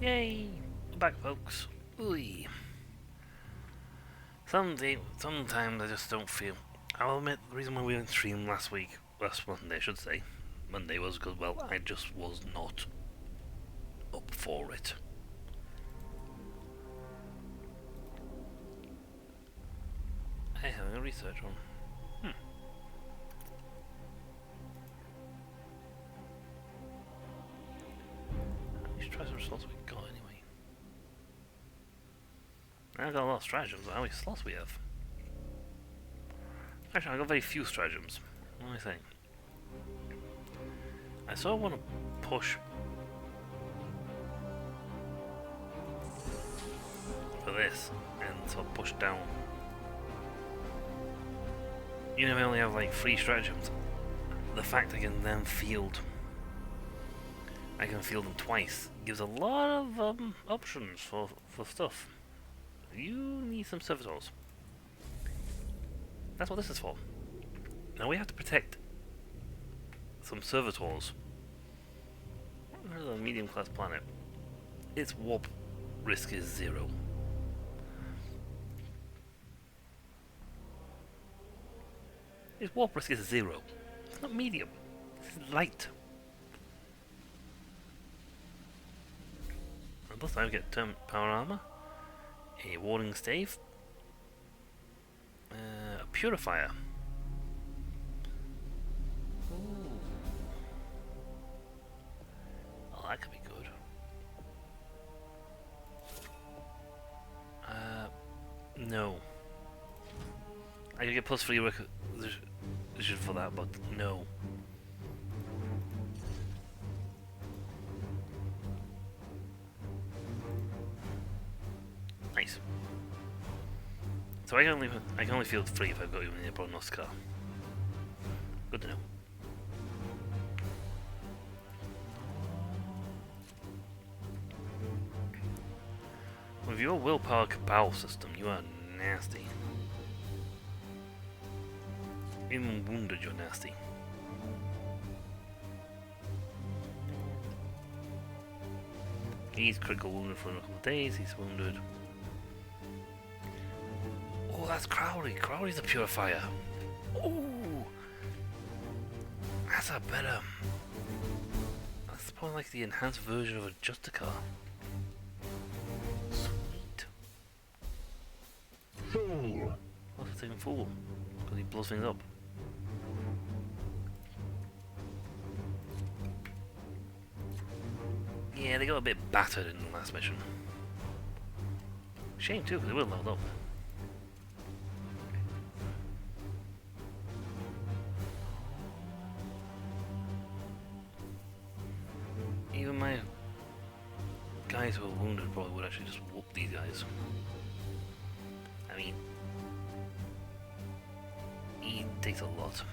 Yay! We're back, folks. Ooh. Sometimes I just don't feel. I'll admit the reason why we didn't stream last Monday, I should say, Monday was because, well, I just was not up for it. I have a research on. Let's try some slots we got anyway. I've got a lot of stratagems, but how many slots we have? Actually, I've got very few stratagems. What am I saying? I sort of want to push for this and sort of push down. Even if I only have like 3 stratagems, the fact I can then field, I can field them twice, gives a lot of options for stuff. You need some servitors. That's what this is for. Now we have to protect some servitors. This is a medium class planet. Its warp risk is 0. Its warp risk is 0. It's not medium. It's light. And plus I get power armor, a warning stave, a purifier. Ooh. Oh, that could be good. No. I could get +3 requisition for that, but no. Nice. So I can only field 3 if I've got even a prognostica. Good to know. With your willpower cabal system, you are nasty. Even wounded, you're nasty. He's critical wounded for a couple of days, he's wounded. Oh, that's Crowley. Crowley's a purifier. Ooh! That's a better... That's probably like the enhanced version of a Justicar. Sweet. Fool. What's the thing fool? Because he blows things up. Yeah, they got a bit battered in the last mission. Shame too, because they would have leveled up. Even my guys who are wounded probably would actually just whoop these guys. I mean, he takes a lot.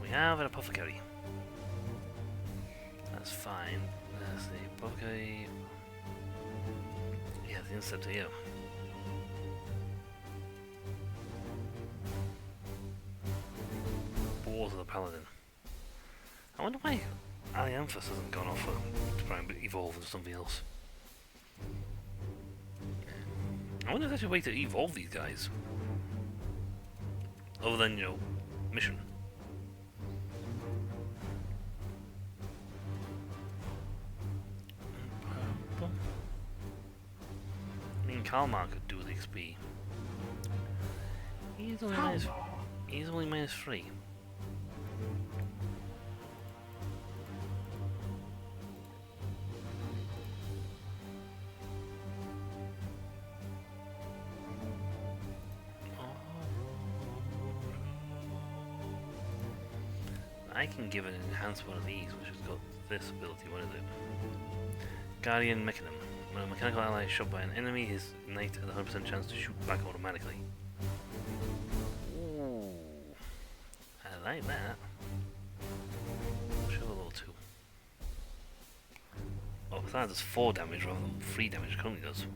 We have an apothecary. That's fine. There's the apothecary. Yeah, the interceptor here. Balls of the paladin. I wonder why Alianthus hasn't gone off to try and evolve into something else. I wonder if there's a way to evolve these guys. Other than, you know, mission. I mean, Kalmar could do with XP. He's only minus 3. I can give an enhanced one of these, which has got this ability. What is it? Guardian Mechanism. When a mechanical ally is shot by an enemy, his knight has a 100% chance to shoot back automatically. Ooh, I like that. Show a level 2. Oh, besides does 4 damage rather than 3 damage. It currently does.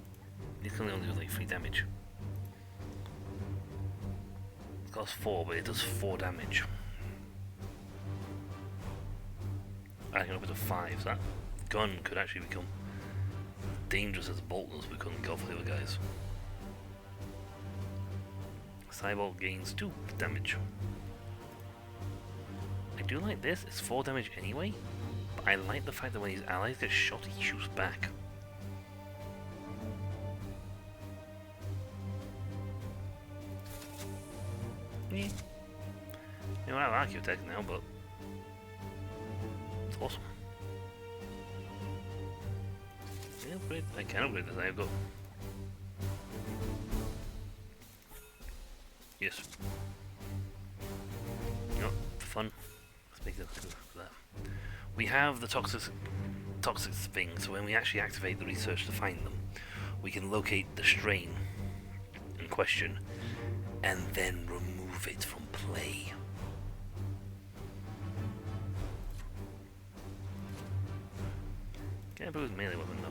It currently only does like 3 damage. It costs 4, but it does 4 damage. I can up it to 5, so that gun could actually become dangerous as bolters we couldn't go for the other guys. Cyborg gains 2 damage. I do like this, it's 4 damage anyway, but I like the fact that when his allies get shot, he shoots back. Yeah. You know, I like your tech now, but it's awesome. Yeah, upgrade. I can upgrade this. I've got. Yes. You know, for fun. Let's make that. We have the toxic thing, so when we actually activate the research to find them, we can locate the strain in question and then remove it from play. Can't improve his melee weapon though.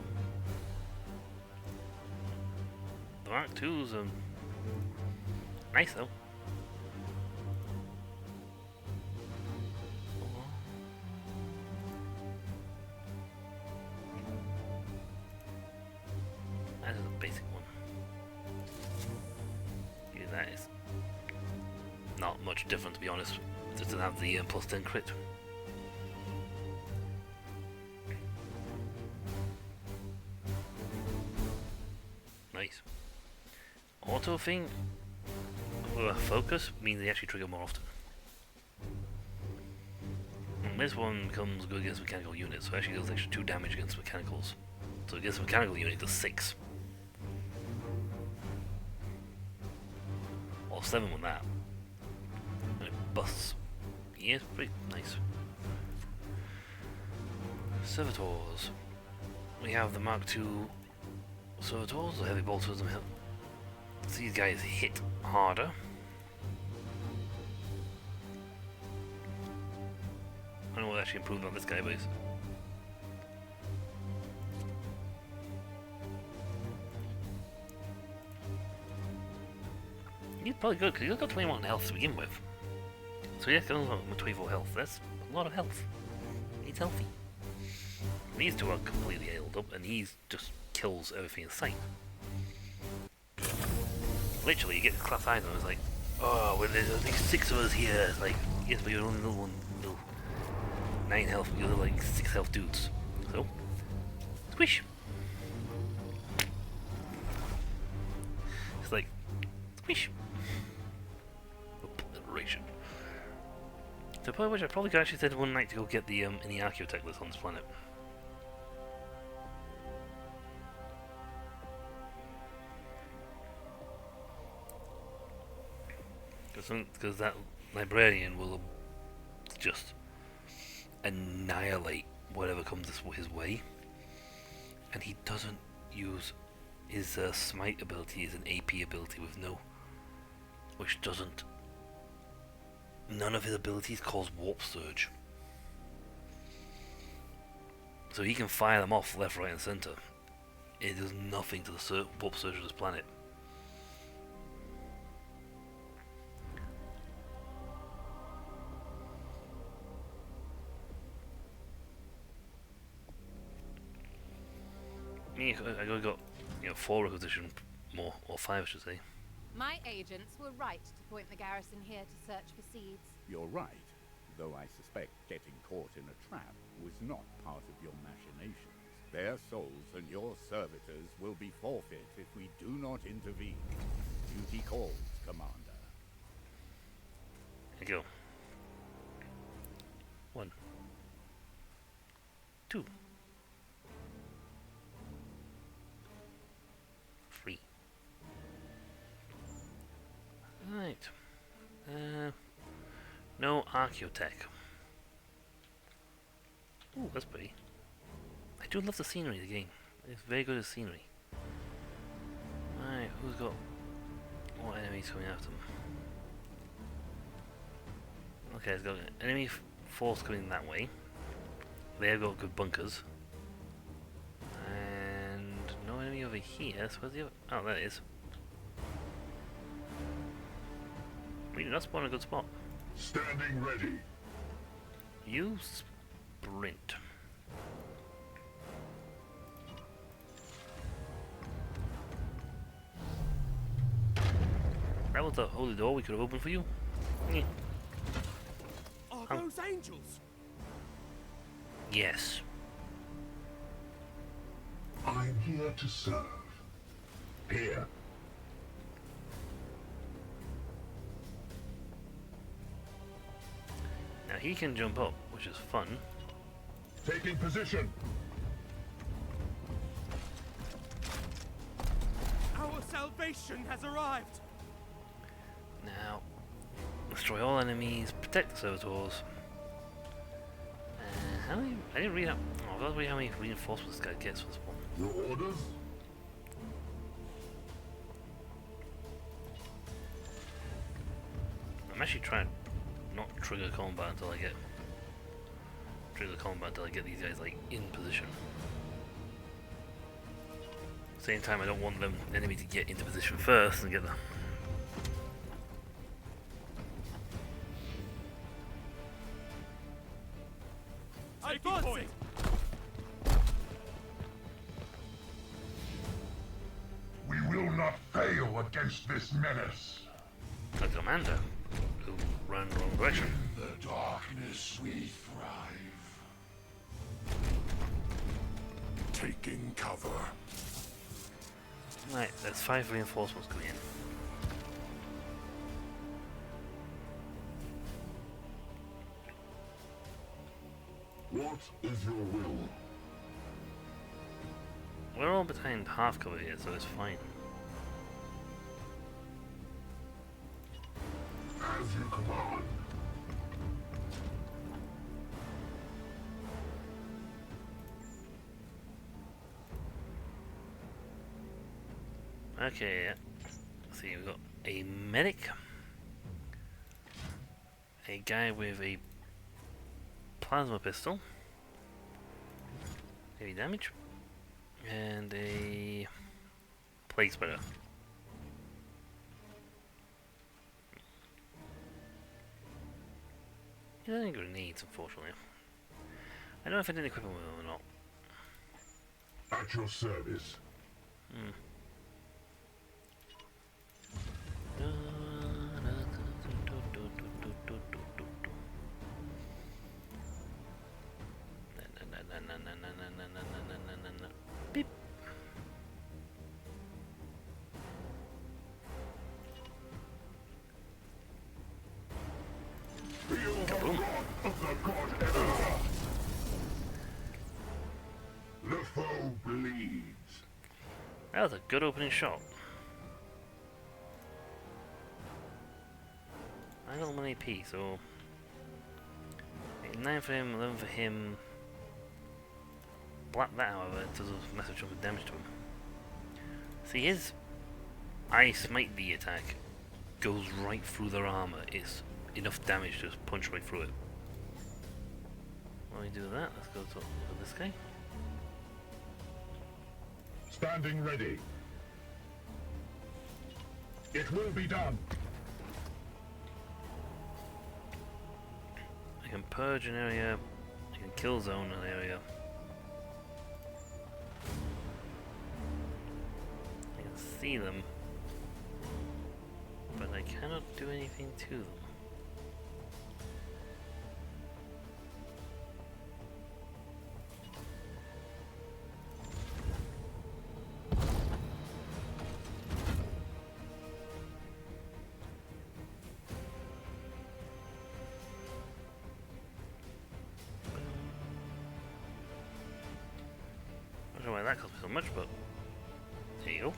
The Mark II's nice though. That is a basic one. Yeah, that is not much different to be honest. It doesn't have the plus 10 crit. Nice. Auto thing, focus means they actually trigger more often. And this one becomes good against mechanical units, so it actually does extra 2 damage against mechanicals. So against a mechanical unit it does 6. Or 7 with that. And it busts. Yeah, it's pretty nice. Servitors. We have the Mark II Servitors, the heavy bolters and help. So these guys hit harder. I don't know what actually improved on this guy, but he's probably good because he's got 21 health to begin with. So yeah, goes on with 24 health. That's a lot of health. He's healthy. These two are completely healed up, and he just kills everything in sight. Literally, you get the class item, it's like, oh, well, there's only 6 of us here. It's like, yes, but you're only little 9 health, but you're like 6 health dudes. So, squish. It's like, squish. Obliteration. To the point which I probably could actually send one night to go get the any archaeotech that's on this planet. Because that librarian will just annihilate whatever comes his way, and he doesn't use his smite ability as an AP ability with which doesn't. None of his abilities cause warp surge, so he can fire them off left, right, and center. It does nothing to the warp surge of this planet. I got 4 requisition more, or 5 I should say. My agents were right to point the garrison here to search for seeds. You're right, though I suspect getting caught in a trap was not part of your machinations. Their souls and your servitors will be forfeit if we do not intervene. Duty calls, Commander. Here you go. 1, 2, 3. Right. No archaeotech. Ooh, that's pretty. I do love the scenery of the game. It's very good at scenery. Alright, who's got more enemies coming after them? Okay, let's go. Enemy force coming that way. They've got good bunkers. And no enemy over here, so where's the other? Oh, there it is. We did not spawn a good spot. Standing ready. You sprint. That was the holy door we could have opened for you. Yeah. Are Oh. those angels? Yes. I'm here to serve. Here. Now he can jump up, which is fun. Taking position. Our salvation has arrived. Now, destroy all enemies, protect the servitors. How many? I didn't read up. Oh, I was reading how many reinforcements this guy gets for this one. Your orders? I'm actually trying to not trigger combat until I get these guys like in position. Same time, I don't want the enemy to get into position first and get the. Advancing. We will not fail against this menace. The commander, who ran the wrong direction. In the darkness we thrive. Taking cover. Right, there's 5 reinforcements coming in. What is your will? We're all behind half cover here, so it's fine. As you command. Okay, let's see, we've got a medic, a guy with a plasma pistol, heavy damage, and a plague spreader. He doesn't have grenades, unfortunately. I don't know if I did equip him with them or not. At your service. Beep. Feel the Kaboom. wrath of the god Emperor. The foe bleeds. That was a good opening shot. I got 1 AP, so 9 for him, 11 for him. Black that, however, does a massive chunk of damage to him. See, his I Smite the attack goes right through their armor. It's enough damage to just punch right through it. While we do that, let's go to look at this guy. Standing ready. It will be done. I can purge an area, I can kill zone an area. I can see them, but I cannot do anything to them. I don't know why that cost me so much, but there you go.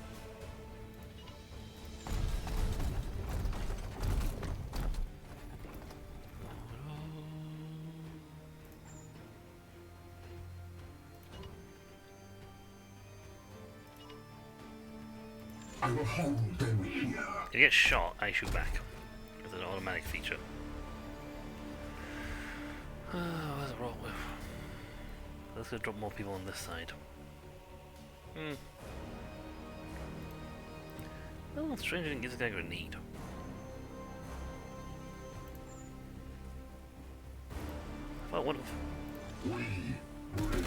I will hold them here. If you get shot, I shoot back. It's an automatic feature. Where's the rock with? Let's go drop more people on this side. Oh, strange, I didn't give this guy a grenade. I thought one of. We bring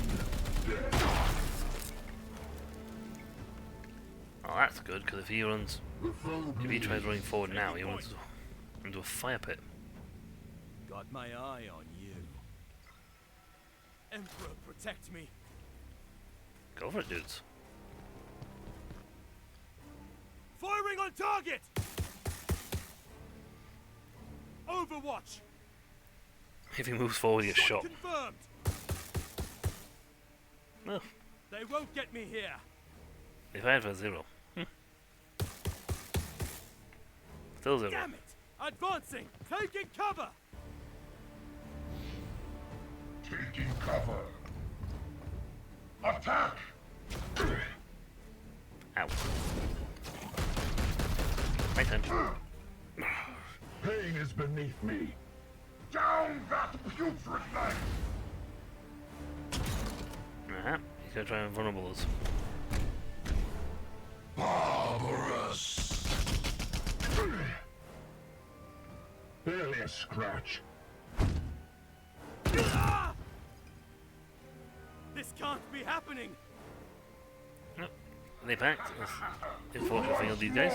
death. Oh, that's good, because if he tries running forward now, he runs into a fire pit. Got my eye on you. Emperor, protect me. Go for it, dudes. Firing on target! Overwatch! If he moves forward, he gets shot. Confirmed! No, They won't get me here. if I had a 0. Still 0. Damn it! Advancing! Taking cover! Taking cover. Attack! Ow. My turn. Pain is beneath me. Down that putrid knife! He's gonna try and vulnerable us. Barbarous! Barely a scratch. Ah! This can't be happening! Nope. They backed. That's the unfortunate thing of these guys.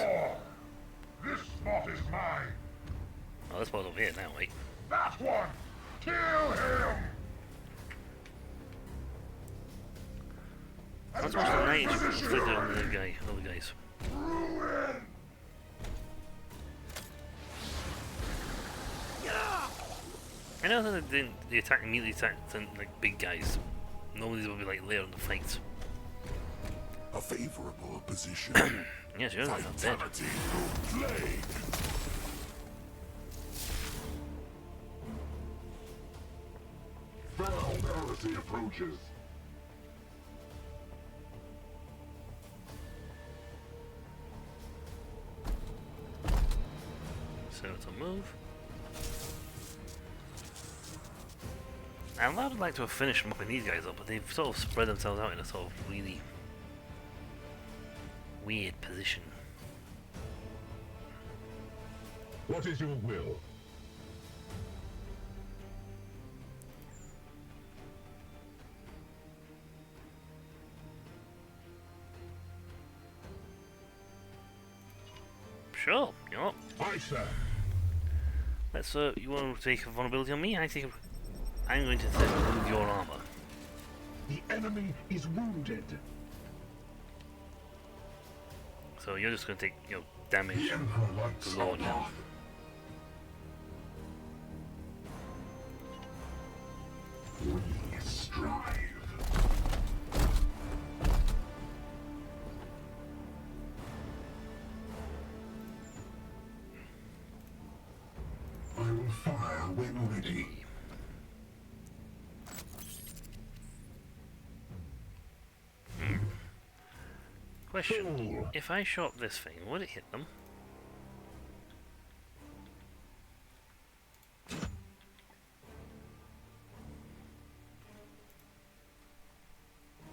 This spot is mine. Oh, this spot's over here now, wait. That one! Kill him! That's what's the night inflicted on the guy, other guys. Ruin! I know that they attack immediately attacked like big guys. Normally these will be like later in the fight. A favorable position. Yes, you're not dead. Vitality through plague. Foul heresy approaches. So it's a move. And I would like to have finished mopping these guys up, but they've sort of spread themselves out in a sort of really weird position. What is your will? Sure, you know what? Aye, sir. Let's you want to take a vulnerability on me? I'm going to remove your armor. The enemy is wounded. So you're just going to take, damage. The Emperor likes Lord. our path. We strive. I will fire when ready. Question: if I shot this thing, would it hit them?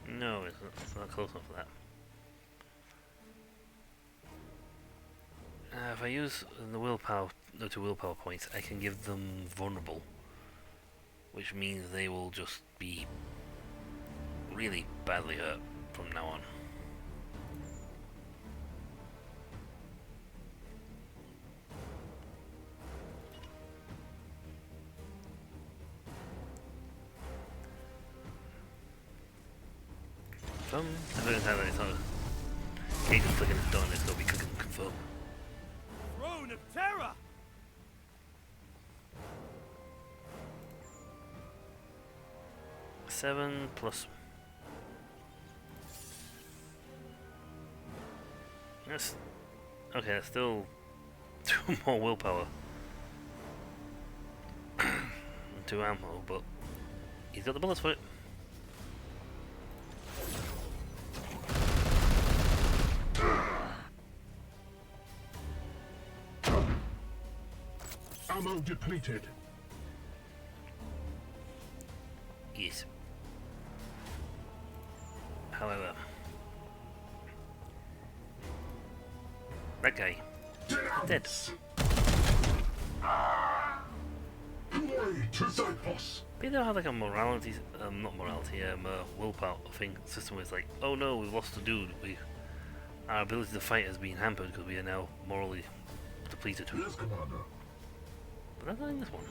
No, it's not close enough for that. If I use the the 2 willpower points, I can give them vulnerable, which means they will just be really badly hurt from now on. I don't know how that is. Kate is clicking it done, it's going to be clicking confirm. Throne of terror! Seven plus. Yes. Okay, that's still 2 more willpower. 2 ammo, but he's got the bullets for it. Ammo depleted. Yes. However, that guy dead. Glory to Xyphos. But you don't have like a morality, willpower thing system where it's like, oh no, we've lost a dude. our ability to fight has been hampered because we are now morally depleted. Yes, Commander. But that's not in this one.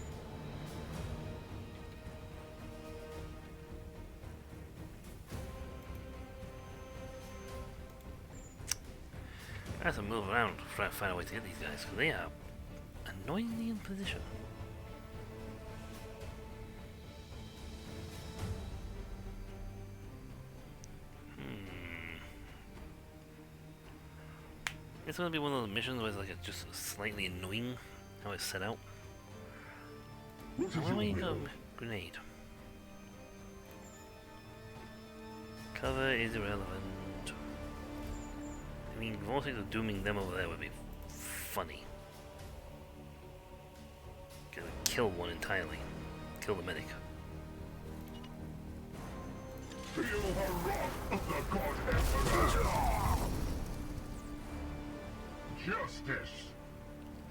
I have to move around to try to find a way to get these guys because they are annoyingly in position. It's gonna be one of those missions where it's like it's just slightly annoying how it's set out. What is Why don't your we go will? grenade? Cover is irrelevant. I mean, mostly the dooming them over there would be funny. Gonna kill one entirely. Kill the medic. Feel the wrath of the God Emperor! Justice!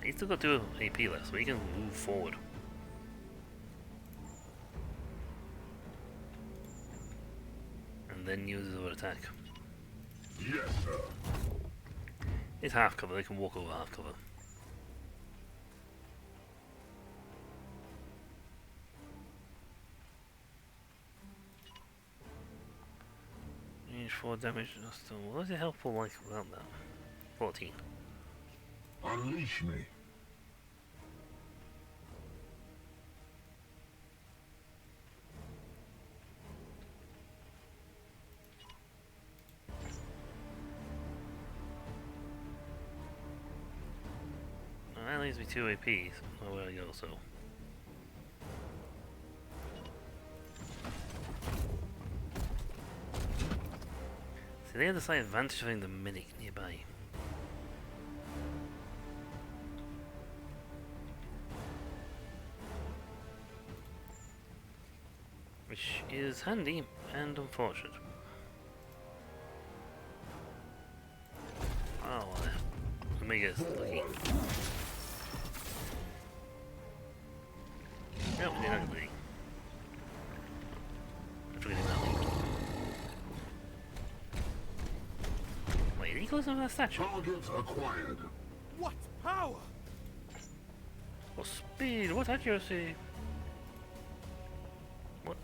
He's still got 2 AP left, so he can move forward. And then use his other attack. Yes, sir. It's half cover, they can walk over half cover. Range 4 damage, what is it helpful like without that? 14. Unleash me. Well, that leaves me 2 APs. Nowhere to go, so. See, they have the slight advantage of having the medic nearby. Which is handy and unfortunate. Oh, well, let me get lucky. No, we didn't agree. I forget that. Wait, did he close on that statue? Target acquired. What power? What speed? What accuracy? What?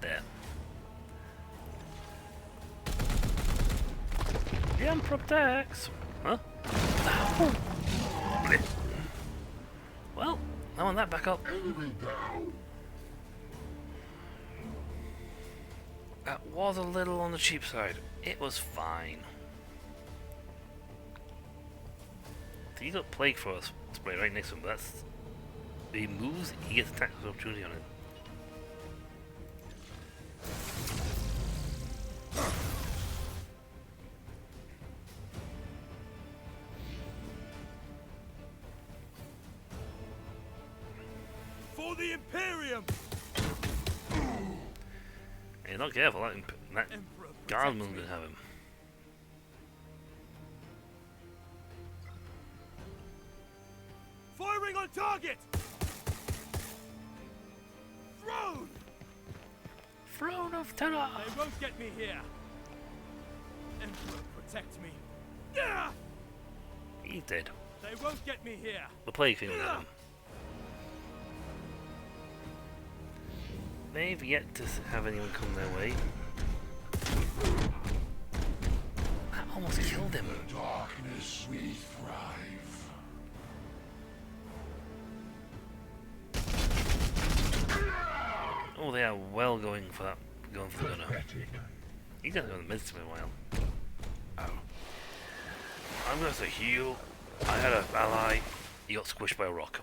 There. Jump protects. Huh? Ow. Blech. Well, I want that back up. Enemy down. That was a little on the cheap side. It was fine. So you got Plague for us spray right next to him, but that's... If he moves, he gets attack of opportunity on it. For the Imperium! Hey, not careful, that Emperor, guardsman's protect me. gonna have him. Firing on target! Throne! Throne of Terror! They won't get me here. Emperor, protect me. Yeah! He's dead. They won't get me here. The plague thing will get him. They've yet to have anyone come their way. That almost killed him. The darkness we thrive. Oh, they are well going for that. Going for the gunner. Pathetic. He's gonna go in the midst of it a while. Oh. I'm gonna say heal. I had an ally. He got squished by a rock.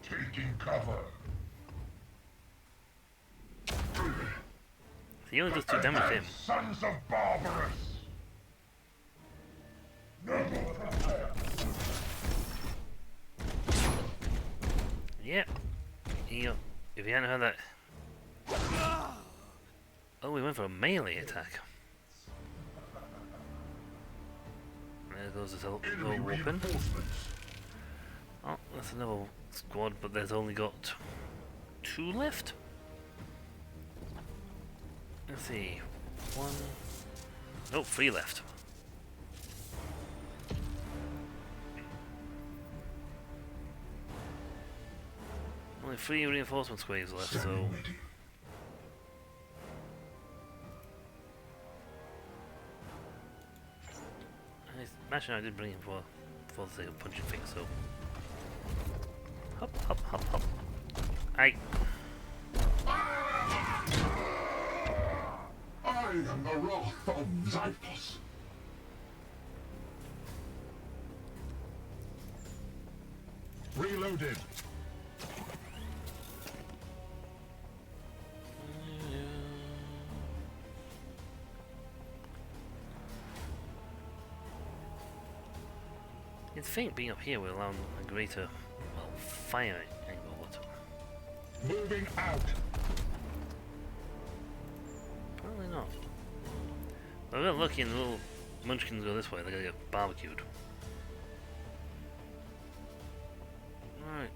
Taking cover. He only does 2 damage to him. Sons of Barbarous. Noble prepare. Yep. If he hadn't had that... Oh, we went for a melee attack. There goes this little Enemy weapon. reinforcements. Oh, that's another squad, but there's only got 2 left. Let's see. One. Nope, 3 left. Only 3 reinforcement waves left, so. Actually, I did bring him for the sake of punching things, so. Hop, hop, hop, hop. Aye. I am the wrath of Xyphos. Reloaded. You'd think being up here would allow a greater, well, fire angle, but Moving out. apparently not. Well, we're lucky and the little munchkins go this way, they're gonna get barbecued. Alright.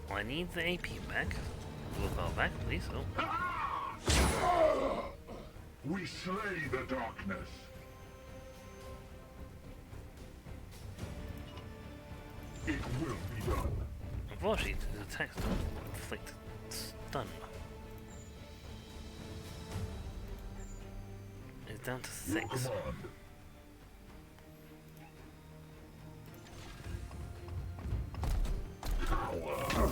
Well, I need the AP back. We'll call back, please, so. We slay the darkness. It will be done. Unfortunately, his attacks don't inflict stun. It's down to 6. Your command. Power.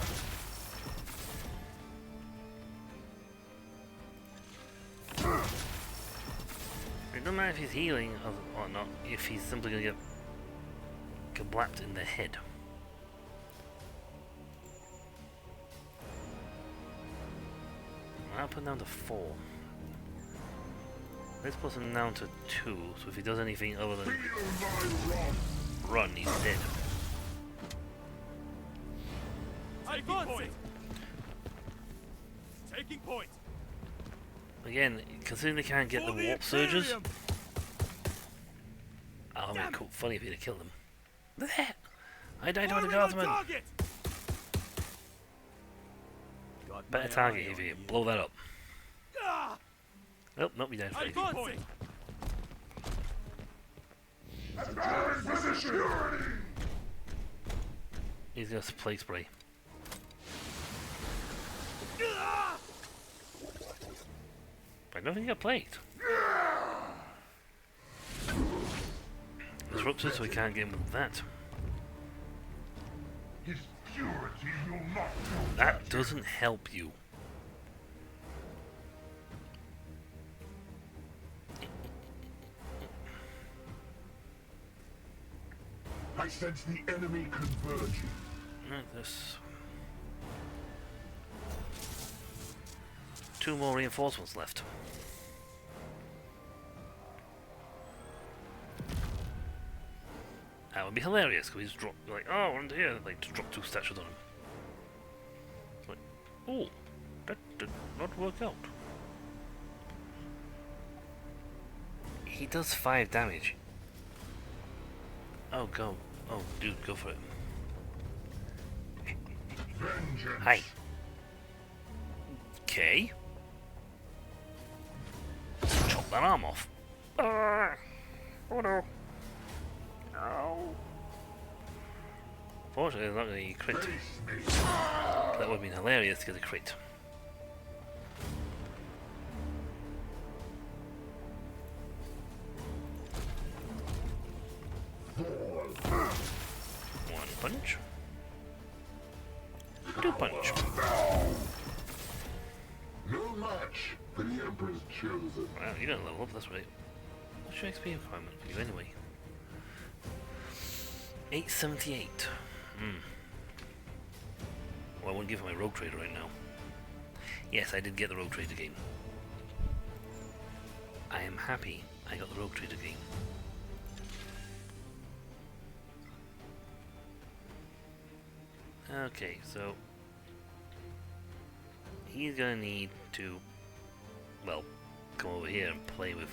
It doesn't matter if he's healing or not, if he's simply gonna get kablapped in the head. I'll put him down to 4. Let's put him down to 2, so if he does anything other than Feel my wrath. run, he's dead. Taking point. Taking point. Again, considering they can't get For the warp surges, Imperium! oh man, Damn cool, funny if he'd have killed them. There! I died to Fire the on guardsman! target! Got Better my target eye if on you blow that up. Ah! Nope, nope, you died for Taking point. Advance position. He's got a plague spray. Ah! I don't think he got plagued. Disrupted, so we can't get him with that. His purity will not do That doesn't help you. I sense the enemy converging. Right, this. 2 more reinforcements left. That would be hilarious because he's dropped like, oh, under here, like just drop 2 statues on him. Like, oh, that did not work out. He does 5 damage. Oh, go. Oh, dude, go for it. Vengeance. Hi. Okay. Chop that arm off. Oh no. Ow. Fortunately, it's not going to crit. Face me. That would have been hilarious to get a crit. Fall. 1 punch. 2 punch. No match for the Emperor's chosen. Wow, you're gonna level up, that's right. What's your XP requirement for you anyway? 878. Well, I wouldn't give him my rogue trader right now. Yes, I did get the rogue trader game. I am happy I got the rogue trader game. Okay, so he's gonna need to, well, come over here and play with.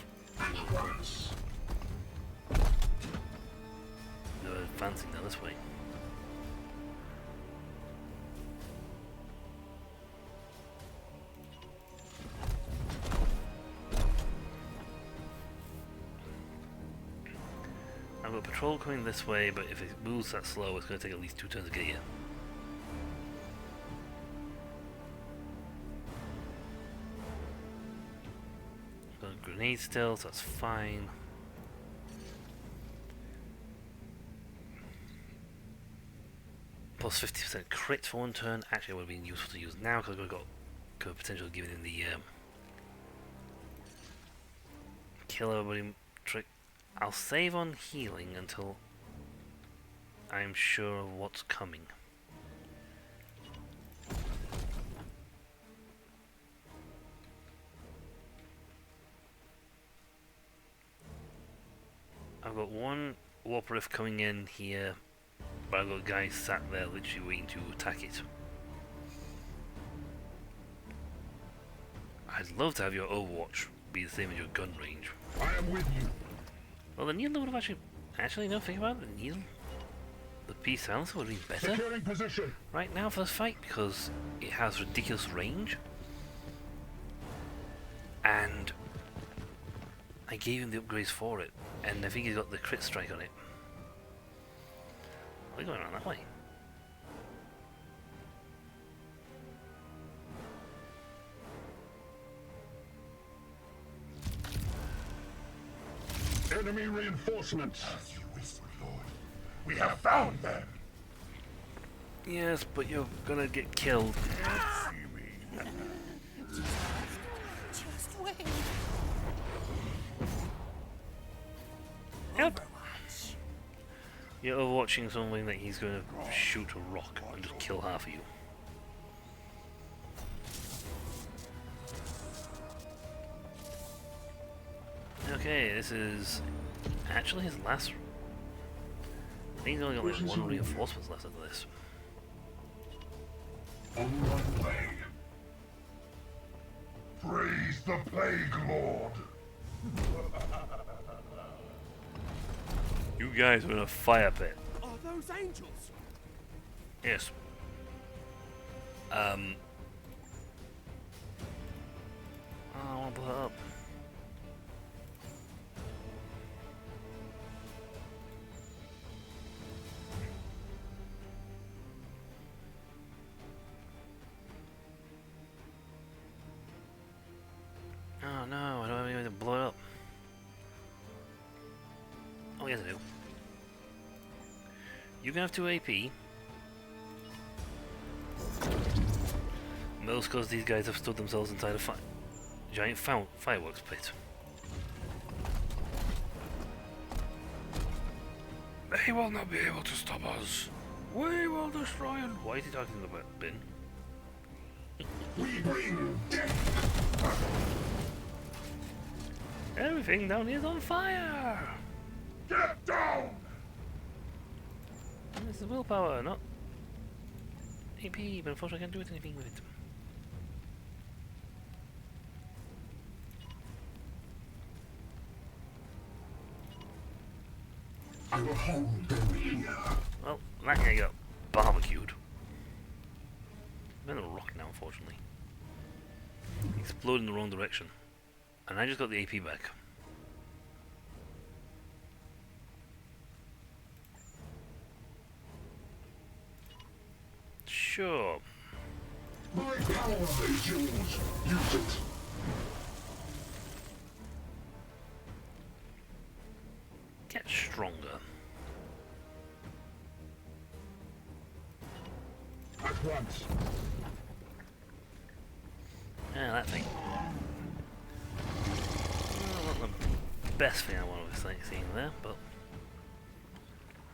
They're advancing now this way. I've got patrol coming this way, but if it moves that slow, it's going to take at least 2 turns to get here. Got a grenade still, so that's fine. Plus 50% crit for 1 turn. Actually, it would have been useful to use now because we've got potential of giving him the kill everybody trick. I'll save on healing until I'm sure of what's coming. I've got one warp rift coming in here, but I've got guys sat there literally waiting to attack it. I'd love to have your Overwatch be the same as your gun range. I am with you. Well, the needle would have actually no, think about it, the needle, the Peace Silencer would have been better Securing position. right now for this fight because it has ridiculous range, and I gave him the upgrades for it, and I think he's got the crit strike on it. We're going around that way. Enemy reinforcements. As you whispered, Lord. We have found them. Yes, but you're gonna get killed. See me. Just wait. Yep. You're overwatching something that he's gonna shoot a rock and just kill half of you. Okay, this is actually his last. I think he's only got like 1 reinforcements left after this. On one way. Praise the Plague Lord. You guys are in a fire pit. Are those angels? Yes. Oh, I want to blow it up. Oh no, I don't have any way to blow it up. Oh yes I do. You can have 2 AP. Most because these guys have stood themselves inside a giant fireworks pit. They will not be able to stop us. We will destroy it. Why is he talking about Ben? We bring death. Everything down here is on fire! Get down. And this is willpower, not AP, but unfortunately I can't do anything with it. I will hold them here. Well, that guy got barbecued. I'm in a rock now, unfortunately. He exploded in the wrong direction. And I just got the AP back. Sure. My power is yours. Use it. Get stronger. At once. Yeah, that thing. Well, not the best thing I want to be seeing there, but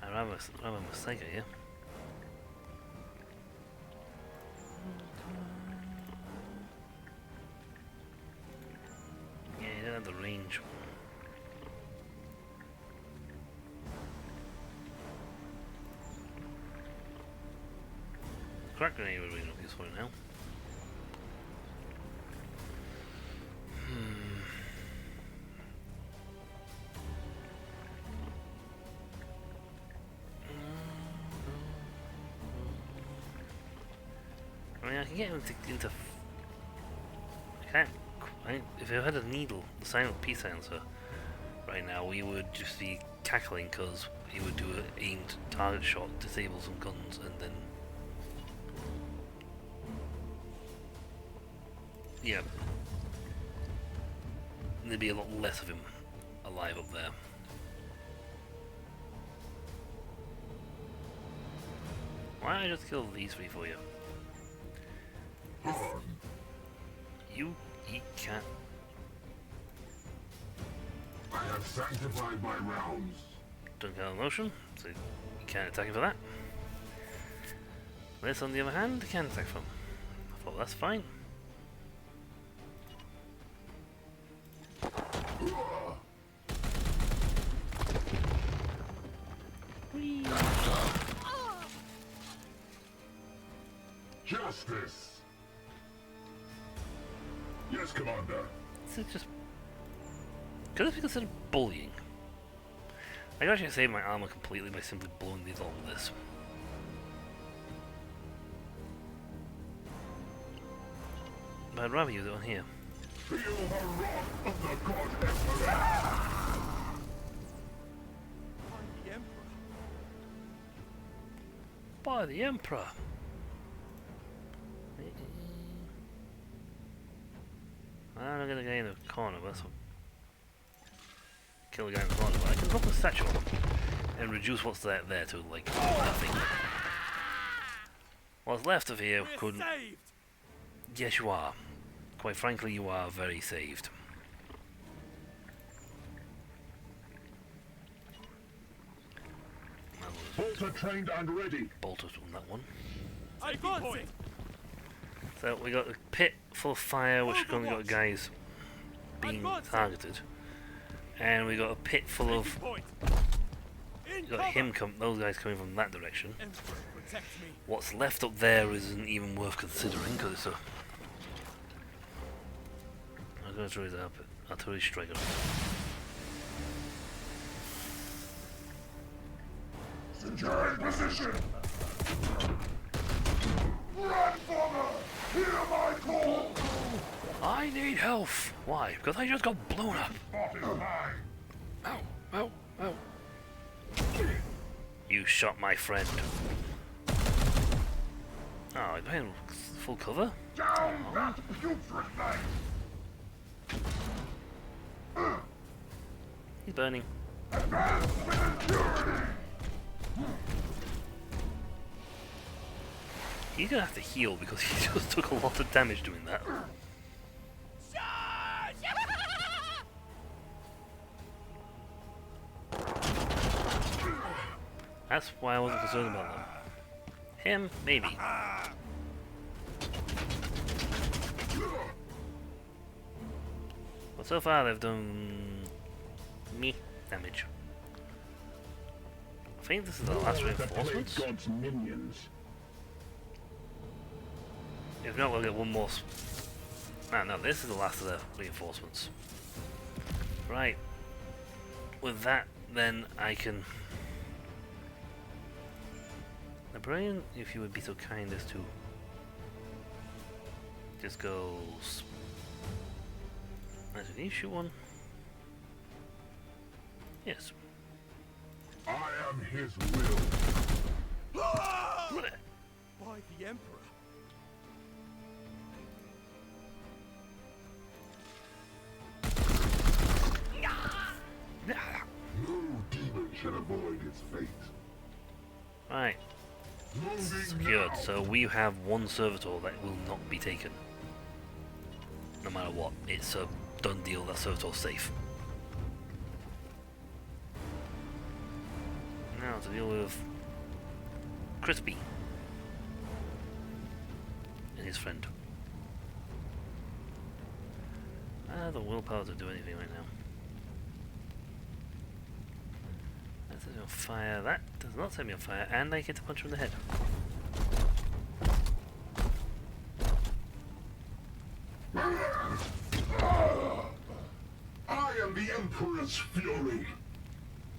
I have a mistake here. Yeah, you don't have the range. Crack grenade would be not useful now. I mean, I can get him into. I can't. If I had a needle, the silent Peace Silencer, right now we would just be cackling because he would do an aimed target shot, disable some guns, and then... yeah. There'd be a lot less of him alive up there. Why don't I just kill these three for you? You eat cat. I have sanctified my rounds. Don't count motion, so you can't attack him for that. This, on the other hand, you can attack from. I thought that's fine. Whee. Justice. Yes, Commander. This is just... could this be considered bullying? I can actually save my armor completely by simply blowing these all of this. But I'd rather use it on here. Feel the wrath of the God Emperor. I'm the Emperor. By the Emperor! I'm gonna get in the corner, but that's kill the guy in the corner, but I can drop a satchel and reduce what's there to like nothing. What's left of here We're couldn't. saved. Yes, you are. Quite frankly, you are very saved. Bolter trained and ready. Bolters on that one. Advancing. So we got a pit full of fire, which has only got guys being targeted, and we got a pit full of. Taking point. In We got cover. him those guys coming from that direction. Emperor, protect me. What's left up there isn't even worth considering because it's a. I'm going to throw his artillery striker. Securing position. Grandfather, hear my call. I need health. Why? Because I just got blown up. Spot is mine. Ow! Ow! Ow! You shot my friend. Oh, I'm playing full cover? Down that putrid knight. He's burning. Advance with impurity. He's gonna have to heal because he just took a lot of damage doing that. That's why I wasn't concerned about them. Him, maybe. But so far they've done me damage. I think this is the last reinforcements. God's minions. If not, we'll get one more. No, this is the last of the reinforcements. Right. With that, then I can. Brian, if you would be so kind as to just go. There's an issue one. Yes. I am his will. By the Emperor. No demon shall avoid its fate. Right. Moving Secured. now. So we have one servitor that will not be taken. No matter what. It's a done deal, that servitor's safe. Now to deal with Crispy and his friend. I have the willpower to do anything right now. That sets me on fire. That does not set me on fire, and I get to punch him in the head. I am the Emperor's fury.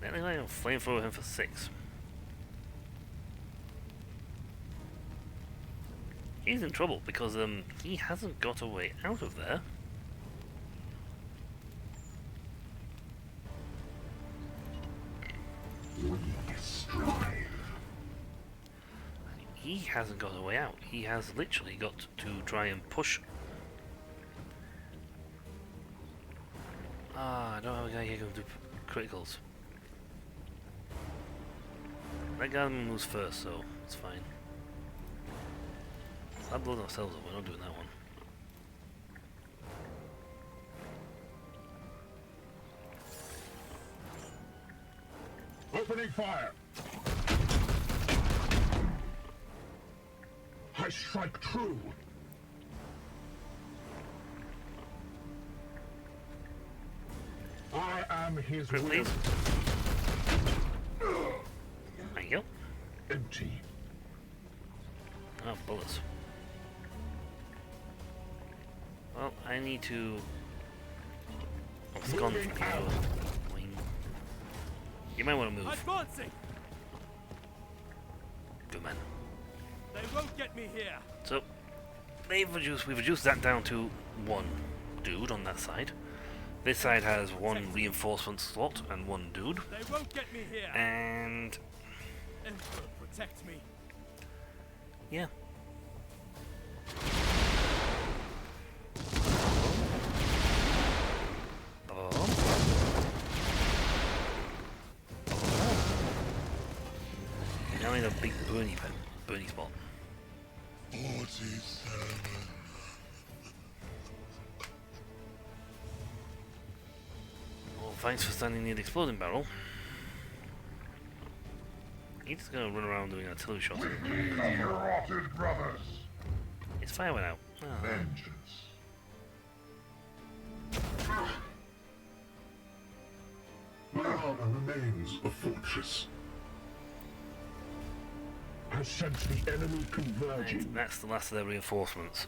Technically, I'll flamethrower him for 6. He's in trouble because he hasn't got a way out of there. he hasn't got a way out. He has literally got to try and push. I don't have a guy here who can do criticals. That guy moves first, so it's fine. I'll blow ourselves up, we're not doing that one. Opening fire! I strike true! I am his Crit, will. please. There you go. Empty. Oh, bullets. Well, I need to... Abscond from here. Wing. You might want to move. Advancing! Good man. They won't get me here! So, we've reduced that down to one dude on that side. This side has one reinforcement slot and one dude. They won't get me here! And... Emperor, protect me! yeah. Now I need a big burny spot. 47. Well, thanks for standing near the exploding barrel. He's just gonna run around doing artillery shots. Rotted brothers. His fire went out. Oh. Vengeance. Where are the remains of fortress? I sense the enemy converging. And that's the last of their reinforcements.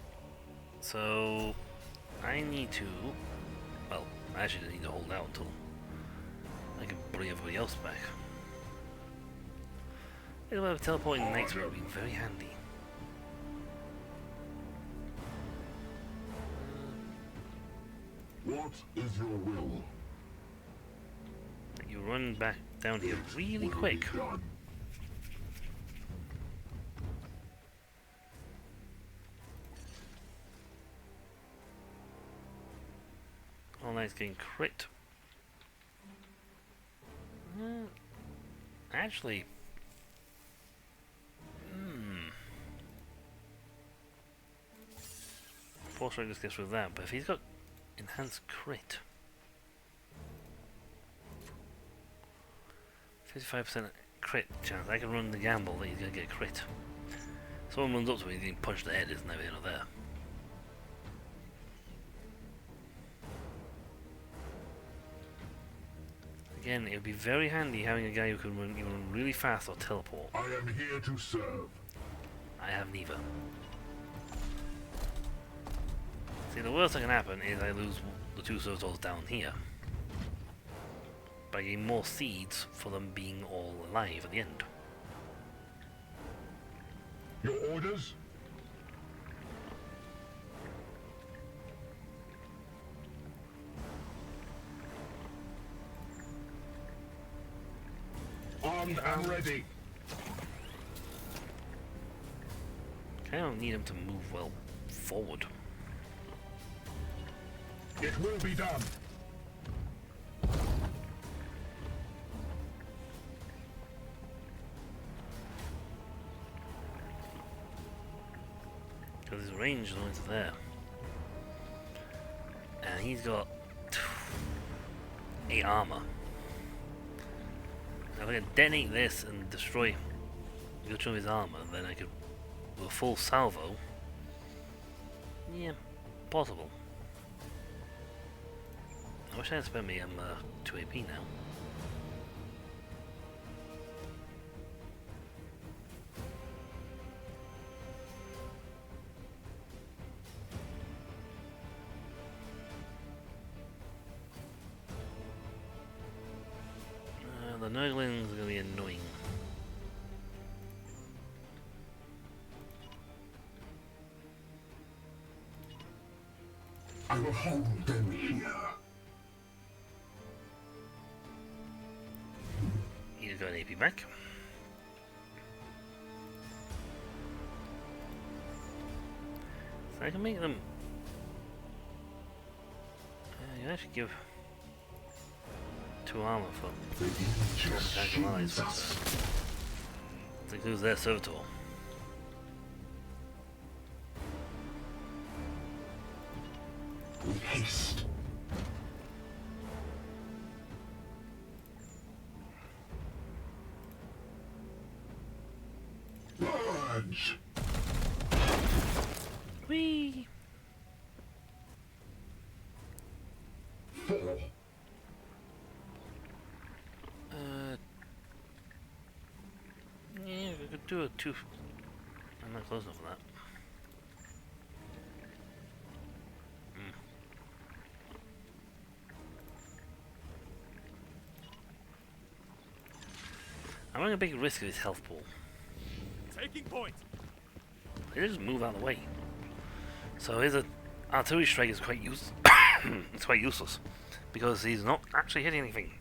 So I need to, well, I actually need to hold out until I can bring everybody else back. Anyway, teleporting next would be very handy. What is your will? You run back down here really quick. Done. All Knight's getting crit. Actually, Force Rate just gets rid of that, but if he's got enhanced crit, 55% crit chance, I can run the gamble that he's gonna get crit. Someone runs up to me, he's getting punched in the head, isn't there? There. Again, it would be very handy having a guy who can run even really fast or teleport. I am here to serve. I have neither. See, the worst that can happen is I lose the two servitors down here. But I gain more seeds for them being all alive at the end. Your orders? Armed and ready. I don't need him to move well forward. It will be done. Because his range is only to there. And he's got 8 armor. Now if I can detonate this and destroy each of his armor, then I could, with a full salvo, yeah, possible. I wish I had spent me 2 AP now. The Nurglings are going to be annoying. I will hold them here. He's got an AP back. So I can make them. You actually give 2 armor for attack allies. That includes their servitor. With haste. Purge. Whee! 4. Yeah, we could do a 2. I'm not close enough for that. I'm running a big risk of his health pool. Taking point. He just move out of the way. So his artillery strike is quite it's quite useless because he's not actually hitting anything.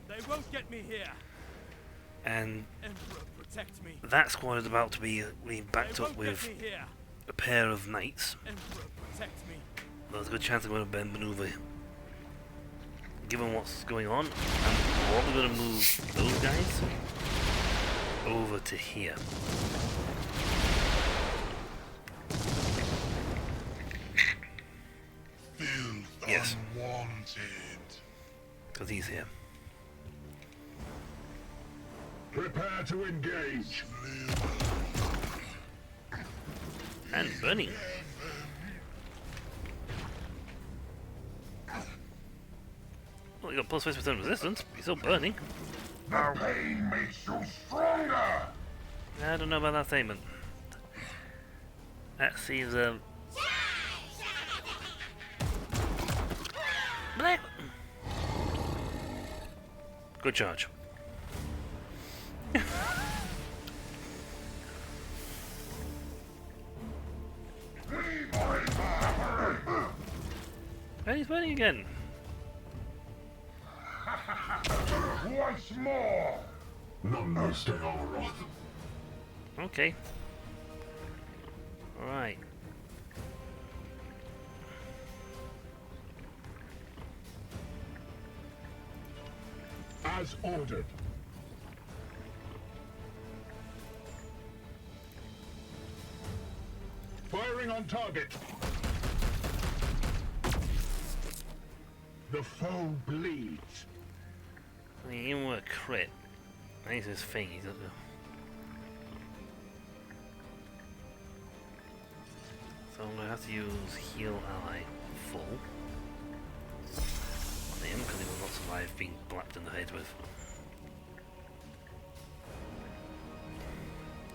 They won't get me here. And Emperor, protect me. that squad is about to be backed They up won't with get me here. a pair of knights. Emperor, protect me. There's a good chance they're going to bend maneuver. Given what's going on, I'm probably going to move those guys over to here. Filth Yes. unwanted. Because he's here. Prepare to engage. And burning. Well, you got plus 50% resistance, but he's still burning. The pain makes you stronger. I don't know about that statement. That seems, Blech. Good charge. And he's burning again. Once more. None may stay our wrath. Okay. Alright. As ordered. Firing on target. The foe bleeds. I mean, even with a crit, I think it's his thing. He's so I'm gonna have to use heal ally full on him because he will not survive being blapped in the head with.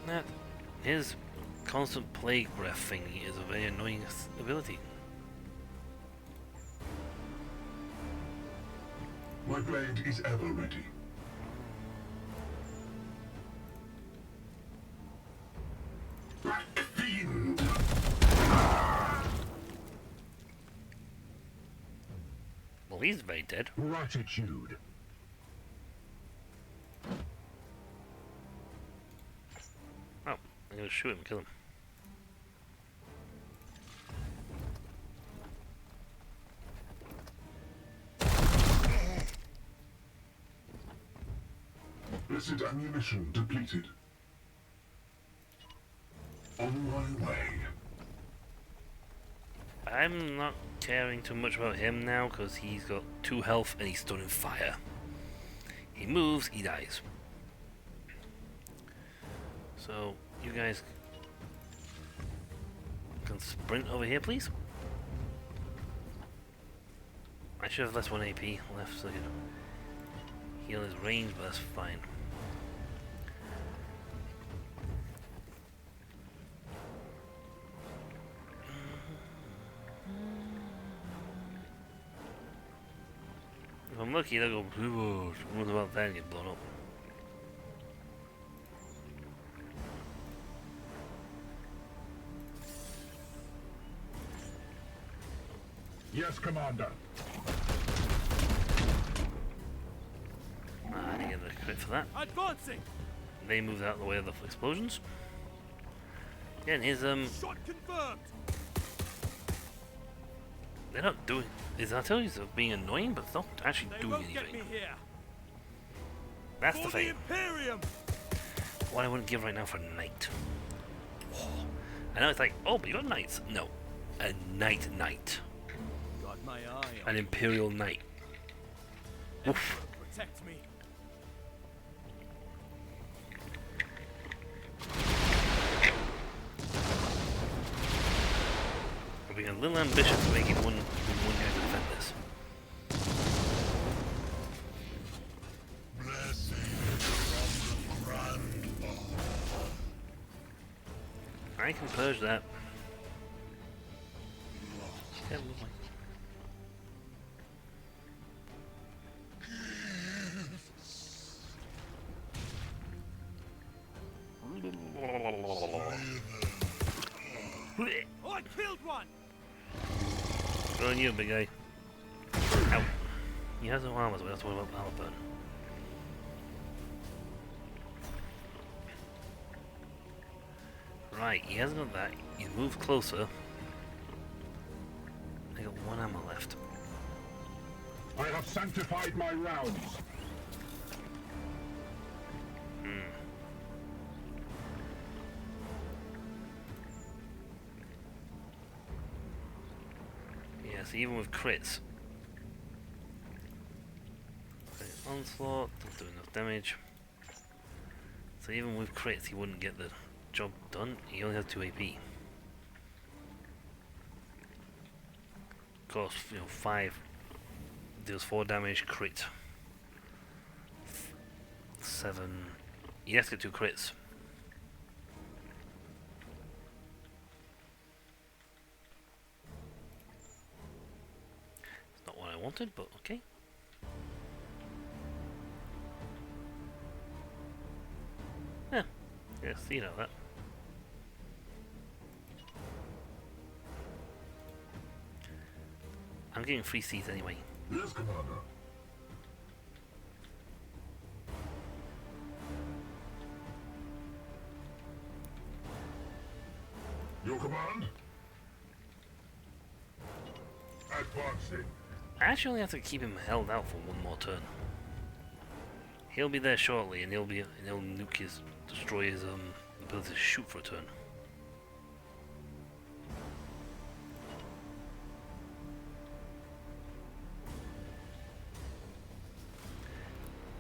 That his constant plague breath thingy is a very annoying ability. My blade is ever ready. Black Fiend! Well, he's very dead. Gratitude. Oh, I'm gonna shoot him and kill him. Blessed ammunition depleted. On my way. I'm not caring too much about him now because he's got 2 health and he's stood in fire. He moves, he dies. So, you guys can sprint over here, please. I should have less 1 AP left so I could heal his range, but that's fine. If I'm lucky, they'll go, what about that and get blown up? Yes, Commander. I didn't get the credit for that. Advancing. They moved out of the way of the explosions. Yeah, and his Shot confirmed. They're not doing. His artillery's being annoying, but it's not actually They doing won't get me anything. here. That's the For the thing. Imperium. What I wouldn't give right now for Knight. I know it's like, oh, but you got Knights. No. A Knight. Got my eye on An Imperial Knight. Oof. Protect me. I'm being a little ambitious to make it one guy to defend this. I can purge that. Yeah, lovely. Oh, I killed one. Good on you, big guy. Ow. He has no armor, so we have to worry about armor burn. Right, he hasn't got that. He's moved closer. I got one ammo left. I have sanctified my rounds. Yes, even with crits. Okay, onslaught, doesn't do enough damage. So even with crits he wouldn't get the job done. He only has 2 AP. Of course, 5 deals 4 damage, crit 7. He has to get 2 crits. It's not what I wanted, but okay. Yeah, see that. I'm getting free seats anyway. Yes, Commander. Your command? Advancing. I actually only have to keep him held out for one more turn. He'll be there shortly, and he'll nuke destroy his ability to shoot for a turn.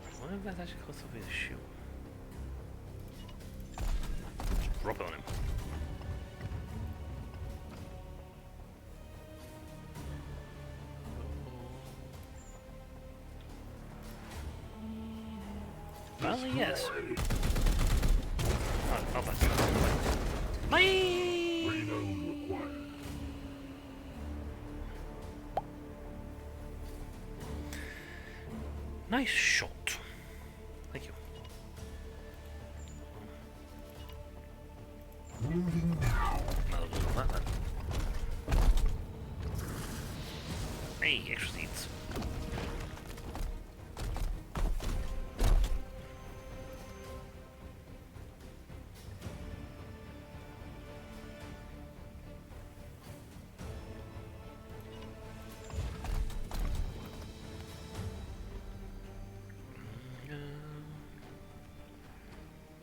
I wonder if that's actually close enough to shoot. Just drop it on him. Apparently, yes. Oh, that's right. Renome required. Nice shot. Thank you. Moving now. Another one of that then. Hey, extra seats.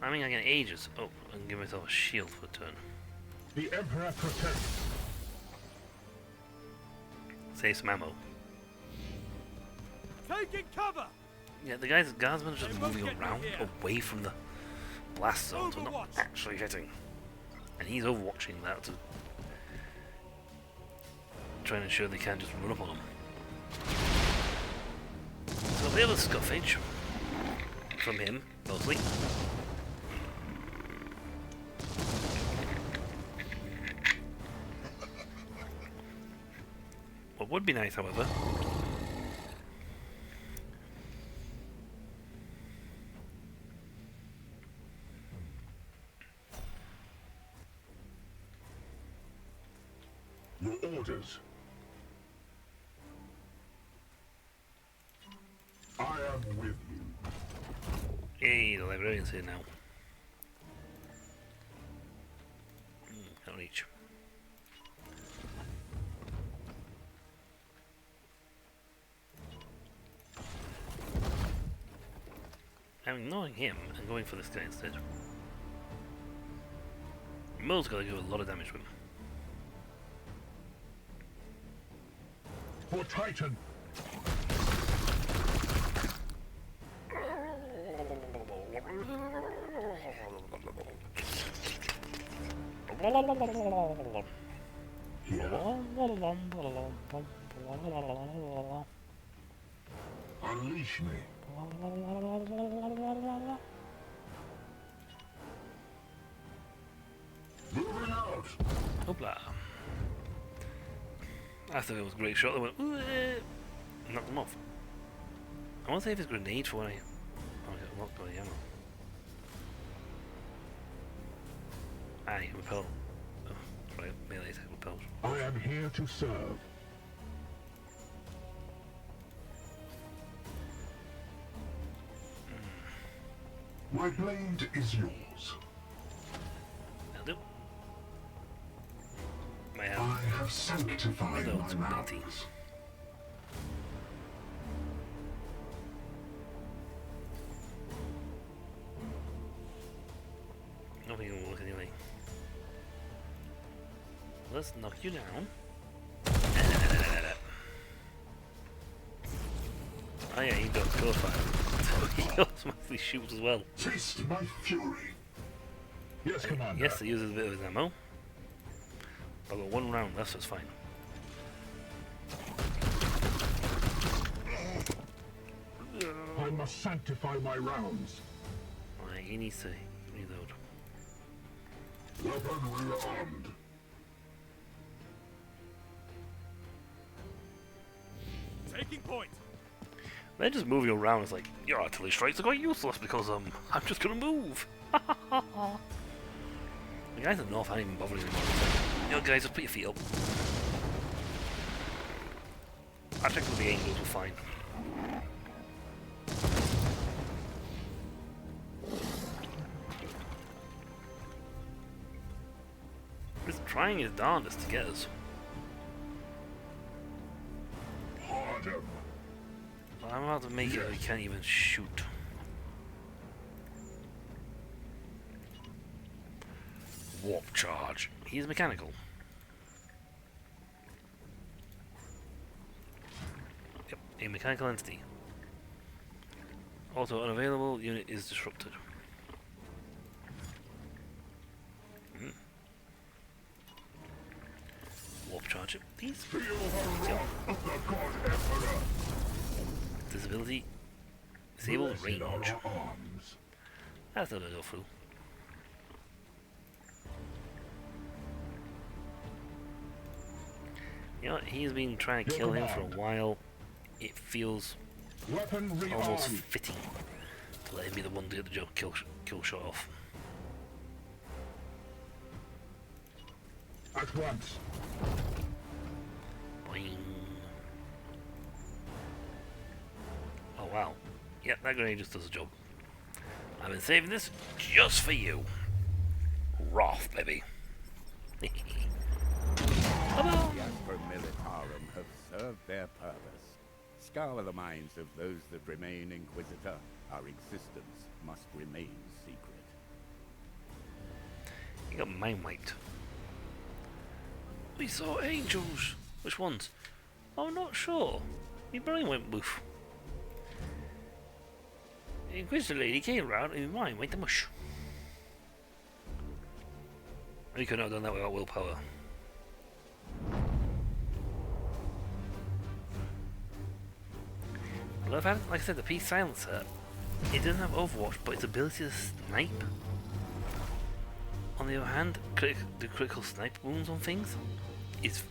I mean, I get ages. Oh, I can give myself a shield for a turn. The Emperor protects. Save some ammo. Taking cover. Yeah, the guardsmen are just moving around away from the blast zone, so not actually hitting. And he's overwatching that to try and ensure they can't just run up on him. So a bit of a scuffage from him, mostly. What would be nice, however, Your orders. I am with you. hey, the librarian's here now. Can't reach. I'm ignoring him and going for this guy instead. Mo's gotta do a lot of damage with him. For Titan. Unleash me. Moving out. Hoopla. I thought it was a great shot. They went, ooh, knocked them off. I want to save his grenade for when I. Oh, I got locked by the ammo. Aye, repel. Oh, that's right, melee attack repels. I am here to serve. My blade is yours. That'll do. May I have have sanctified no my ability. rounds. Nothing will work anyway. Let's knock you down. Oh yeah, he got close fire. He automatically shoots as well. Taste my fury. Yes, Commander. Yes, he uses a bit of his ammo. I've got one round left, so it's fine. I must sanctify my rounds. Alright, he needs to reload. Weapon rearmed. Taking point. They're just moving around. It's like, your artillery strikes are quite useless because I'm just gonna move. The guys in the north aren't even bothering anymore. It's like, yo guys, just put your feet up. I checked with the angels were fine. He's trying his darndest to get us. Harder. I'm about to make it so he can't even shoot. Warp charge. He's mechanical. Yep, a mechanical entity. Also unavailable, unit is disrupted. Warp charge it, please. Feel the wrath of the God Emperor. Disability. Disable Blessed range. are our arms. That's not gonna go through. You know what? He's been trying to kill him for a while. It feels Weapon almost rearmed. fitting to let him be the one to get the kill shot off. At once. Boing. Oh wow. Yeah, that grenade just does the job. I've been saving this just for you. Wrath, baby. The Asper Militarum have served their purpose. Scour the minds of those that remain Inquisitor. Our existence must remain secret. You got mind wiped. We saw angels. Which ones? I'm not sure. My brain went woof. The Inquisitor lady came round and my mind went to mush. We could not have done that without willpower. I love how, like I said, the Peace Silencer, it doesn't have Overwatch, but its ability to snipe. On the other hand, the critical snipe wounds on things is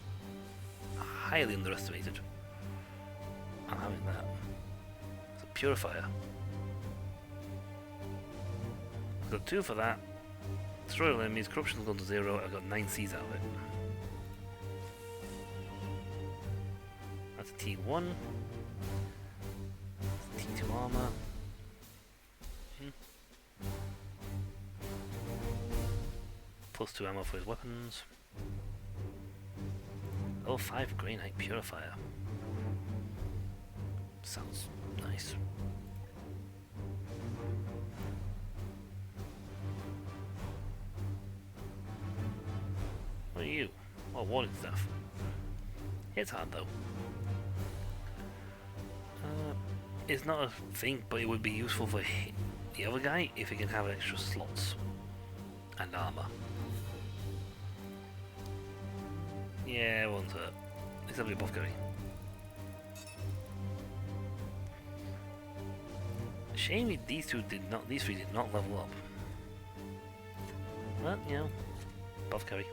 highly underestimated. I'm having that. It's a purifier. I've got 2 for that. Destroy all enemies, corruption's gone to 0, I've got 9 Cs out of it. That's a T1. T2 armor. +2 ammo for his weapons. Level 5 Grey Knight Purifier. Sounds nice. warding stuff. It's hard though. It's not a thing, but it would be useful for the other guy if he can have extra slots and armor. Yeah, it won't hurt. It's gonna be buff going. Shame these three did not level up. But you know, buff carry.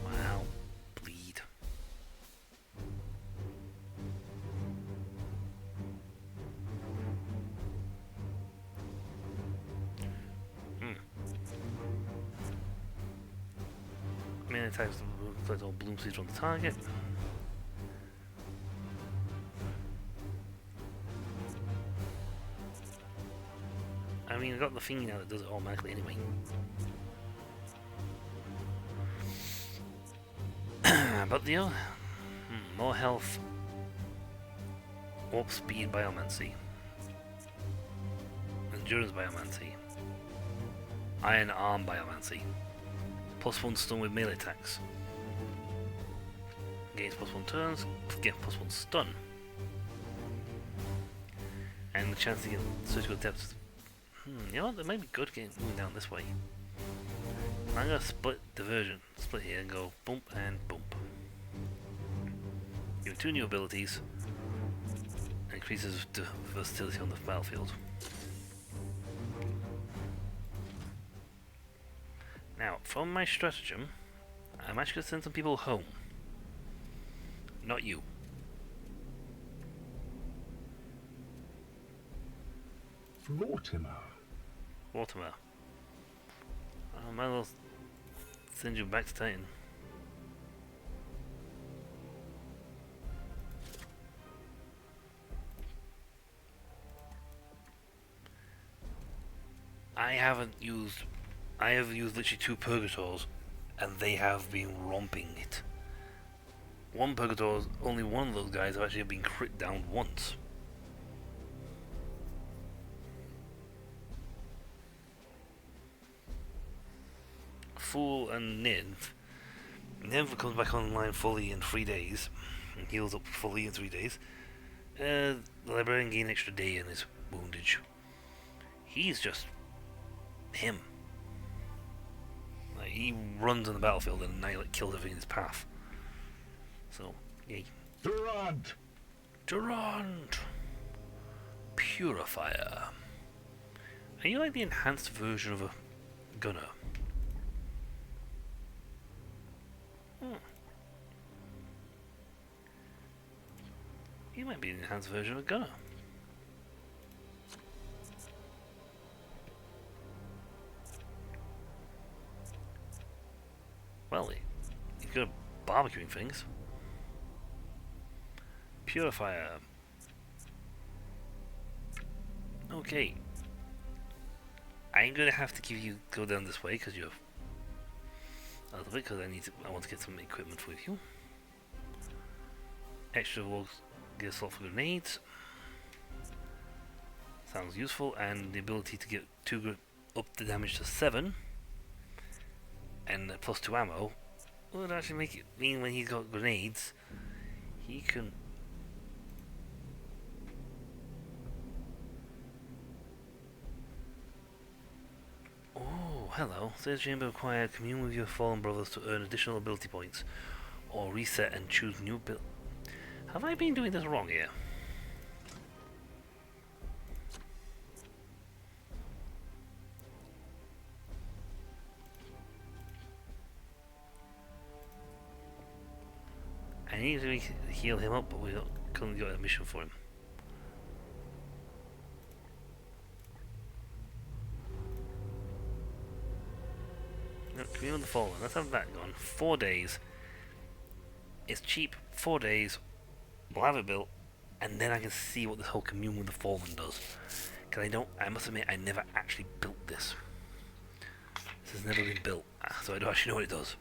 Wow, bleed. Main attacks collect all bloom seeds from the target. I mean, I got the thing now that does it automatically anyway. But the other, more health, warp speed biomancy, endurance biomancy, iron arm biomancy, +1 stun with melee attacks, gains +1 turns, get +1 stun, and the chance to get surgical depth. You know what? That might be good moving down this way. I'm gonna split diversion, split here and go bump and bump. Give 2 new abilities, and increases the versatility on the battlefield. Now, from my stratagem, I'm actually gonna send some people home. Not you. Mortimer. Mortimer. I might as well send you back to Titan. I have used literally 2 Purgators, and they have been romping it. One Purgator, only one of those guys have actually been crit down once. Fool and Nymph. Nymph comes back online fully in 3 days, and heals up fully in 3 days. The Librarian gains an extra day in his woundage. He's just him. Like, he runs on the battlefield and kills everything in his path. So, yay. Durant! Durant! Purifier. Are you like the enhanced version of a gunner? You might be an enhanced version of a gunner. Well, he's good at barbecuing things. Purifier. Okay. I'm gonna have to go down this way because you're a little bit, because I want to get some equipment with you. Extra will get a slot for grenades. Sounds useful, and the ability to get up the damage to 7 and +2 ammo would actually make it mean when he's got grenades, he can. Oh, hello. Third chamber required. Commune with your fallen brothers to earn additional ability points, or reset and choose new build. Have I been doing this wrong here? I need to heal him up, but we couldn't get a mission for him. No, Commune with the Fallen. Let's have that gone. 4 days. It's cheap. 4 days. We'll have it built, and then I can see what this whole Commune with the Fallen does. Because I must admit, I never actually built this. This has never been built, so I don't actually know what it does.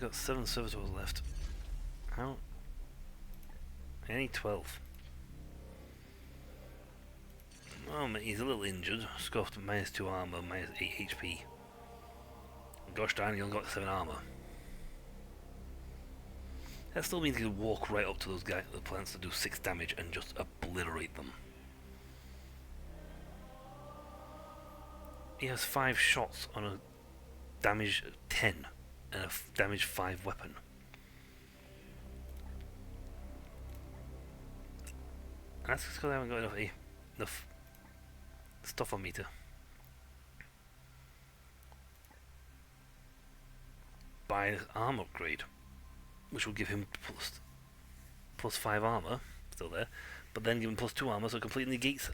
got 7 servitors left. How? I need 12. Oh, he's a little injured. Scuffed, -2 armor, -8 HP. Gosh darn, he only got 7 armor. That still means he can walk right up to those guys, the plants that do 6 damage and just obliterate them. He has 5 shots on a damage 10 and a damage 5 weapon. And that's because I haven't got enough stuff on me to buy this armor upgrade, which will give him plus 5 armor, still there, but then give him +2 armor, so it completely negates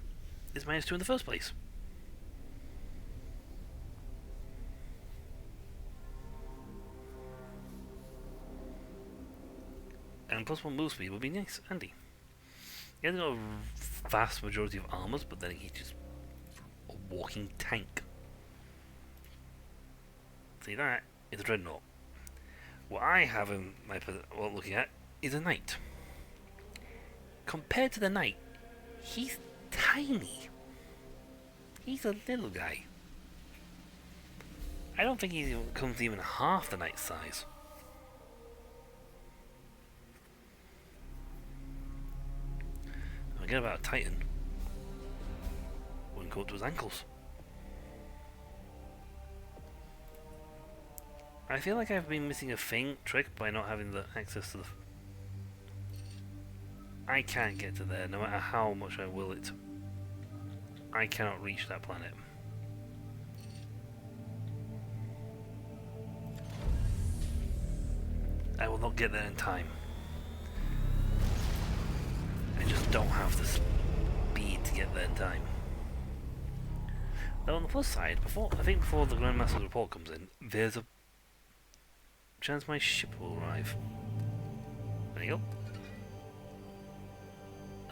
his -2 in the first place. And +1 move speed would be nice, handy. He hasn't got a vast majority of armors, but then he's just a walking tank. See, that is a dreadnought. What I have in my looking at is a knight. Compared to the knight, he's tiny. He's a little guy. I don't think he comes even half the knight's size. Forget about a Titan. Wouldn't go up to his ankles. I feel like I've been missing a trick by not having the access to the... I can't get to there, no matter how much I will it. I cannot reach that planet. I will not get there in time. I just don't have the speed to get there in time. Though on the plus side, before the Grandmaster's report comes in, there's a chance my ship will arrive. There you go.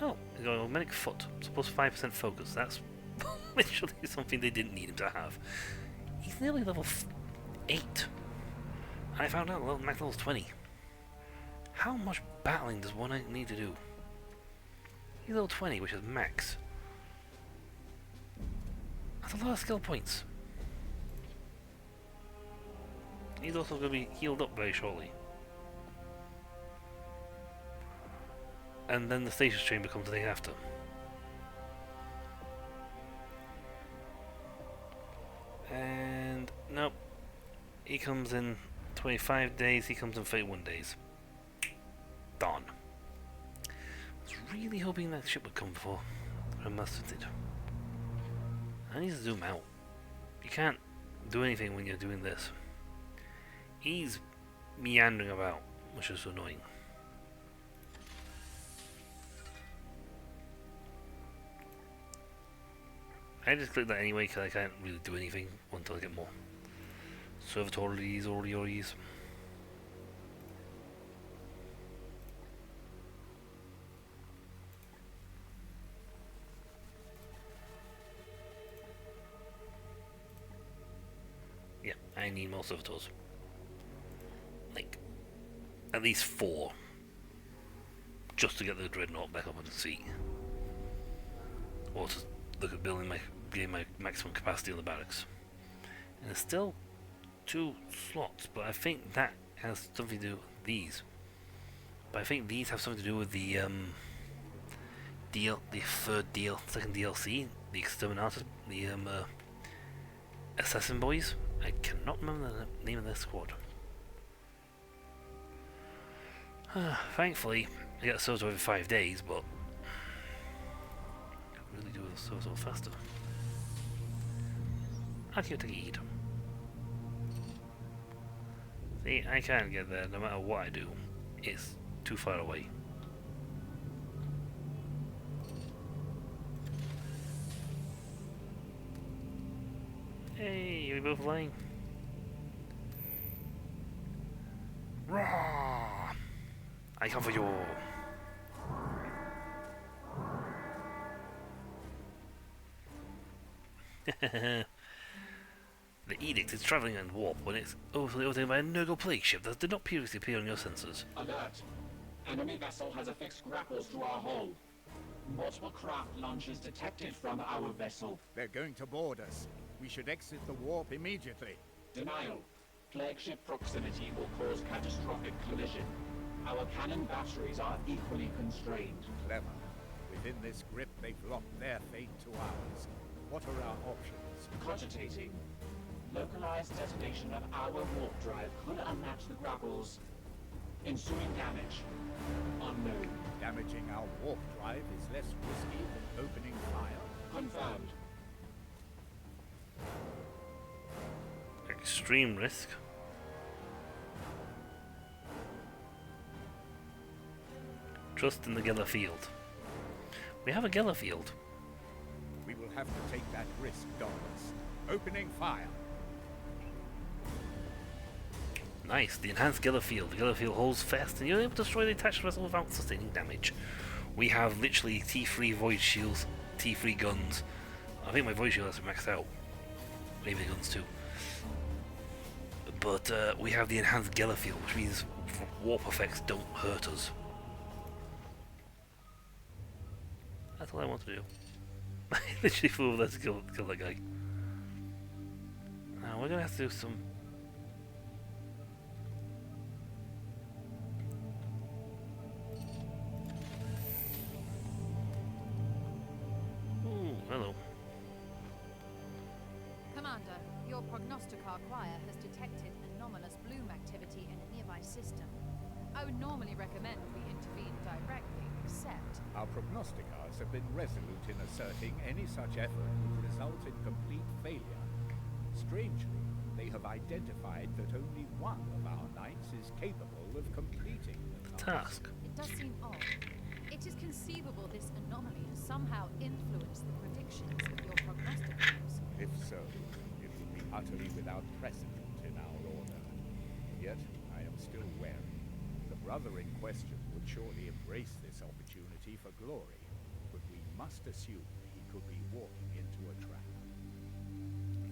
Oh, he's got an augmented foot, so plus 5% focus. That's literally something they didn't need him to have. He's nearly level 8. I found out max level's 20. How much battling does one need to do? He's level 20, which is max. That's a lot of skill points. He's also going to be healed up very shortly. And then the stasis chamber comes the day after. And nope. He comes in 25 days, he comes in 31 days. Darn. I was really hoping that ship would come before Grandmaster did. I need to zoom out. You can't do anything when you're doing this. He's meandering about, which is annoying. I just click that anyway because I can't really do anything until I get more servitories or Orioles. Yeah, I need more servitors. Like, at least 4. Just to get the dreadnought back up on the sea. Or to look at getting my maximum capacity on the barracks. And there's still 2 slots, but I think that has something to do with these. But I think these have something to do with the second DLC, the Exterminators, the Assassin Boys. I cannot remember the name of their squad. Thankfully, I get Sozo every 5 days, but I could really do it so faster. I can take a eat. See, I can't get there no matter what I do. It's too far away. Hey, we both flying. Rawr! I come for you. The edict is travelling in warp when it's overtaken by a Nurgle plague ship that did not previously appear on your sensors. Alert. Enemy vessel has affixed grapples to our hull. Multiple craft launches detected from our vessel. They're going to board us. We should exit the warp immediately. Denial. Flagship proximity will cause catastrophic collision. Our cannon batteries are equally constrained. Clever. Within this grip, they've locked their fate to ours. What are our options? Cogitating. Localized detonation of our warp drive could unmatch the grapples. Ensuing damage. Unknown. Damaging our warp drive is less risky than opening fire. Confirmed. Extreme risk. Trust in the Geller field. We have a Geller field. We will have to take that risk, Dominus. Opening fire. Nice, the enhanced Geller field. The Geller field holds fast and you're able to destroy the attached vessel without sustaining damage. We have literally T3 void shields, T3 guns. I think my void shield has maxed out. Maybe the guns too. But we have the enhanced Geller field, which means warp effects don't hurt us. That's all I want to do. I literally flew over there to kill that guy. Now we're gonna have to do some. Ooh, hello. Commander, your prognosticar choir has detected anomalous bloom activity in a nearby system. I would normally recommend we intervene directly, except... Our prognosticars have been resolute in asserting any such effort would result in complete failure. Strangely, they have identified that only one of our knights is capable of completing the task. It does seem odd. It is conceivable this anomaly has somehow influenced the predictions of your prognosticators. If so, it would be utterly without precedent in our order. Yet, I am still wary. The brother in question would surely embrace this opportunity for glory, but we must assume he could be walking into a trap.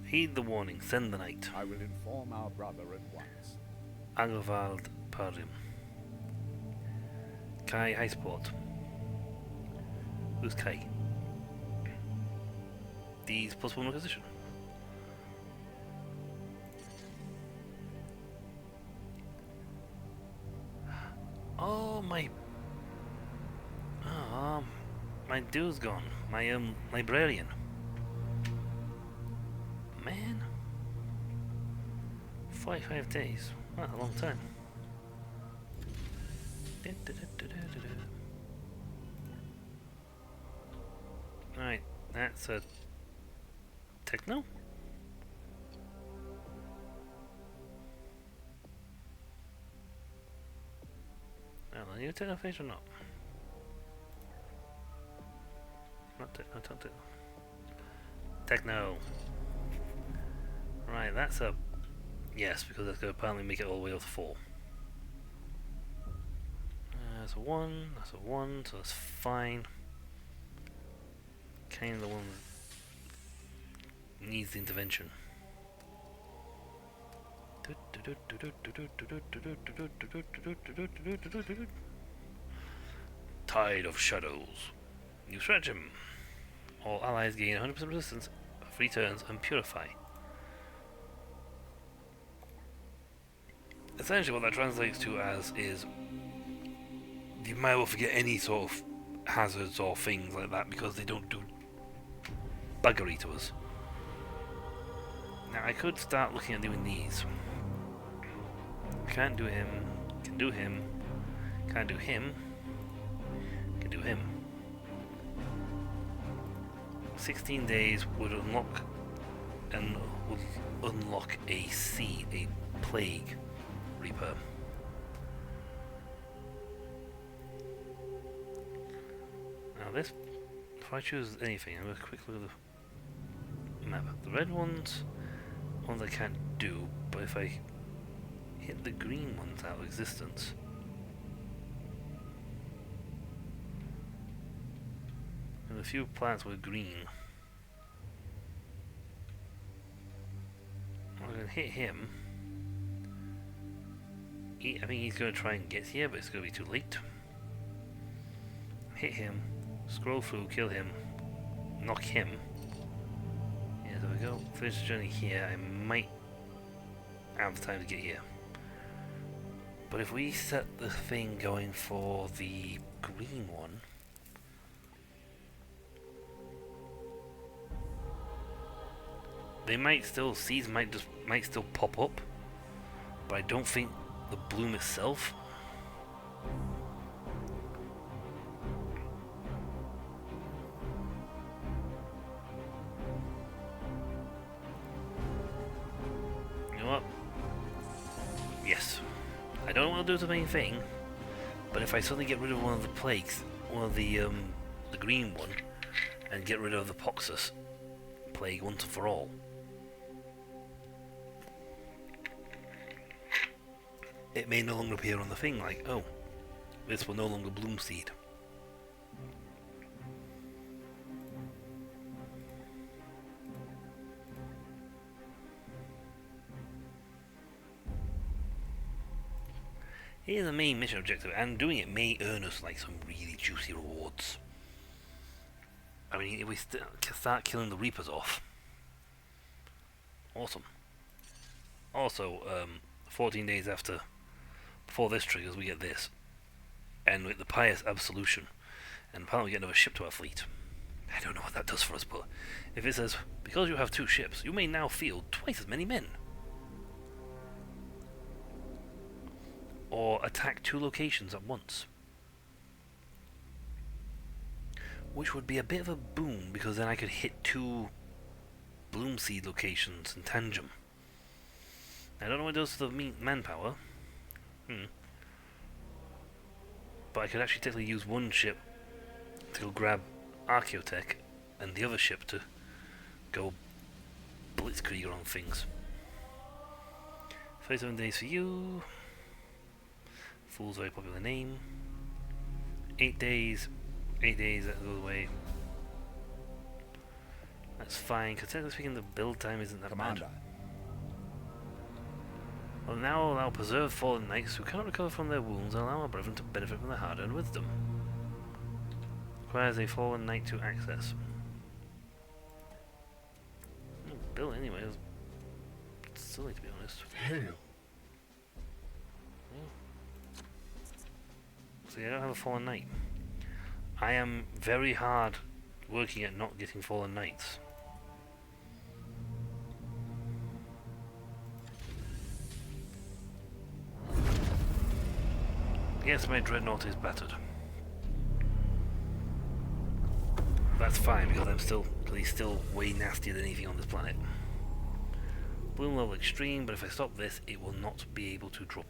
Heed the warning, send the knight. I will inform our brother at once. Agavald Parim. Kai Highsport. Who's Kai? These +1 acquisition. Oh my! My dude's gone. My librarian. Man, 45 days. That's a long time. Right, that's a techno. Are you a technophage or not? Not techno. Techno. Right, that's a yes, because that's going to apparently make it all the way up to 4. That's a 1, that's a 1, so that's fine. Kind of the one that needs the intervention. Tide of Shadows. New stratagem. All allies gain 100% resistance, free turns, and purify. Essentially what that translates to as is you might well forget any sort of hazards or things like that because they don't do buggery to us. Now I could start looking at doing these. Can't do him, can do him, can't do him, can do him. 16 days would unlock a seed, a plague reaper. Now this, if I choose anything, I'm going to quick look at the map. The red ones I can't do, but if I hit the green ones out of existence, and a few planets with green. hit him. I think he's going to try and get here, but it's going to be too late. Hit him, scroll through, kill him, knock him. Yeah, there we go. Finish the journey here. I might have time to get here. But if we set the thing going for the green one, they might still, seeds might still pop up, but I don't think the bloom itself. You know what? Yes. I don't want to do the main thing, but if I suddenly get rid of one of the plagues, one of the green one, and get rid of the Poxus plague once and for all, it may no longer appear on the thing like, oh, this will no longer bloom seed. Here's the main mission objective, and doing it may earn us like some really juicy rewards. I mean, if we start killing the Reapers off, awesome. Also, 14 days before this triggers, we get this, and with the Pious Absolution, and apparently we get another ship to our fleet. I don't know what that does for us, but if it says, because you have 2 ships, you may now field twice as many men, or attack 2 locations at once, which would be a bit of a boon, because then I could hit 2 bloom seed locations in tandem. I don't know what it does to the manpower, but I could actually technically use one ship to go grab Archaeotech and the other ship to go blitzkrieg on things. 37 days for you. Fool's a very popular name. 8 days. 8 days, that goes away. That's fine, because technically speaking the build time isn't that Commander. bad. Well, now allow preserved fallen knights who cannot recover from their wounds and allow our brethren to benefit from their hard-earned wisdom. Requires a fallen knight to access. Built anyway, it's silly to be honest. Hail. See, I don't have a fallen knight. I am very hard working at not getting fallen knights. Yes, my dreadnought is battered. That's fine because he's still way nastier than anything on this planet. Bloom level extreme, but if I stop this, it will not be able to drop.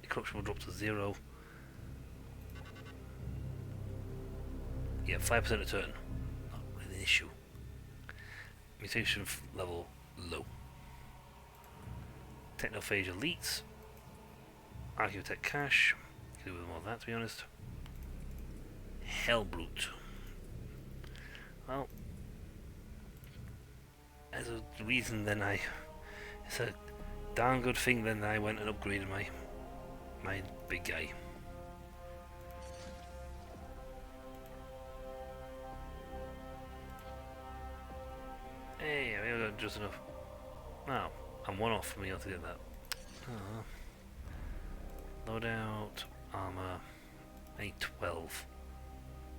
The corruption will drop to 0. Yeah, 5% a turn. Not really an issue. Mutation level low. Technophage elites. Archaeotech cache. Could do with more of that, to be honest. Hellbrute. Well, as a reason then it's a darn good thing then I went and upgraded my big guy. Hey, I got just enough. Oh, I'm 1 off from being able to get that. Loadout, armor, I need 12.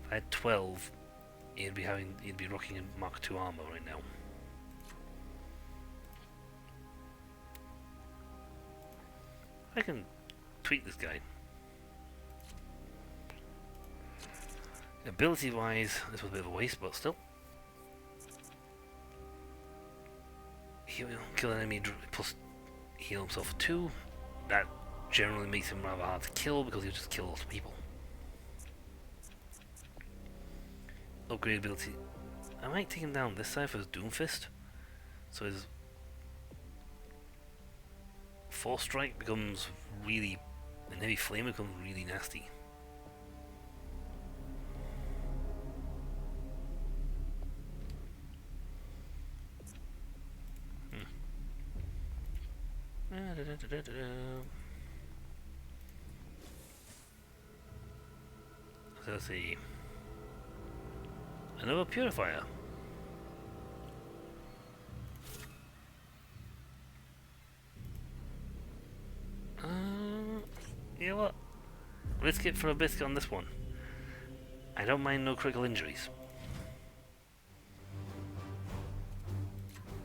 If I had 12, he'd be rocking a Mark II armor right now. I can tweak this guy. Ability-wise, this was a bit of a waste, but still. He'll kill an enemy plus heal himself for 2. That generally makes him rather hard to kill because he'll just kill lots of people. Upgrade ability. I might take him down this side for his Doomfist. So his Force Strike becomes really, and Heavy Flame becomes really nasty. So let's see. Another purifier. You know what? Risk it for a biscuit on this one. I don't mind no critical injuries.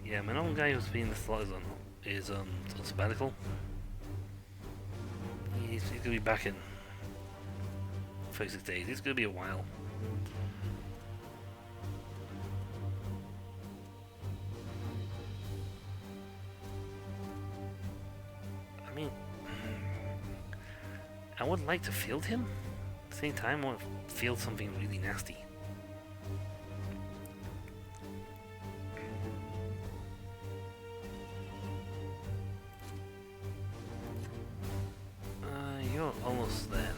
Yeah, my own guy who's been the slot is on sabbatical. He's gonna be back in 36 days. It's gonna be a while. I mean, I would like to field him. At the same time, I want to field something really nasty. You're almost there.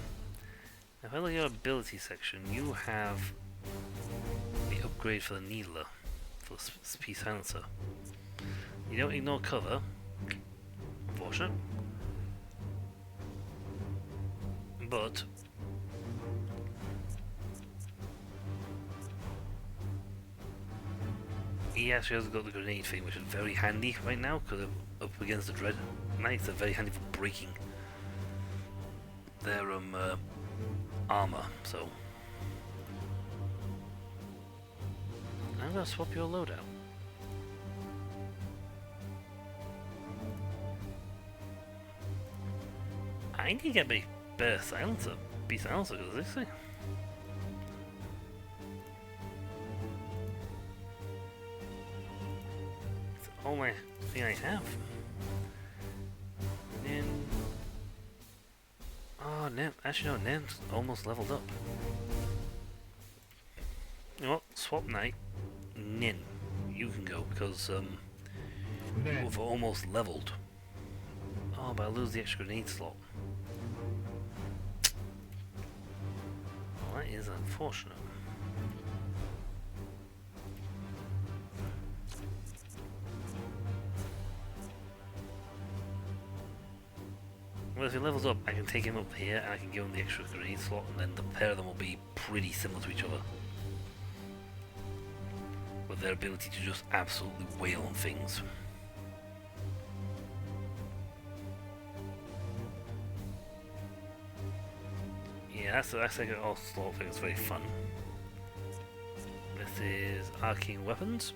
If I look at your ability section, you have the upgrade for the Needler, for the Speed Silencer. You don't ignore cover, unfortunate, but he actually has got the grenade thing, which is very handy right now, because up against the Dread Knights, they're very handy for breaking their armor, so I'm gonna swap your loadout. I need to get a better silencer, silencer, because this thing. It's all my thing I have. And oh, Nen, actually no, Nen's almost leveled up. You know what? Swap Knight, Nen, you can go because you've almost leveled. Oh, but I lose the extra grenade slot. Well, that is unfortunate. Well, if he levels up, I can take him up here and I can give him the extra grenade slot, and then the pair of them will be pretty similar to each other. With their ability to just absolutely wail on things. Yeah, that's like an all sort of thing. It's very fun. This is Arcane Weapons.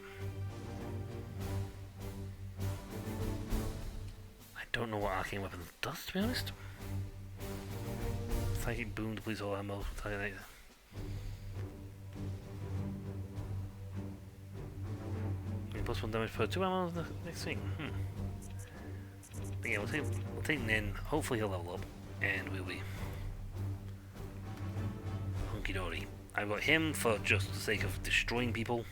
I don't know what Arcane Weapons does, to be honest. Psychic Boom depletes all ammo. Plus 1 damage per 2 ammo. The next thing. Yeah, we'll take Nen. Hopefully he'll level up, and we'll be hunky dory. I've got him for just the sake of destroying people.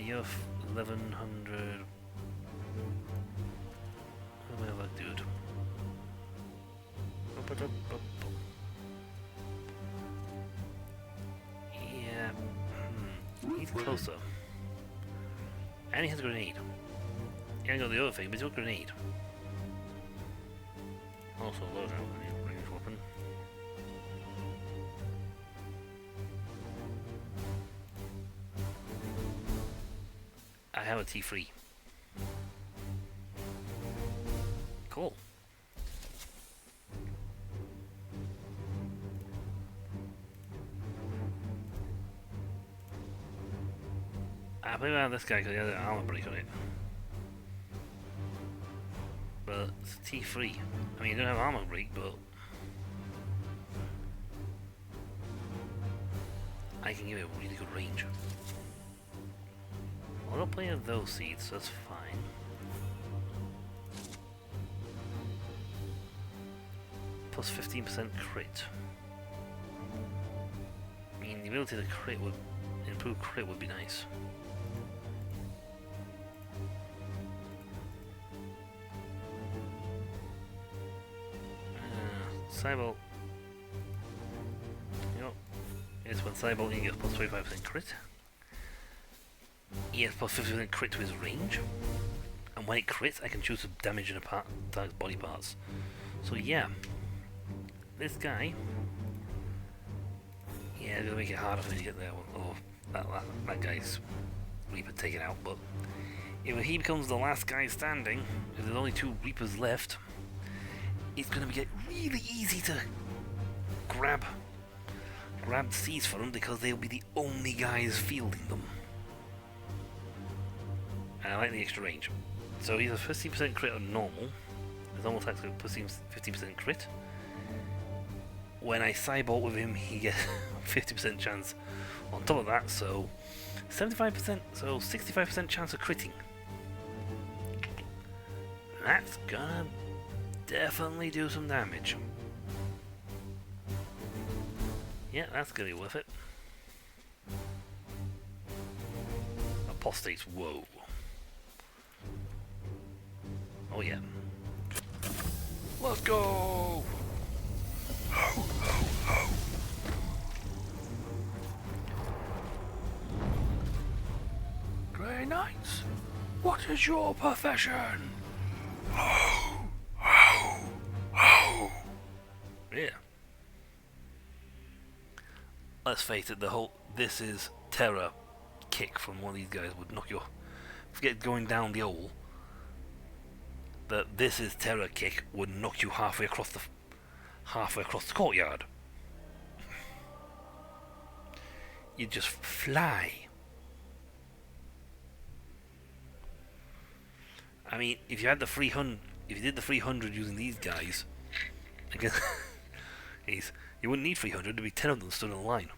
You're 1100. What am I that dude? Yeah. He's closer. And he has a grenade. He ain't got the other thing, but he's got a grenade. Also loadout on his ranged weapon. I have a T3. Cool. I believe I have this guy because he has an armor break on it. But it's a T3. I mean, you don't have armor break, but I can give it a really good range. I'll not play of those seeds, so that's fine. Plus 15% crit. I mean, the ability to crit would improve crit would be nice. Cybolt. Yep. It's when Cybolt he gets plus 25% crit. He has plus 50% crit to his range. And when it crits, I can choose to damage an target's body parts. So yeah, this guy, yeah, gonna make it harder for me to get there. Oh, that guy's Reaper taken out, but if he becomes the last guy standing, if there's only 2 Reapers left, it's gonna get really easy to grab C's for them because they'll be the only guys fielding them. And I like the extra range. So he's a 50% crit on normal. His normal attack's got 15% crit. When I cybolt with him, he gets 50% chance on top of that, so 75%, so 65% chance of critting. That's gonna definitely do some damage. Yeah, that's gonna be worth it. Apostates, whoa. Oh yeah. Let's go! Ho, ho, ho. Grey Knights, what is your profession? Ho, ho, ho. Yeah. Let's face it, this is terror kick from one of these guys would knock your, forget going down the hole, that this is terror kick would knock you halfway across the courtyard. You just fly. I mean, if you had the 300, if you did the 300 using these guys, again, you wouldn't need 300. There'd be 10 of them stood in a line.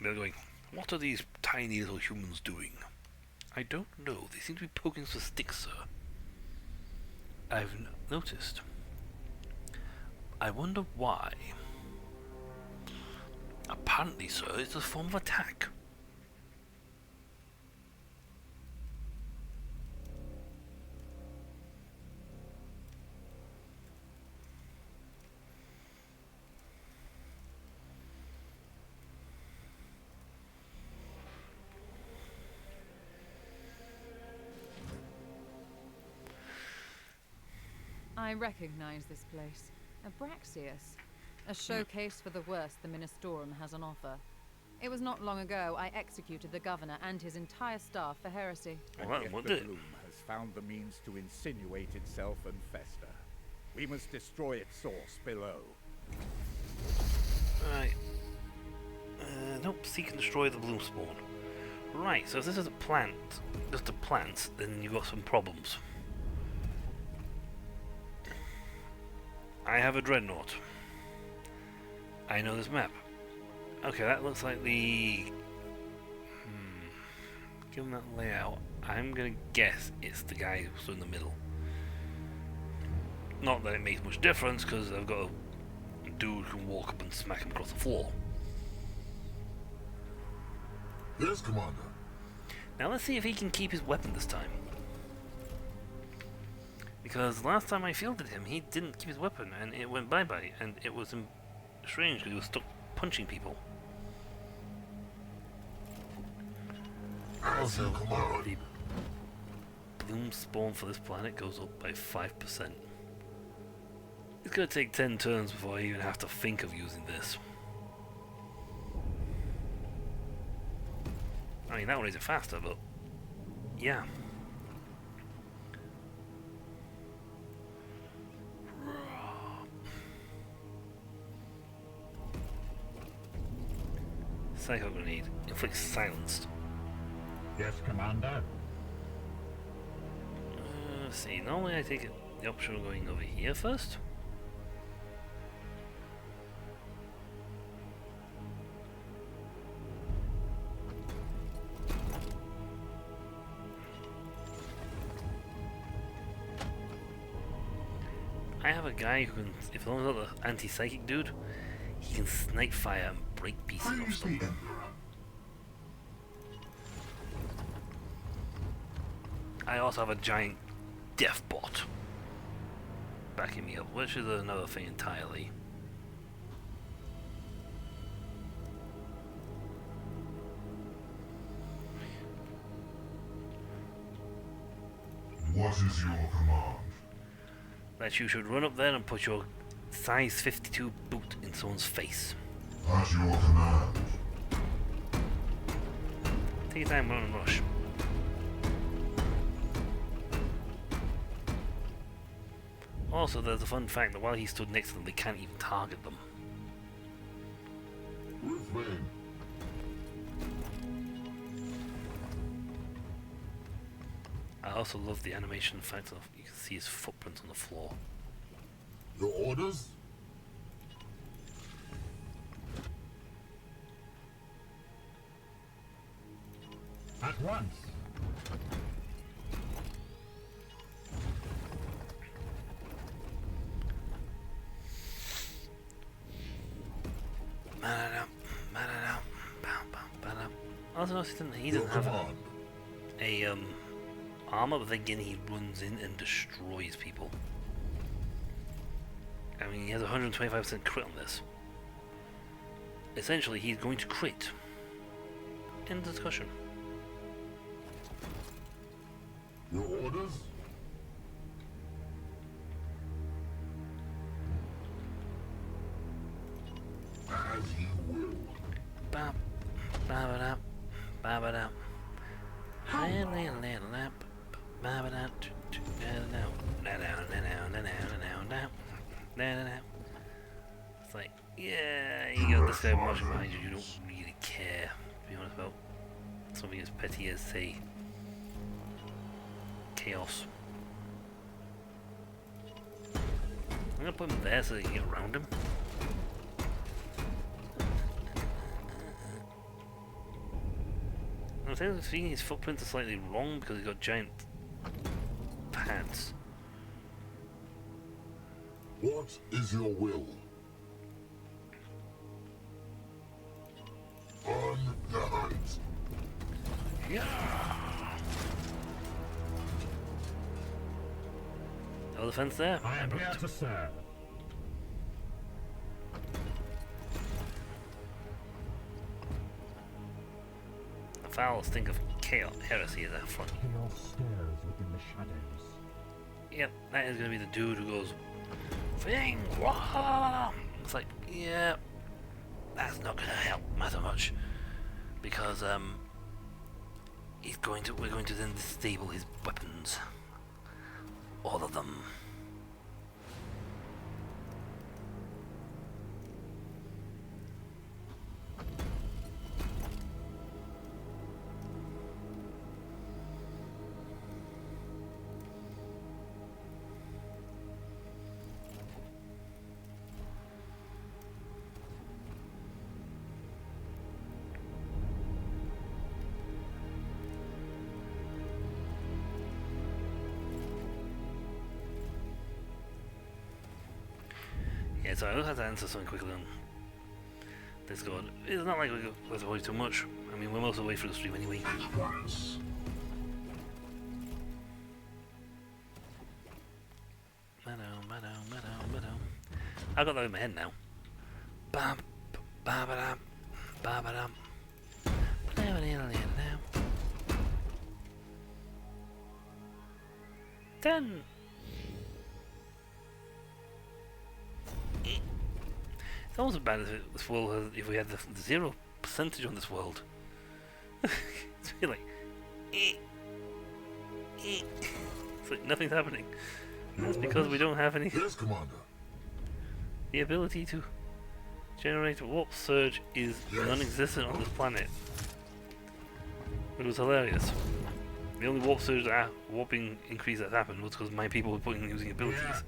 They're going, what are these tiny little humans doing? I don't know. They seem to be poking us with sticks, sir. I've noticed. I wonder why. Apparently, sir, it's a form of attack. I recognize this place. Abraxius. A showcase for the worst the Ministorum has on offer. It was not long ago I executed the governor and his entire staff for heresy. And Well, yet what the did- bloom has found the means to insinuate itself and fester. We must destroy its source below. Right. Nope, seek and destroy the bloom spawn. Right, so if this is a plant, just a plant, then you've got some problems. I have a dreadnought. I know this map. Okay, that looks like the... Given that layout, I'm gonna guess it's the guy who's in the middle. Not that it makes much difference, because I've got a dude who can walk up and smack him across the floor. Yes, Commander. Now let's see if he can keep his weapon this time. Because last time I fielded him, he didn't keep his weapon, and it went bye-bye, and it was strange because he was stuck punching people. As you command. The bloom spawn for this planet goes up by 5%. It's gonna take 10 turns before I even have to think of using this. I mean, that one is faster, but yeah. Psycho grenade inflicts silenced. Yes, Commander. Let's see. Normally I take the option of going over here first. I have a guy who can, if I'm not the anti-psychic dude, he can snipe fire and break pieces off Please, the them. Emperor. I also have a giant death bot backing me up, which is another thing entirely. What is your command? That you should run up there and put your size 52 boot in someone's face. At your command. Take your time, run and rush. Also, there's a fun fact that while he stood next to them, they can't even target them. With me. I also love the animation fact of you can see his footprints on the floor. Your orders? At once. Also notice he doesn't have a armor, but then again he runs in and destroys people. I mean, he has 125% crit on this. Essentially, he's going to crit. End discussion. Your orders? As you will. Bam, ba-ba-da, ba-ba-da. It's like, yeah, you got this guy marching behind you, you don't really care, to be honest, about something as petty as, say, chaos. I'm gonna put him there so they can get around him. I'm thinking his footprints are slightly wrong because he's got giant pads. What is your will? On the hunt. Yeah. No defense there. I am here to serve. The fowls think of chaos, heresy as a front. Chaos stirs within the shadows. Yep, that is going to be the dude who goes, Thing! Wah! It's like, yeah, that's not going to help matter much. Because, we're going to then disable his weapons. All of them. Yeah, so I will have to answer something quickly on this god. It's not like we're going to worry too much. I mean, we're most of the way through the stream anyway. Once. I've got that in my head now. Bam, ba ba dam, ba ba dam. 10. It's almost as bad as this world has, if we had the 0% on this world. It's really like, it's like nothing's happening. That's because we don't have any Yes, Commander. the ability to generate warp surge is non-existent on this planet. It was hilarious. The only warp surge warping increase that happened was because my people were using abilities. Yeah.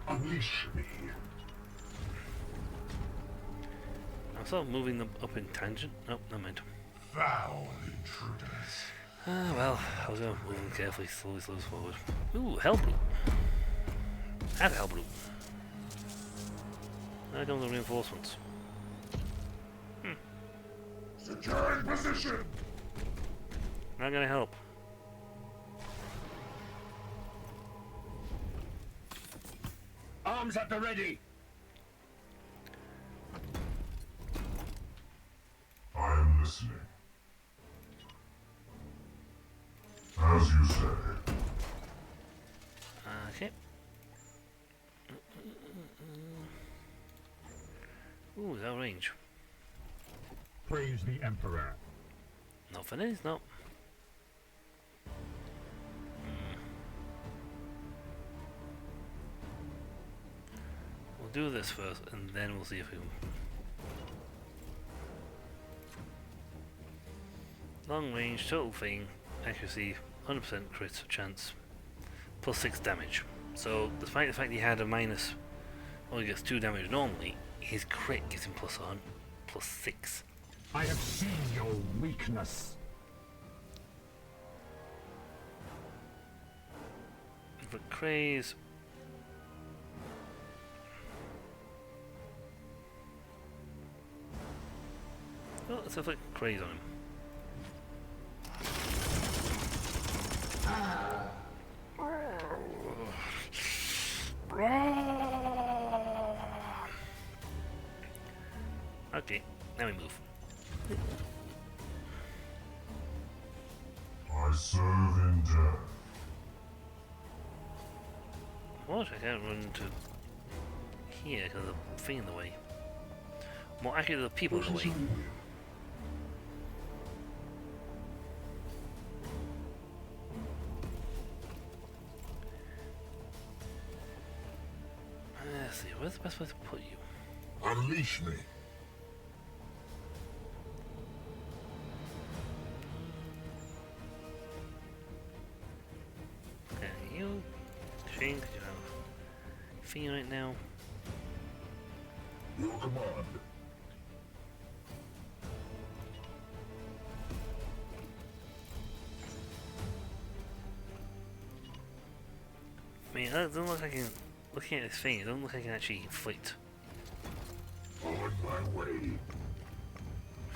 Unleash me. I'm sort of moving them up in tangent. Oh, never mind. Foul intruders. Ah, well, I was going to move them carefully, slowly forward. Ooh, Hellbrute. Add Hellbrute. Now comes the reinforcements. Securing position. Not gonna help. Arms at the ready. Okay. Ooh, that range. Praise the Emperor. Not for this, no. We'll do this first, and then we'll see if we can. Long range, total thing, accuracy, 100% crit chance, plus 6 damage. So, despite the fact he had a minus, only gets 2 damage normally, his crit gives him plus 1, plus 6. I have seen your weakness. But craze. Oh, let's inflict craze on him. Okay, now we move. I serve in death. What? I can't run to here because of the thing in the way. More accurately, the people in the way. Let's see, where's the best place to put you? Unleash me. And you, Shane, because you have thing right now. Your command. I mean, that doesn't look like I can. Looking at this thing, it doesn't look like I can actually inflict On my way.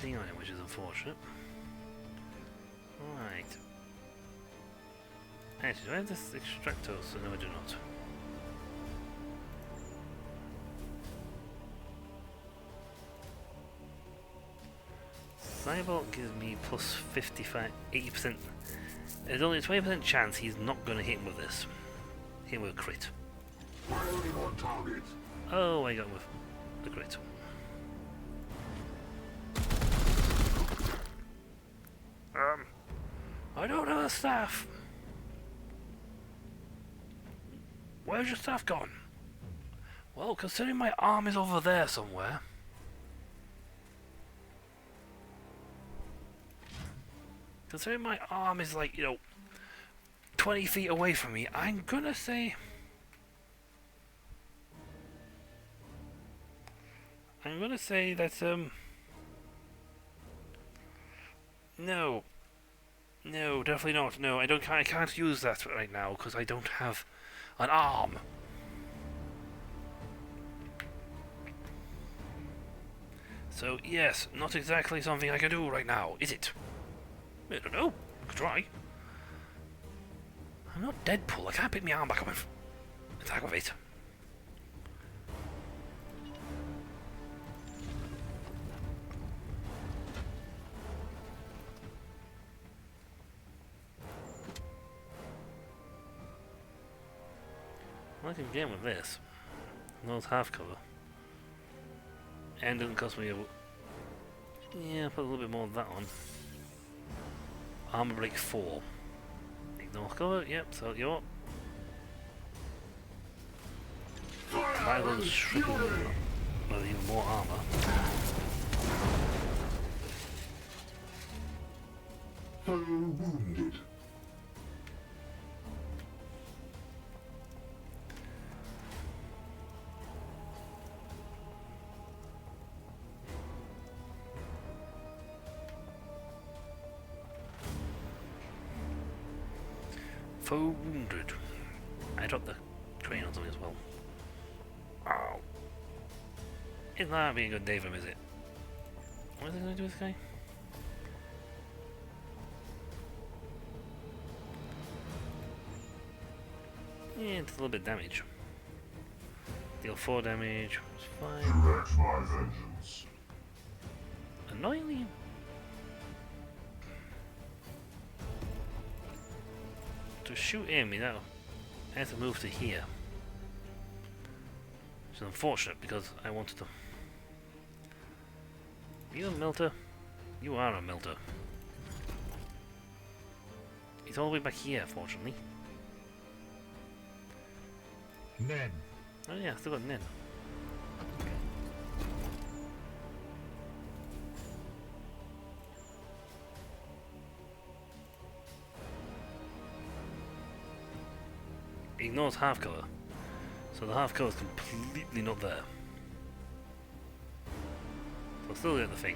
thing on it, which is unfortunate. Right. Actually, do I have this extractor? So no, I do not. Cyborg gives me plus 55, 80%. There's only a 20% chance he's not going to hit him with this. Hit him with a crit. Firing on target. Oh, I got him with the crit. I don't have a staff. Where's your staff gone? Well, considering my arm is over there somewhere. Considering my arm is like, 20 feet away from me, I'm gonna say... that, no. No, definitely not. No, I can't use that right now, because I don't have an arm. So, yes, not exactly something I can do right now, is it? I don't know. I could try. I'm not Deadpool. I can't pick my arm back up and attack with it. Well, I can get with this. No, it's half cover. And it doesn't cost me a... Yeah, put a little bit more of that on. Armor break 4. Ignore cover, yep, so you're up. Might as well strip him with even more armor. Foe wounded. Foe wounded. I dropped the crane on something as well. Ow. It's not being a good day for him, is it? What is he going to do with this guy? Yeah, it's a little bit damage. Deal 4 damage, it's fine. Direct my vengeance. Annoyingly. To shoot him, I have to move to here. Which is unfortunate because I wanted to... You a melter? You are a melter. He's all the way back here, fortunately. Nen. Oh yeah, still got Nin. Ignores half color, so the half color is completely not there. So I'll still get the thing.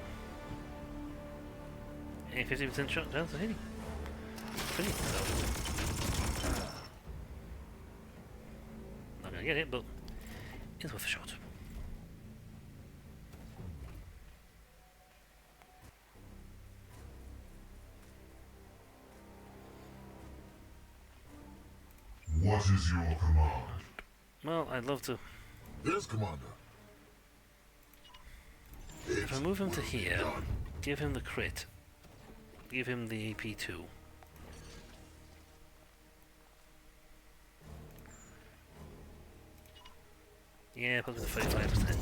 A 50% shot chance of hitting. Pretty so. Not gonna get it, but it's worth a shot. What is your command? Well, I'd love to. Yes, Commander. If I move him to here, give him the crit, give him the AP2. Yeah, probably the 35%.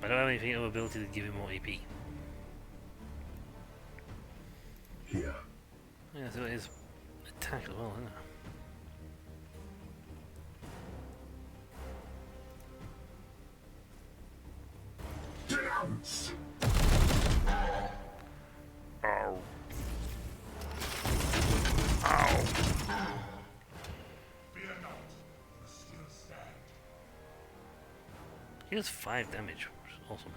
I don't have anything of ability to give him more AP. Here. Yeah, so it is attack as well, isn't it? Denounce! Ow. Ow. Fear not, you still stand. He does 5 damage, which is awesome.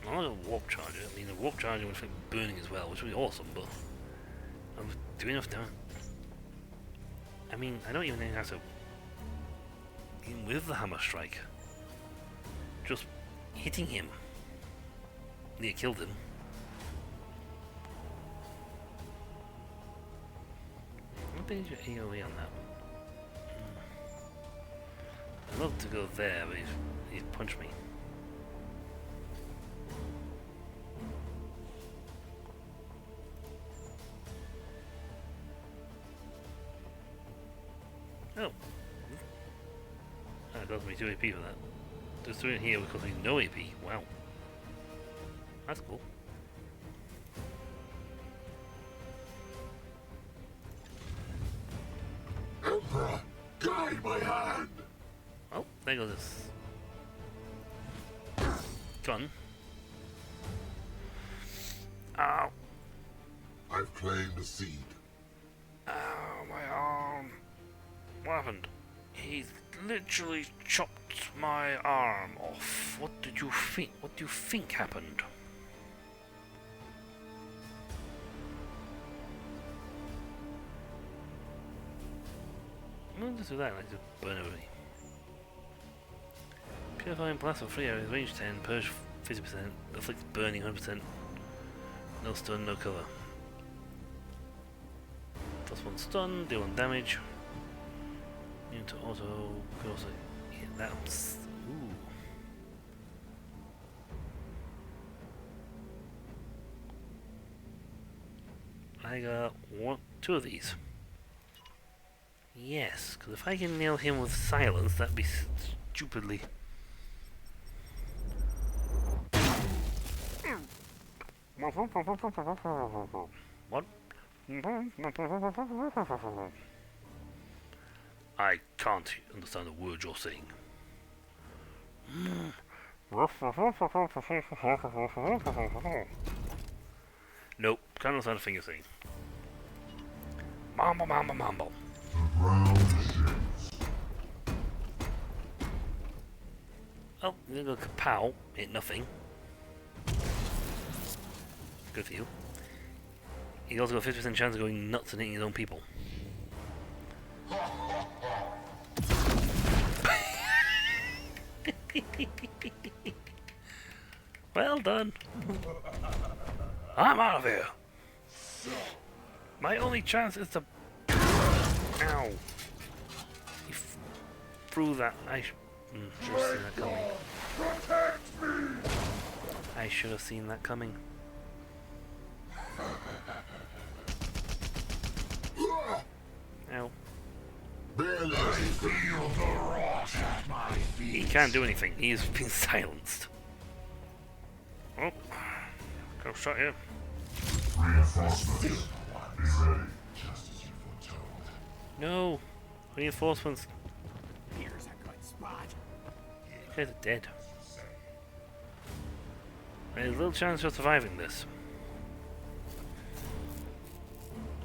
I'm not a warp charger. I mean, a warp charger would inflict burning as well, which would be awesome, but I'm doing enough damage. I mean, I don't even think I have to him with the hammer strike. Just hitting him. Near killed him. What big is your AoE on that? I'd love to go there, but he's punched me. Oh. That cost me 2 AP for that. Just doing it here would cost me no AP. Wow. That's cool. Emperor, guide my hand! Oh, there goes this gun. Ow. I've claimed a seed. Ow, my arm. What happened? He literally chopped my arm off. What did you think? What do you think happened? I'll just do that, like just burn everybody. Purifying blast for 3 areas, range 10, purge 50%, afflicts burning 100%, no stun, no cover. Plus 1 stun, deal 1 damage. Immune to auto, could also hit that. Ooh. I got 2 of these. Yes, because if I can nail him with silence, that'd be stupidly. What? I can't understand a word you're saying. Nope, can't understand a thing you're saying. Mambo, mambo, mambo. The ground shakes. Oh, you're gonna go kapow, hit nothing. Good for you. He's also got 50% chance of going nuts and hitting his own people. Well done. I'm out of here. My only chance is to... Ow. He threw that. Should have seen that coming. Protect me! I should have seen that coming. Ow. Barely feel the rot at my feet. He can't do anything. He's been silenced. Oh. Go shot here. Reinforcements. Be ready, just as you foretold. No. Reinforcements. Here's a good spot. You guys are dead. There's little chance of surviving this.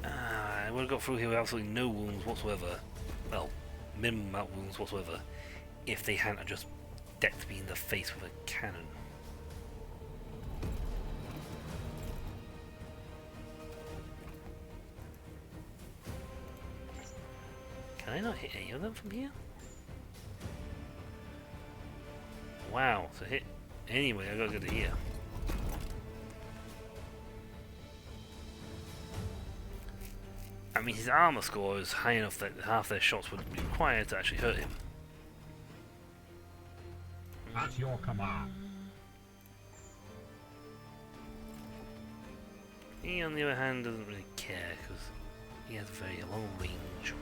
I would have got through here with absolutely no wounds whatsoever. Well, minimum amount of wounds whatsoever. If they hadn't just decked me in the face with a cannon. Can I not hit any of them from here? Wow, to hit anyway, I gotta go to here. I mean, his armor score is high enough that half their shots would be required to actually hurt him. At your command. He, on the other hand, doesn't really care because he has very long range.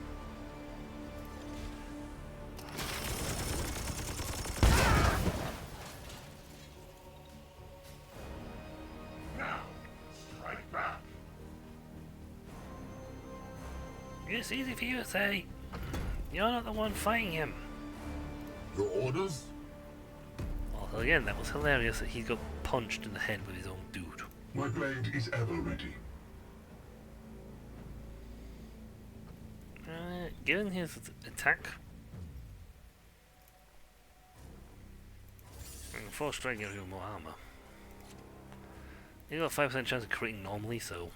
Now, strike back. It's easy for you to say. You're not the one fighting him. Your orders? Well, again, that was hilarious that he got punched in the head with his own dude. My blade is ever ready. Given his attack, and 4 strike gives you more armor. You got a 5% chance of critting normally, so.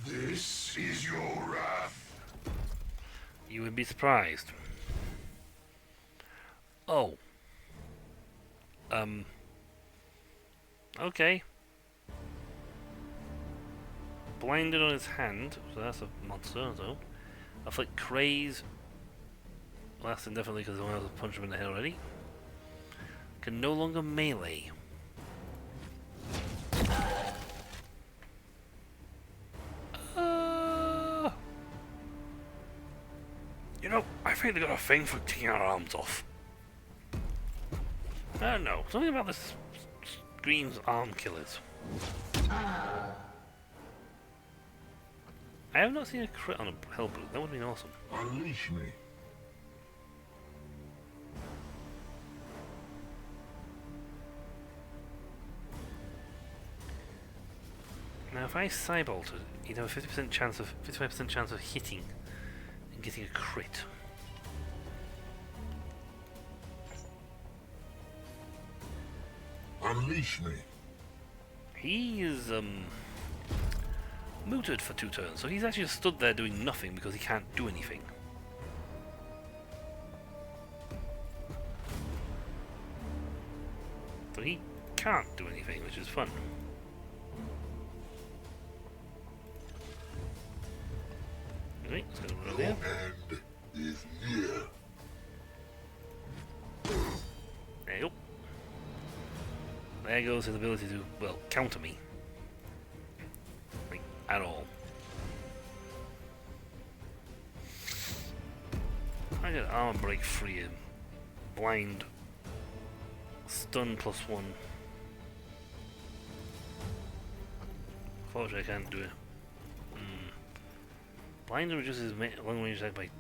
This is your wrath. You would be surprised. Oh. Okay. Blinded on his hand, so that's a monster, so. I flick craze. Lasts indefinitely because someone else has punched him in the head already. Can no longer melee. You know, I think they got a thing for taking our arms off. I don't know. Something about this screams arm killers. I have not seen a crit on a Hellbrute. That would have been awesome. Unleash me. Now, if I Cybolted, you'd have a 55% chance of hitting and getting a crit. Unleash me. He is mooted for 2 turns, so he's actually just stood there doing nothing because he can't do anything. So he can't do anything, which is fun. Right, let's go over Your here. end is near. There you go. There goes his ability to, well, counter me. Like, at all. I get armor break free and blind. Stun +1. Unfortunately, I can't do it. Blind reduces long range attack by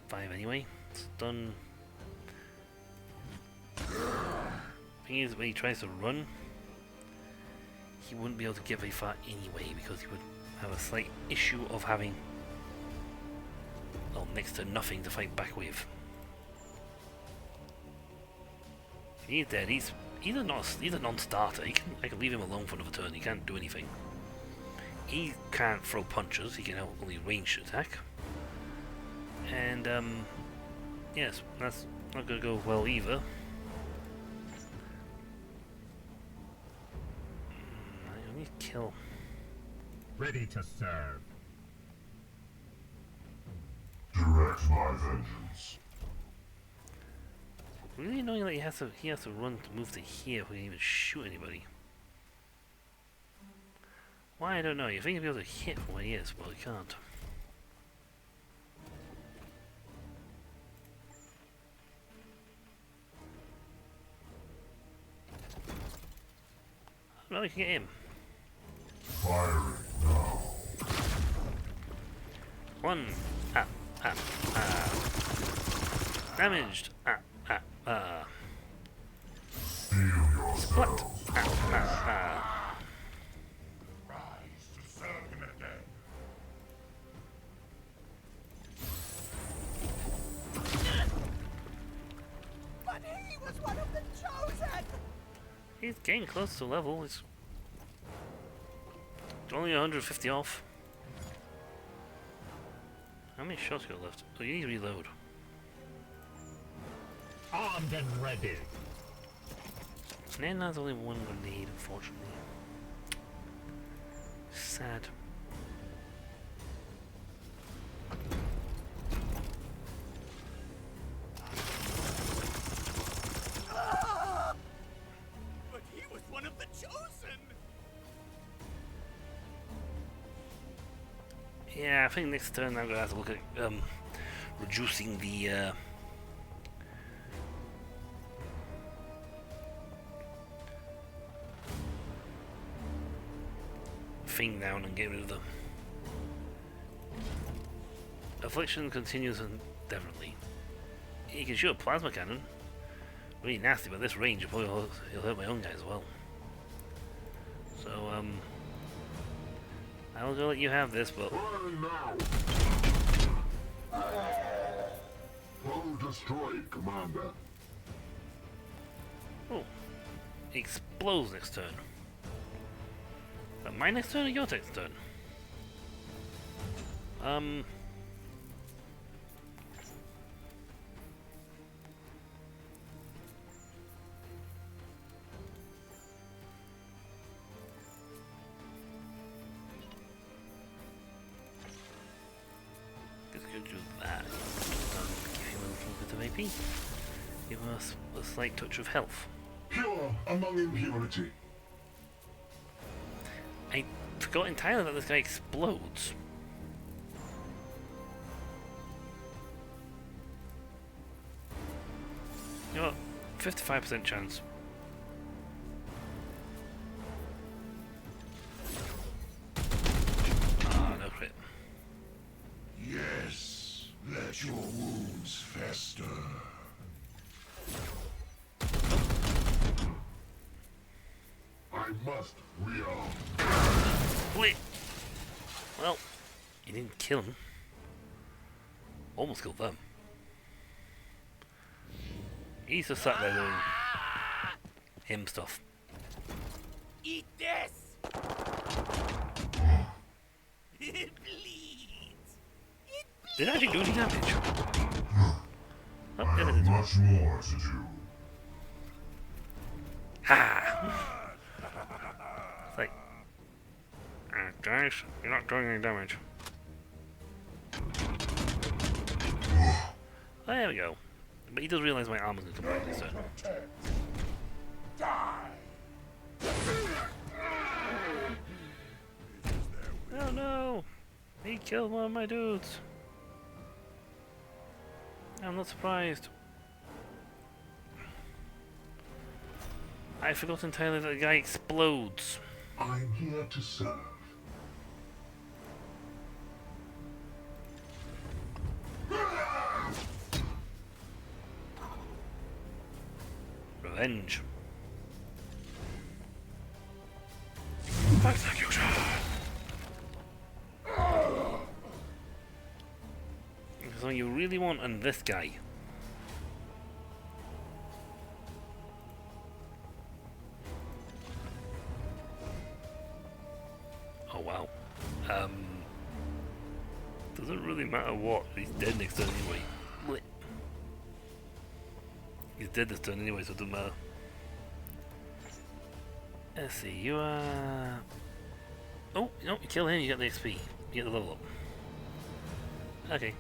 5 anyway. Stun. Thing is, when he tries to run, he wouldn't be able to get very far anyway because he would have a slight issue of having, well, next to nothing to fight back with. He's dead. He's a non-starter. I can leave him alone for another turn. He can't do anything. He can't throw punches. He can only ranged attack. And yes, that's not gonna go well either. I only kill. Ready to serve. Expect my vengeance. Really annoying that he has to run to move to here before he can even shoot anybody. Why, I don't know. You think he'd be able to hit from where he is, but he can't. No, you can get him. Firing now. One. Damaged. Feel Splat. yourselves. Rise to serve him again. But he was one of the chosen! He's getting close to level. It's only 150 off. How many shots you got left? Oh, you need to reload. Armed and ready. Nan has only one grenade, unfortunately. Sad. But he was one of the chosen! Yeah, I think next turn I'm gonna have to look at reducing the thing down and get rid of them. Affliction continues indefinitely. You can shoot a plasma cannon. Really nasty, but this range it'll hurt my own guy as well. So I will go let you have this, but Firing now. Foe destroyed, Commander. oh, it explodes next turn. My next turn or your next turn? Let's go do that. Give him a little bit of AP. Give us a slight touch of health. Pure among impurity. I forgot entirely that this guy explodes. You know what? 55% chance. Ah, no crit. Yes, let your wounds fester. I must rearm. Wait. Well, you didn't kill him. Almost killed them. He's just sat there doing him stuff. Eat this! It bleeds! Did it actually do any damage? Oh, I yeah, it have did. much more to do. Ha! It's like, guys, you're not doing any damage. Oh, there we go. But he does realize my armor's gonna come back this turn. Oh no! He killed one of my dudes. I'm not surprised. I forgot entirely that the guy explodes. I'm here to serve. Revenge. Execution! So you really want on this guy. Oh wow. Doesn't really matter what, he's dead next turn anyway. Blech. He's dead this turn anyway, so it doesn't matter. Let's see, you are... Oh, no, you kill him, you get the XP. You get the level up. Okay.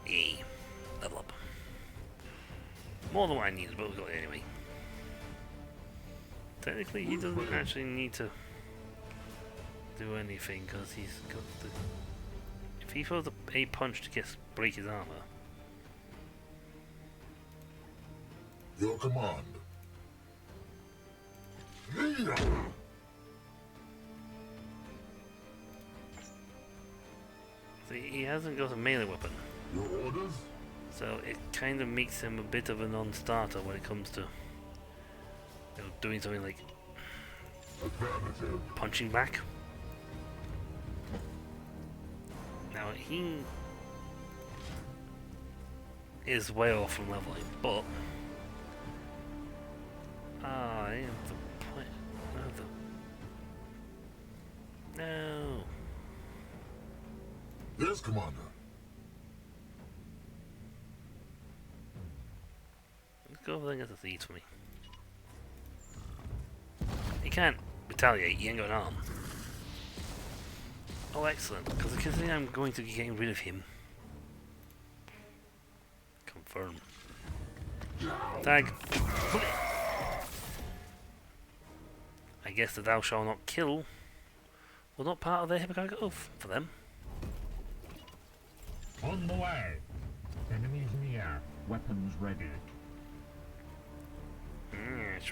Hey, level up. More than what I needed, but we got it anyway. Technically, he doesn't actually need to do anything because he's got the. If he throws a punch to break his armor. Your command. See, he hasn't got a melee weapon. Your orders? So it kind of makes him a bit of a non-starter when it comes to doing something like Affirmative. punching back. Now he is way off from leveling, but I am the point. No. Yes, Commander. Let's go over there and get the thieves for me. He can't retaliate, he ain't got an arm. Oh, excellent, because I can see I'm going to be getting rid of him. Confirm. Tag. I guess the thou shalt not kill was not part of their Hippocratic oath for them. On the way. Enemies near. Weapons ready. Yes.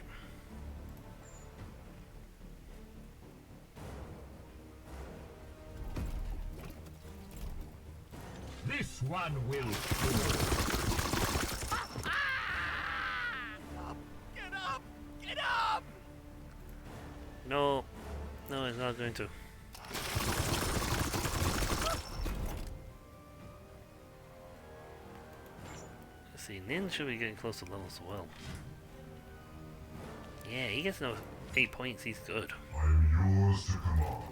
This one will kill. Get up! Get up! No, no, it's not going to. Let's see, Nin should be getting close to levels as well. Yeah, he gets another 8 points, he's good. I am yours to command.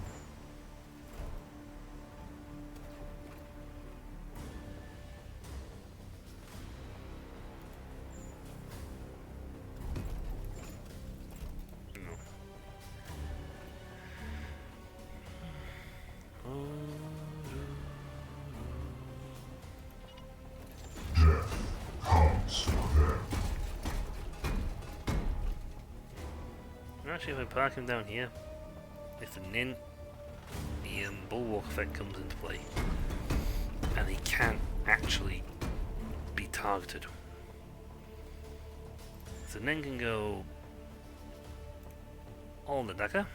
No. Death comes for them. Actually, if I park him down here, if the Nin, the bulwark effect comes into play, and he can't actually be targeted. So Nin can go all in the Daka.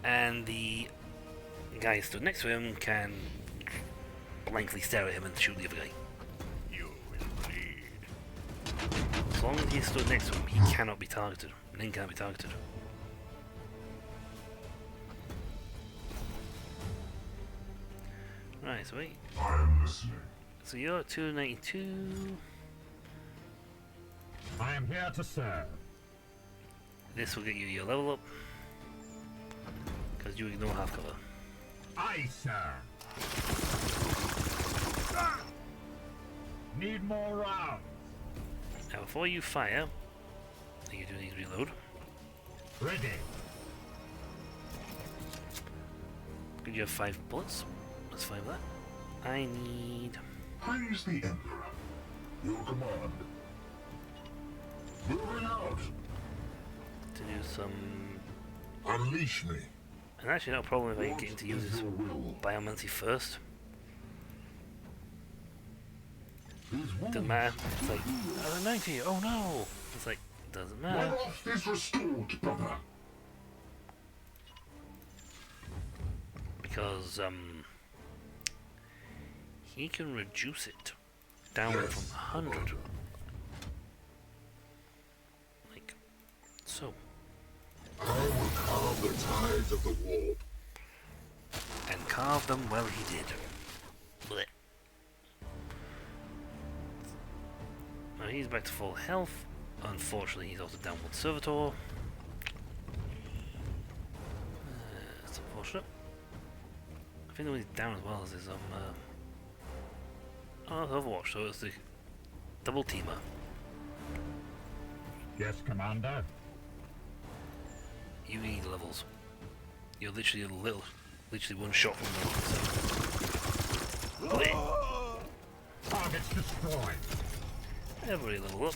And the guy who stood next to him can blankly stare at him and shoot the other guy. You will bleed. As long as he stood next to him, he cannot be targeted. Nin can't be targeted. Right, so wait. I am listening. So you're at 292. I am here to serve. This will get you your level up. Because you ignore half cover. Aye, sir. Need more rounds. Now before you fire, you do need to reload. Ready. Could you have 5 bullets? Let's 5 that. I need... Praise the Emperor. Your command. Moving out. to do some... Unleash me. And actually not a problem if I get him to use What his is your will? biomancy first. His Doesn't wounds matter. It's like, I was 90, oh no! It's like, doesn't My matter. wrath is restored, brother. Because, he can reduce it down Yes. from 100. Like, so. I will carve the tides of the warp. And carve them well he did. Blech. Now he's back to full health. Unfortunately, he's also downward servitor. That's unfortunate. I think the one he's down as well is his oh, Overwatch, so it's the double teamer. Yes, Commander. you need levels. You're literally literally one shot from the so. Targets destroyed. Everybody level up.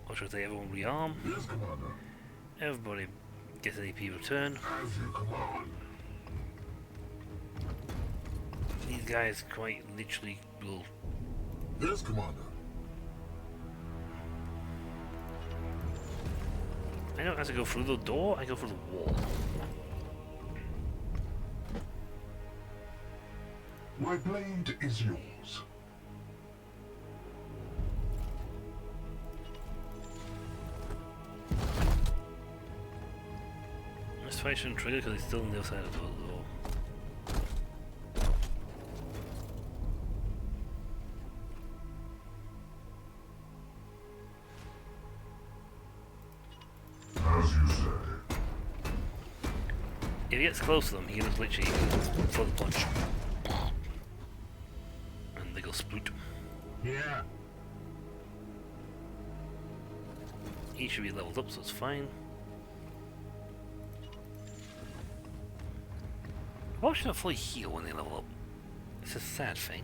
Or should I say everyone rearm? Yes, Commander. Everybody gets an AP return. As you command. These guys quite literally will... Yes, Commander. I don't have to go through the door, I go through the wall. My blade is yours. This fight shouldn't trigger because he's still on the other side of the door. As you say. If he gets close to them, he can just literally throw the punch. And they go sploot. Here. He should be leveled up, so it's fine. Why should I fully heal when they level up? It's a sad thing.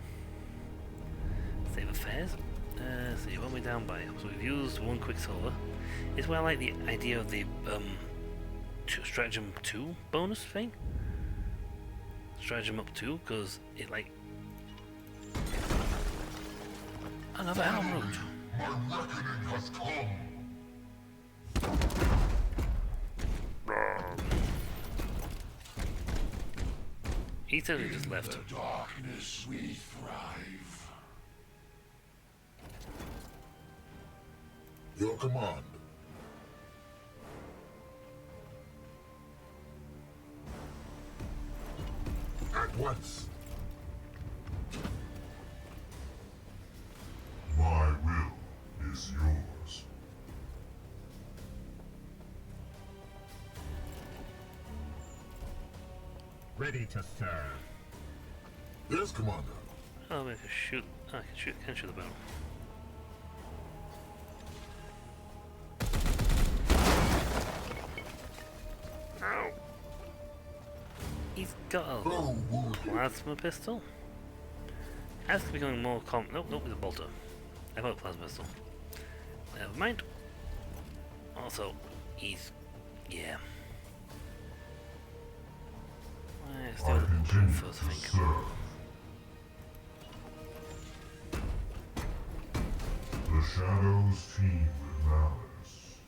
Save affairs. See, what are we down by? So we've used one quicksilver. It's where I like the idea of the stratagem 2 bonus thing. Stratagem up 2, because it like... Another helm route. My reckoning has come. He totally just left. In the darkness we thrive. Your command. At once. My will is yours. Ready to serve. Yes, Commander. Oh, I can shoot. I can shoot the barrel. Ow! He's got a plasma pistol. That's becoming more common. Nope, nope, it's a bolter. I thought plasma pistol. Never mind. Also, he's... yeah. Let's do I the continue first to thing. serve. The shadows teem with malice.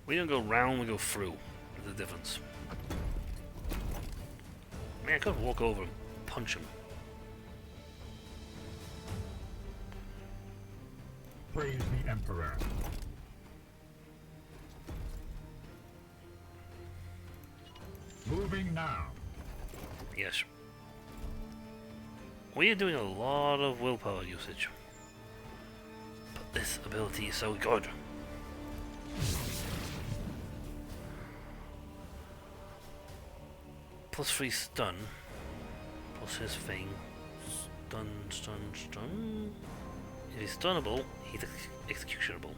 We don't go round, we go through. There's a difference. I mean, I could walk over and punch him. Praise the Emperor. Moving now. Yes. We are doing a lot of willpower usage. But this ability is so good. +3 stun. Plus his thing. Stun, stun, stun. If he's stunnable, he's executionable.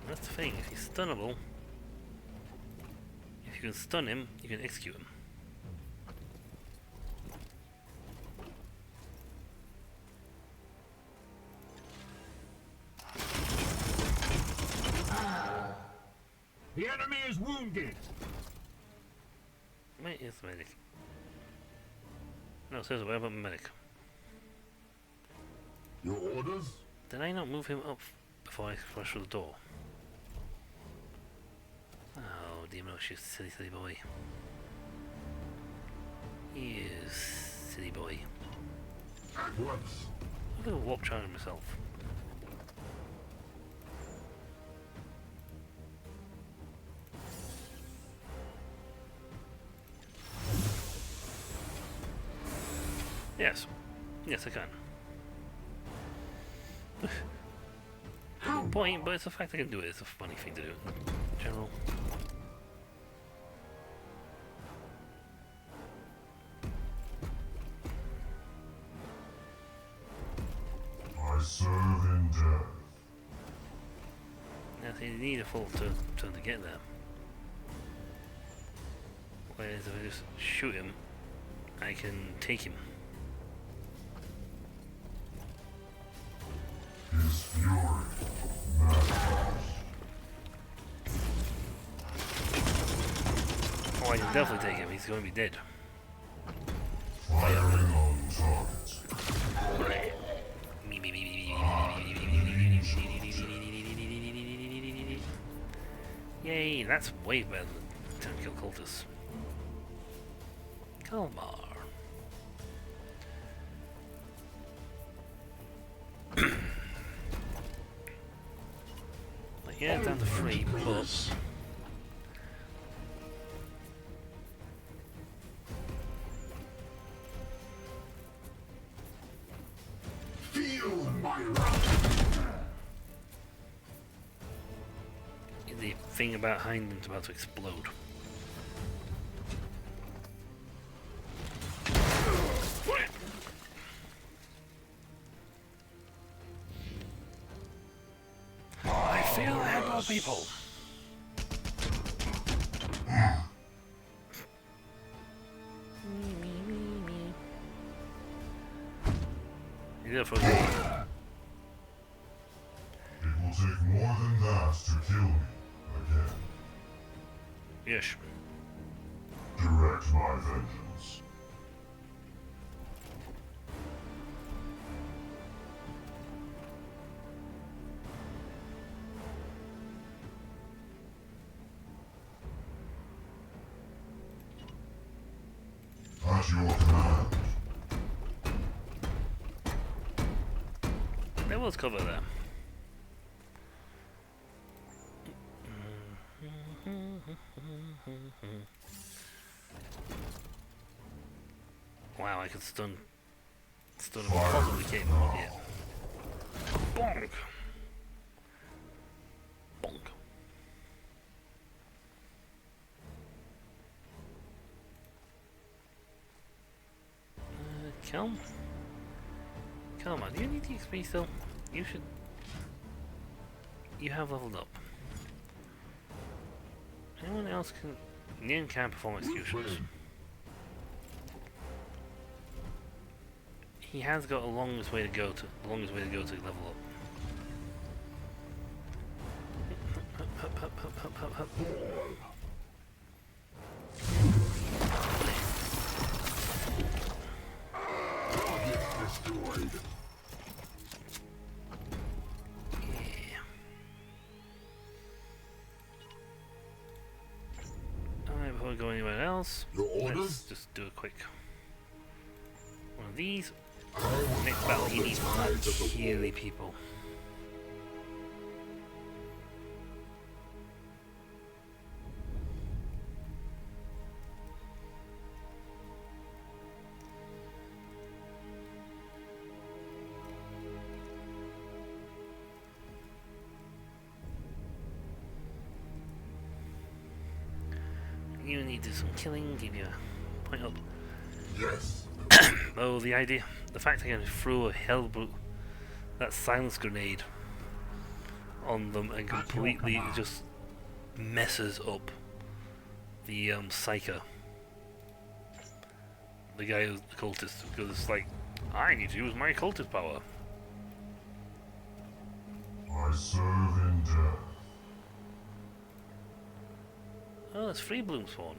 That's the thing, if he's stunnable, if you can stun him, you can execute him. The enemy is wounded. Where is the medic? No, seriously, where about the medic? Your orders? Did I not move him up before I crashed through the door? Oh, Demosh, you silly, silly boy. He is silly boy. At once. I'm gonna warp charge myself. Yes. Yes, I can. No point, but it's the fact I can do it. It's a funny thing to do in general. see, you need a full turn to get there. Whereas if I just shoot him, I can take him. His fury matters. Oh, I can definitely take him. He's going to be dead. Firing on target. Yay, that's way better than time to kill cultists. Kalmar. Yeah, down to 3, but Feel my wrath. the thing about Hindman's about to explode. I feel that more people. Yeah, for me. It will take more than that to kill me again. Yes. Direct my vengeance. At your command. There was cover there. Wow, I could stun him possibly capable yet. Bonk! Bonk. Come on, do you need the XP still? You should... You have leveled up. Anyone else can... Nin can perform executions. He has got a longest way to go to level up. Destroyed. Yeah. Alright, before we go anywhere else, Your orders? let's just do a quick one of these. Next battle, you need Healy people. You need to do some killing, give you a point up. Yes. Oh, the fact I can throw a that silence grenade on them and completely just messes up the psyker. The guy who's the cultist, because it's like, I need to use my cultist power. I serve in death. Oh, it's free bloom spawn.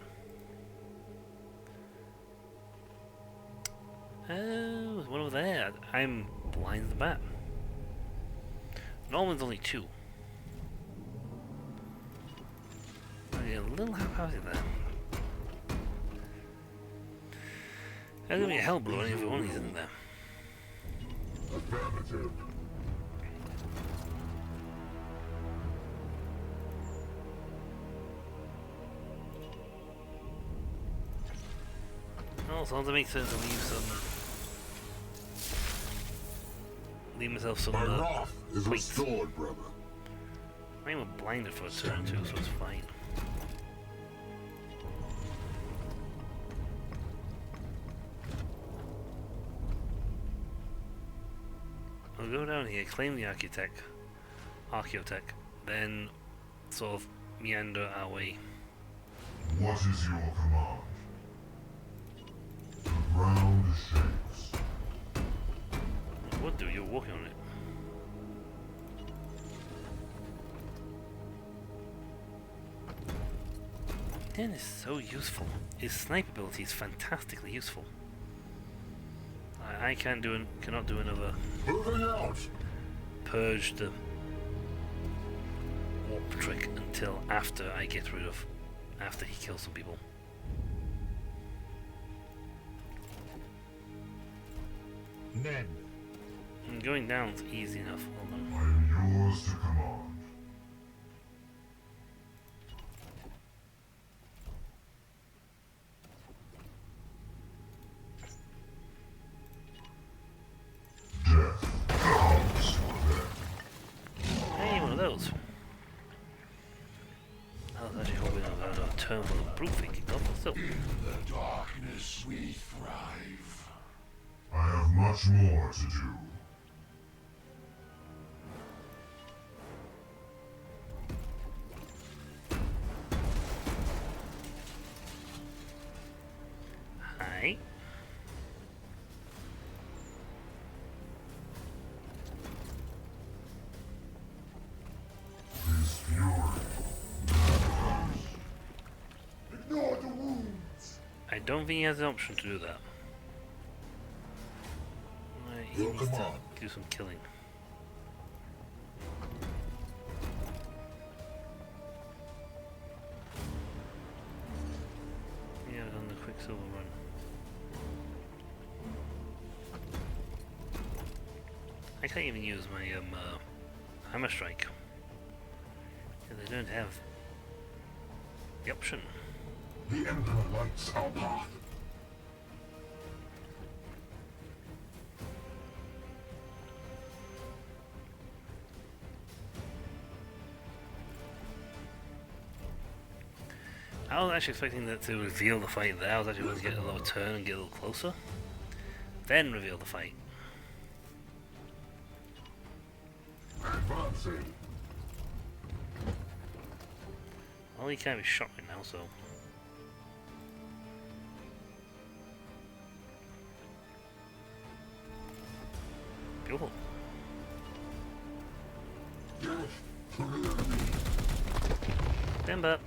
Oh, there's one over there. I'm blind as the bat. Norman's only 2. I get a little haphazard there. There's gonna be a hell blow if one of these isn't there. Affirmative. Also, to make sense, I'll leave myself some My wrath is points. restored, brother. I am blinded for a turn too, so it's fine. I'll go down here, claim the Archaeotech, then sort of meander our way. What is your command? The ground shakes. What do you're walking on it? Dan is so useful. His sniper ability is fantastically useful. I cannot do another Moving out! purge the warp trick until after after he kills some people. Ned. And going down's easy enough. Hold on. I am yours to command. Death comes for them. Hey, one of those. I was actually hoping I was a term for the brute thing kicked off, but still. In the darkness we thrive. I have much more to do. Hi. His fury never ends. Ignore the wounds. I don't think he has the option to do that. Right, he Your needs to command. do some killing. Yeah, I've done the Quicksilver run. I can't even use my hammer strike. Because I don't have the option. The Emperor lights our path. I was actually expecting that to reveal the fight there. I was actually going to get a little turn and get a little closer. Then reveal the fight. Advancing. Well, he can't be shot right now, so... Beautiful. Stand up.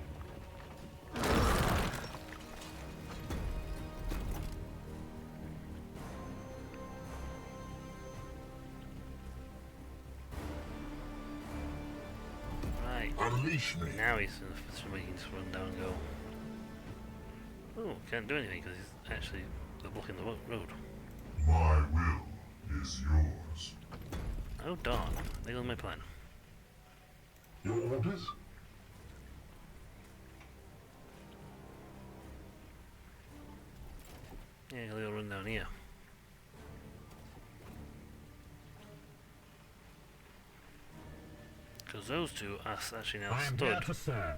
Right. Unleash me. Now he's in a position where he can just run down and go. Oh, can't do anything because he's actually blocking the road. My will is yours. Oh darn, there goes my plan. Your orders? Yeah, he'll run down here. Because those two are actually now I am here stood to serve.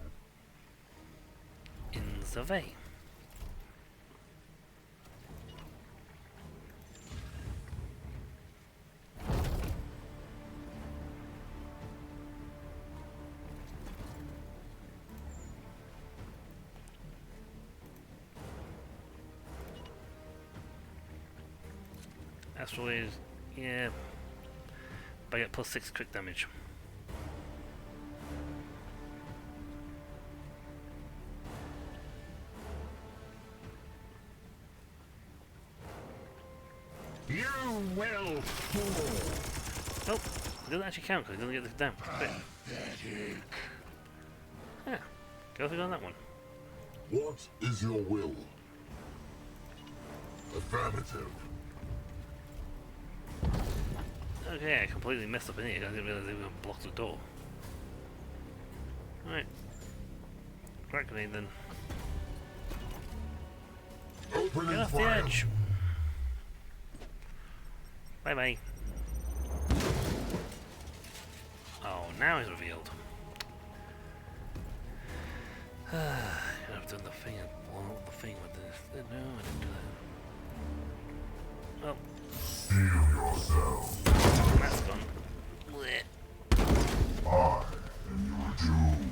in the way. Astral is, yeah, but I get +6 crit damage. You will fall. Oh, it doesn't actually count because it doesn't get this down. Quick. Yeah, go through on that one. What is your will? Affirmative. Okay, I completely messed up in here. I didn't realize they were going to block the door. Alright. Crack grenade then. Opening Get off the fire. edge! Bye bye. Oh, now he's revealed. I've done the thing and blown up the thing with this. No, I didn't do that. Well, Steel yourself. that's gone. Blech. I am your doom.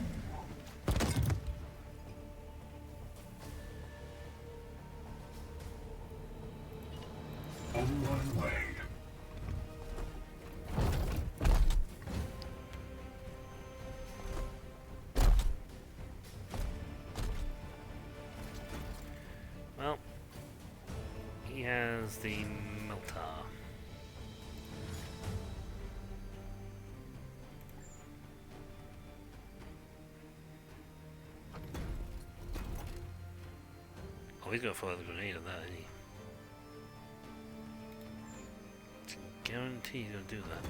Where's the melter? Oh, he's got to fire the grenade at that, isn't he? It's a guarantee he's going to do that.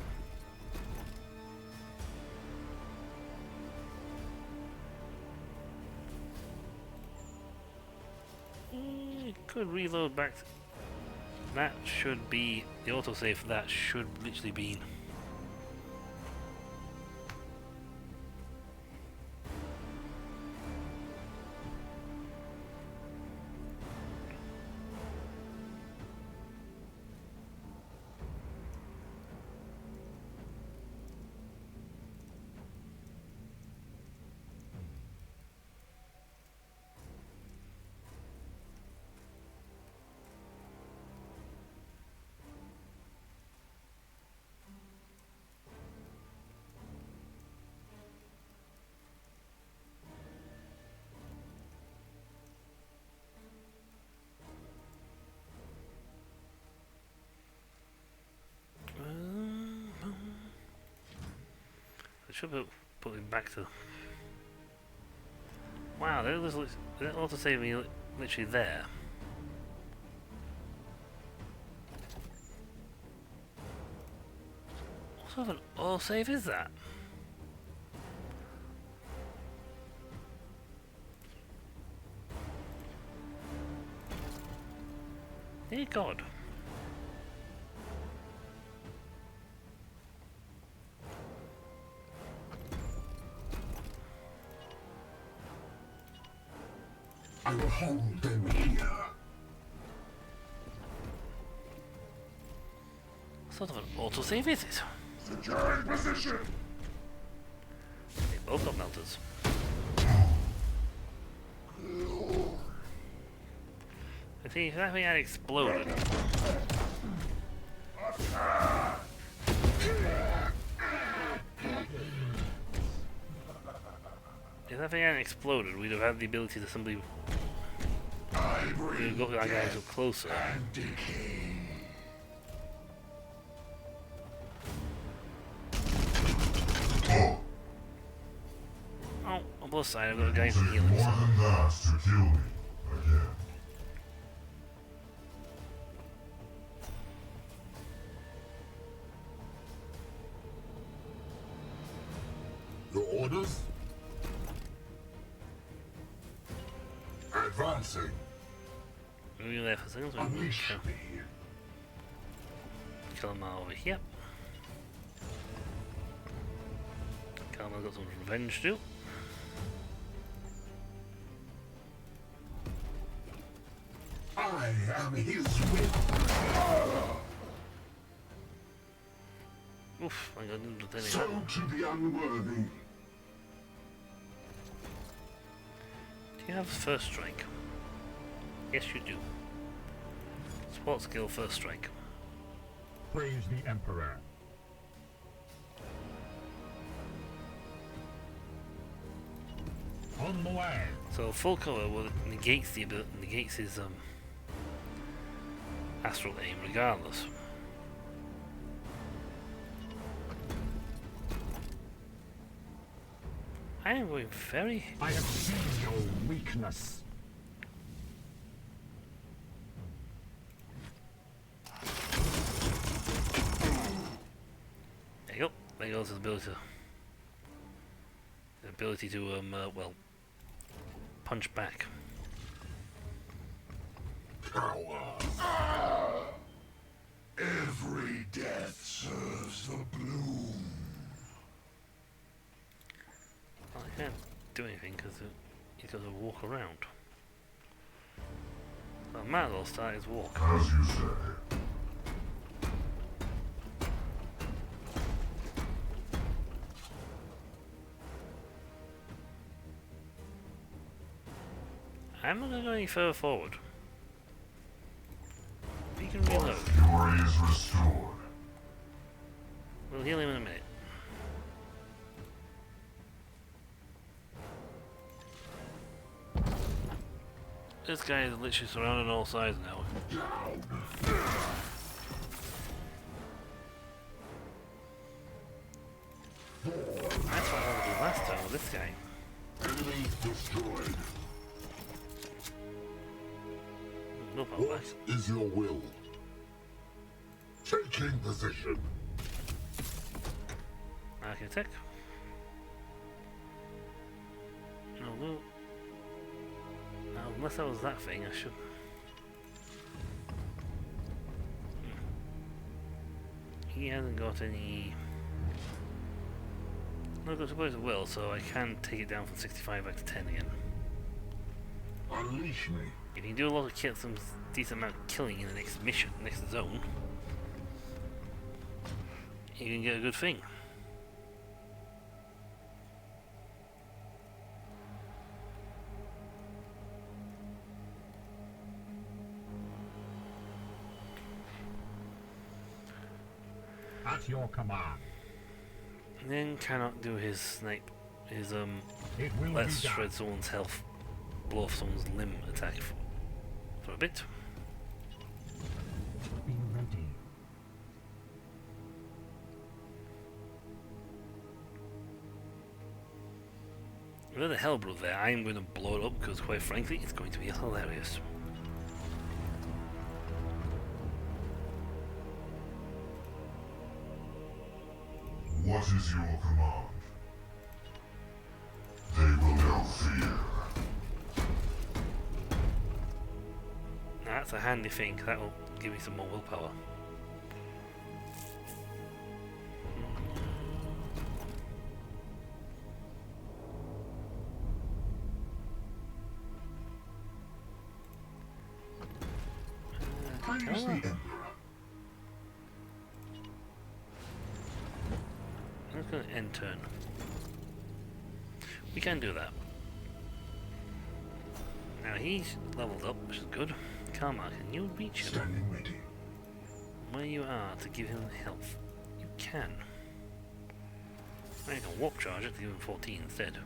Could reload back. That should be the autosave. That should literally be. I should put it back to. Wow, that was that autosave me literally there. What sort of an autosave is that? Dear God. I will hold them here. What sort of an autosave is it? Securing position. They both got melters. I see if that thing had exploded. If that thing hadn't exploded, we'd have had the ability to simply we'd have got our guys up closer. Oh, on both sides, I've got guys in healing. More than that to kill me again. Your orders? Advancing. We'll be there for seconds. Unleash me. Kill him over here. Karma's got some revenge too. I am his whip. Oof, I didn't do anything. So to the unworthy. Do you have first strike? Yes, you do. Sport skill, first strike. Praise the Emperor. On the way. So full cover negates negates his astral aim regardless. I am going very. I have seen your weakness. There you go. There goes his ability to well, punch back. Power. Every death serves the bloom. Well, I can't do anything because he's got to walk around. So I might as well start his walk. As you say. I'm not going to go any further forward. He can My reload. fury is restored. We'll heal him in a minute. This guy is literally surrounded on all sides now. That's what I did last time with this guy. Enemy destroyed. No problem. What is your will? Taking position. Architect. Although, unless that was that thing, I should. He hasn't got any. No, I suppose it will, so I can take it down from 65 back to 10 again. Unleash me. If you do a lot of some decent amount of killing in the next mission, next zone, you can get a good thing. At your command. And then cannot do his snipe, his It will let's be done. shred someone's health, blow off someone's limb attack for a bit. Be ready. With the hell broke there, I am going to blow it up because quite frankly it's going to be hilarious. What is your command? They will know fear. Now that's a handy thing, that will give me some more willpower. Praise the Emperor. I'm just going to end turn. We can do that. Now he's leveled up, which is good. Karma, can you reach him Standing ready. where you are to give him health? You can. I can warp charge it to give him 14 instead.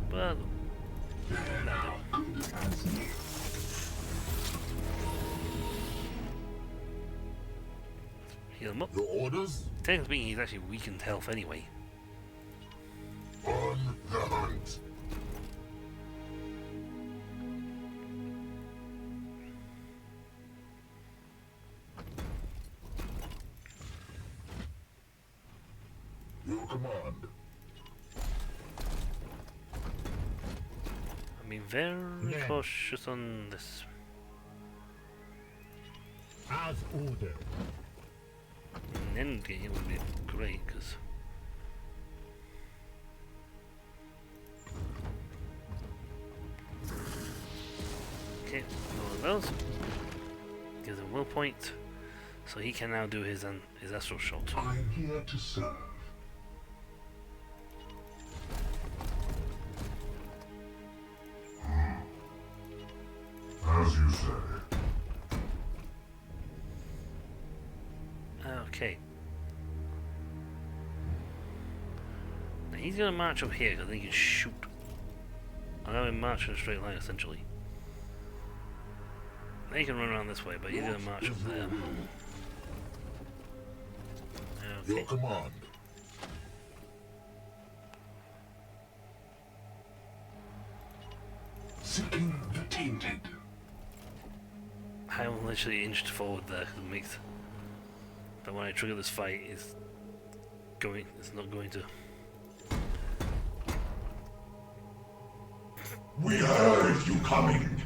But that'll do. Heal him up. Your orders? Technically speaking, he's actually weakened health anyway. On the hunt. Your command. I mean, very Yeah. cautious on this. As ordered. An end game would be great, because okay, one of those gives him will point, so he can now do his astral shot. I'm here to serve. As you say. Okay. Now he's gonna march up here because he can shoot. I'll have him march in a straight line essentially. Now he can run around this way, but he's gonna march up there. Your Okay. command. Seeking the tainted. I'm literally inched forward there because it makes that when I trigger this fight it's not going to. We heard you coming.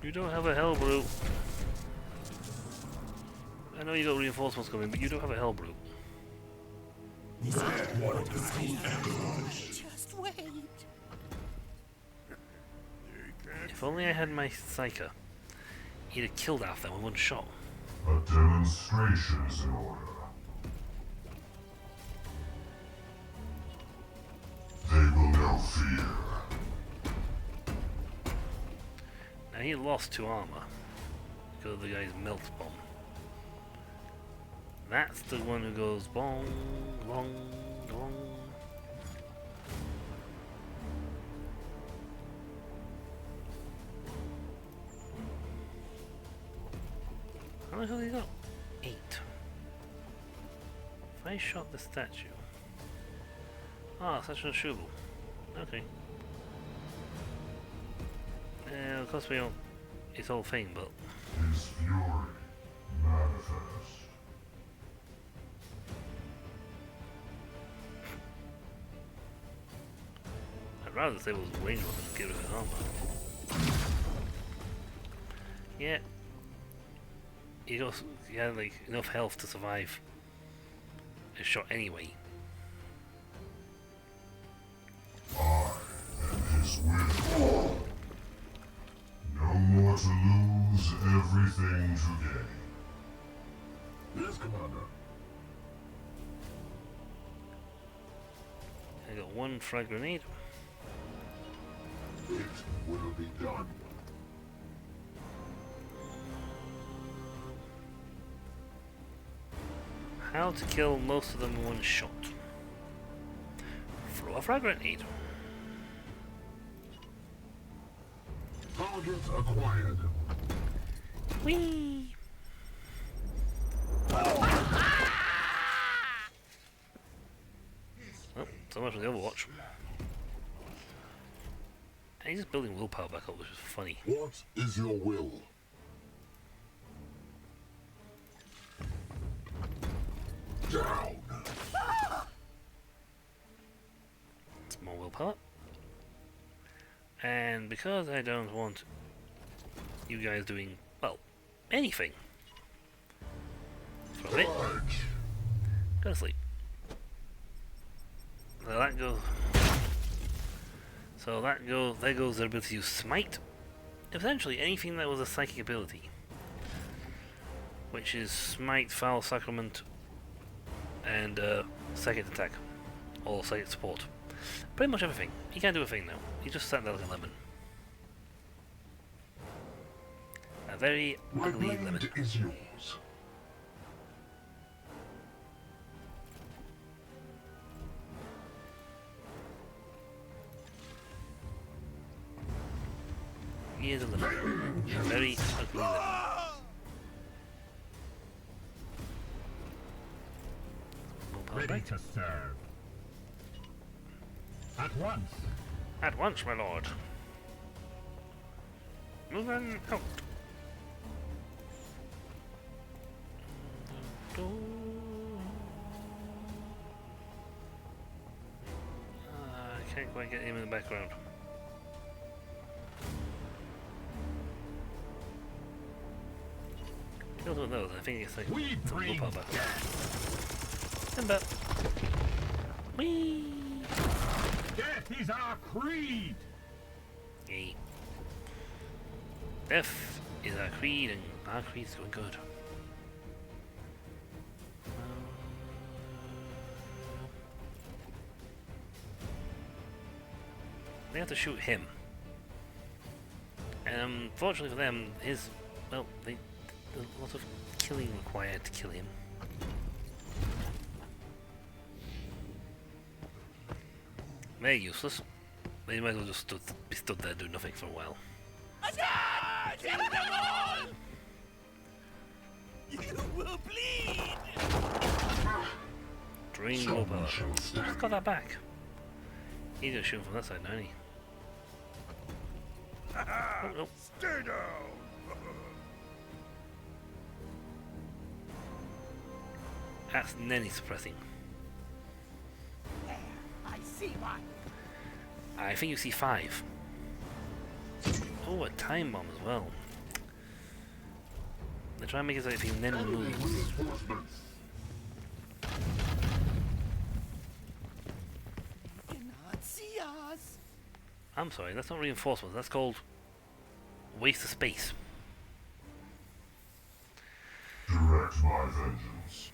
You don't have a hell brew. I know you got reinforcements coming, but you don't have a hell brew. Just wait. If only I had my Psyker, he'd have killed half them with one shot. A demonstration is in order. They will know fear. Now he lost 2 armor because of the guy's melt bomb. That's the one who goes bong, bong, bong. much have they got? 8. If I shot the statue... Ah, such an shovel. Okay. Of course we don't... It's all thing, but... His fury manifest. I'd rather say it was range weapon than get rid of his armor. Yeah. He had like enough health to survive a shot anyway. I am his will. No more to lose, everything to gain. Yes, Commander. I got 1 frag grenade. It will be done. How to kill most of them in 1 shot. Throw a frag grenade. Target acquired. Whee! Well, so much for the Overwatch. And he's just building willpower back up, which is funny. What is your will? Down. More willpower. And because I don't want you guys doing, well, anything for a bit, go to sleep. So that goes. So that goes. There goes their ability to use smite. Essentially, anything that was a psychic ability, which is smite, foul, sacrament, and second attack, or second support. Pretty much everything. He can't do a thing now. He just sat there like a lemon. A very ugly lemon. Is yours. He is a lemon. A very ugly lemon. Ready to serve. At once. At once, my lord. Moving out. I can't quite get him in the background. Kills with those. I think it's like We some bring willpower back. Timber. Whee! Death is our creed. Yay. Death is our creed, and our creed's going good. They have to shoot him. And unfortunately for them, there's a lot of killing required to kill him. They're useless. They might as well just be stood there doing nothing for a while. You will bleed! Drain willpower. Just got that back. He's gonna shoot from that side now, isn't he? Oh, no. Stay down! That's Nenny suppressing. I see one. I think you see 5. Oh, a time bomb as well. They try and make it so if he then moves. Cannot see us. I'm sorry, that's not reinforcements. That's called waste of space. Direct my vengeance.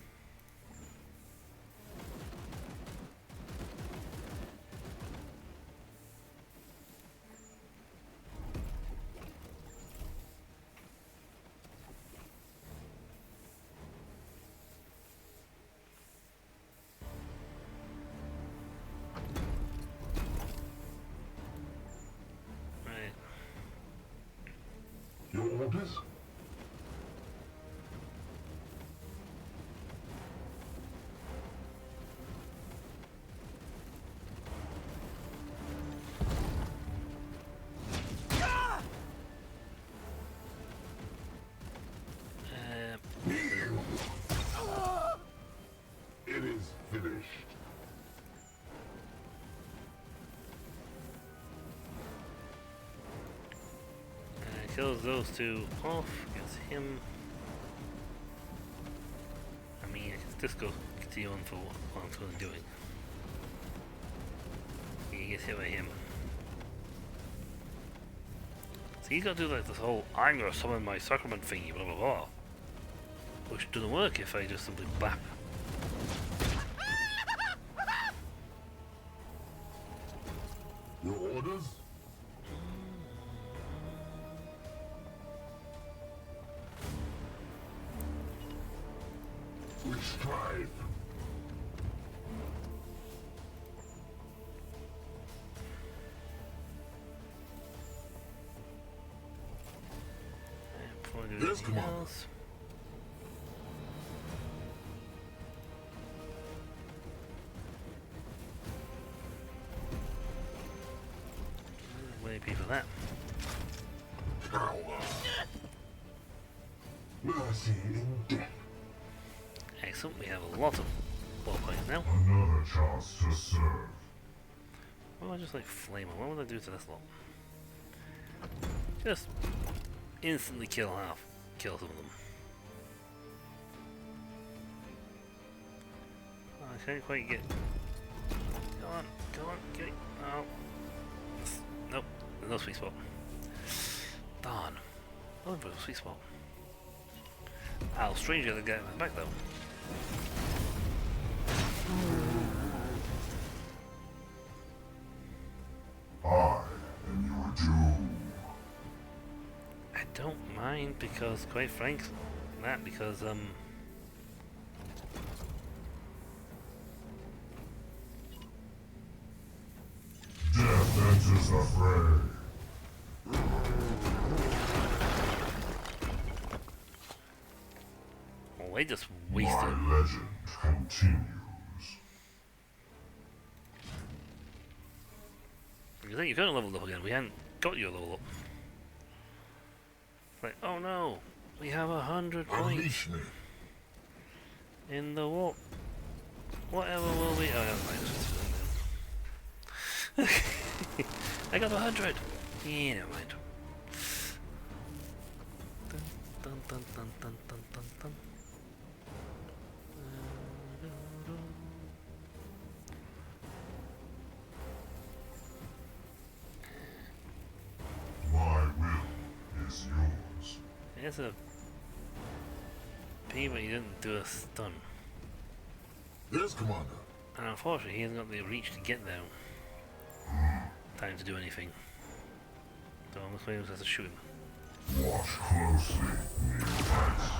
Right. Your orders? kills those two off, gets him. I mean, I can just go continue on for what I'm supposed to be doing. He gets hit by him. So he's got to do like this whole, I'm gonna summon my sacrament thingy, blah blah blah. Which doesn't work if I just simply bap. Your orders? We strive. And before I do Yes, anything Commander. else. Way people that. Power. Mercy in death. Excellent, we have a lot of ball points now. Another chance to serve. Why don't I just like flame them? What would I do to this lot? Just instantly kill some of them. Oh, I can't quite get. Come on, get it. Oh. Nope, there's no sweet spot. Darn. Oh, there's a sweet spot. I'll strangely get it back though. I am your doom. I don't mind because, quite frankly, because Death enters the fray. well, they just wasted. My legend continues. You think you could have leveled up again? We hadn't got you a level up. Like, oh no, we have 100 points Unleash me. in the what? Whatever will we? Oh, never mind. I got 100. Yeah, never mind. Dun, dun, dun, dun, dun, dun, dun. My will is yours. It's a pity, but he didn't do a stun. Yes, Commander. And unfortunately, he hasn't got the reach to get there. Time to do anything. So I'm afraid I have to shoot him. Watch closely, Neophytes.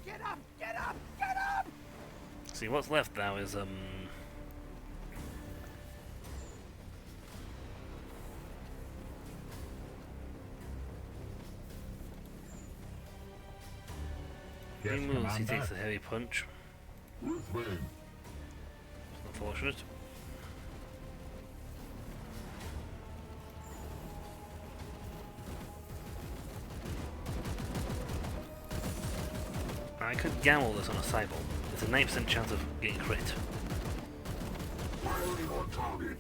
Get up! Get up! Get up! See, what's left now is Yes, he moves, he Commander. takes a heavy punch. With me. It's unfortunate. I could gamble this on a cyborg. It's a 9% chance of getting crit. Firing on target.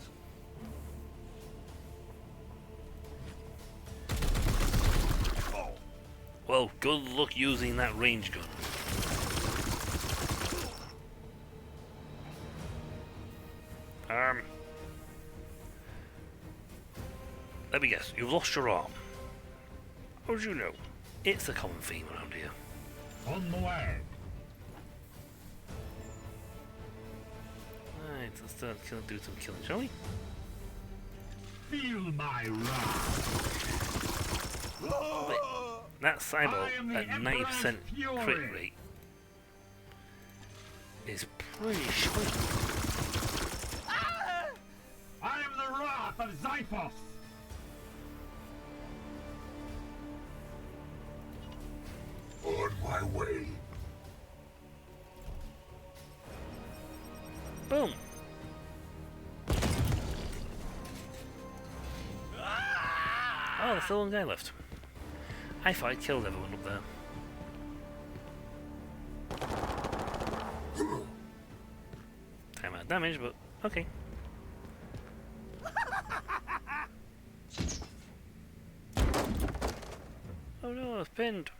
Well, good luck using that range gun. Let me guess, you've lost your arm. How would you know? It's a common theme around here. On the way. Alright, let's start do some killing, shall we? Feel my wrath. Wait, that cyborg I am the at 90% Emperor's crit fury. rate is pretty sweet. I am the wrath of Xiphos. On my way. Boom! Oh, there's still one guy left. I thought I killed everyone up there. Time out of damage, but okay. Oh no, I was pinned.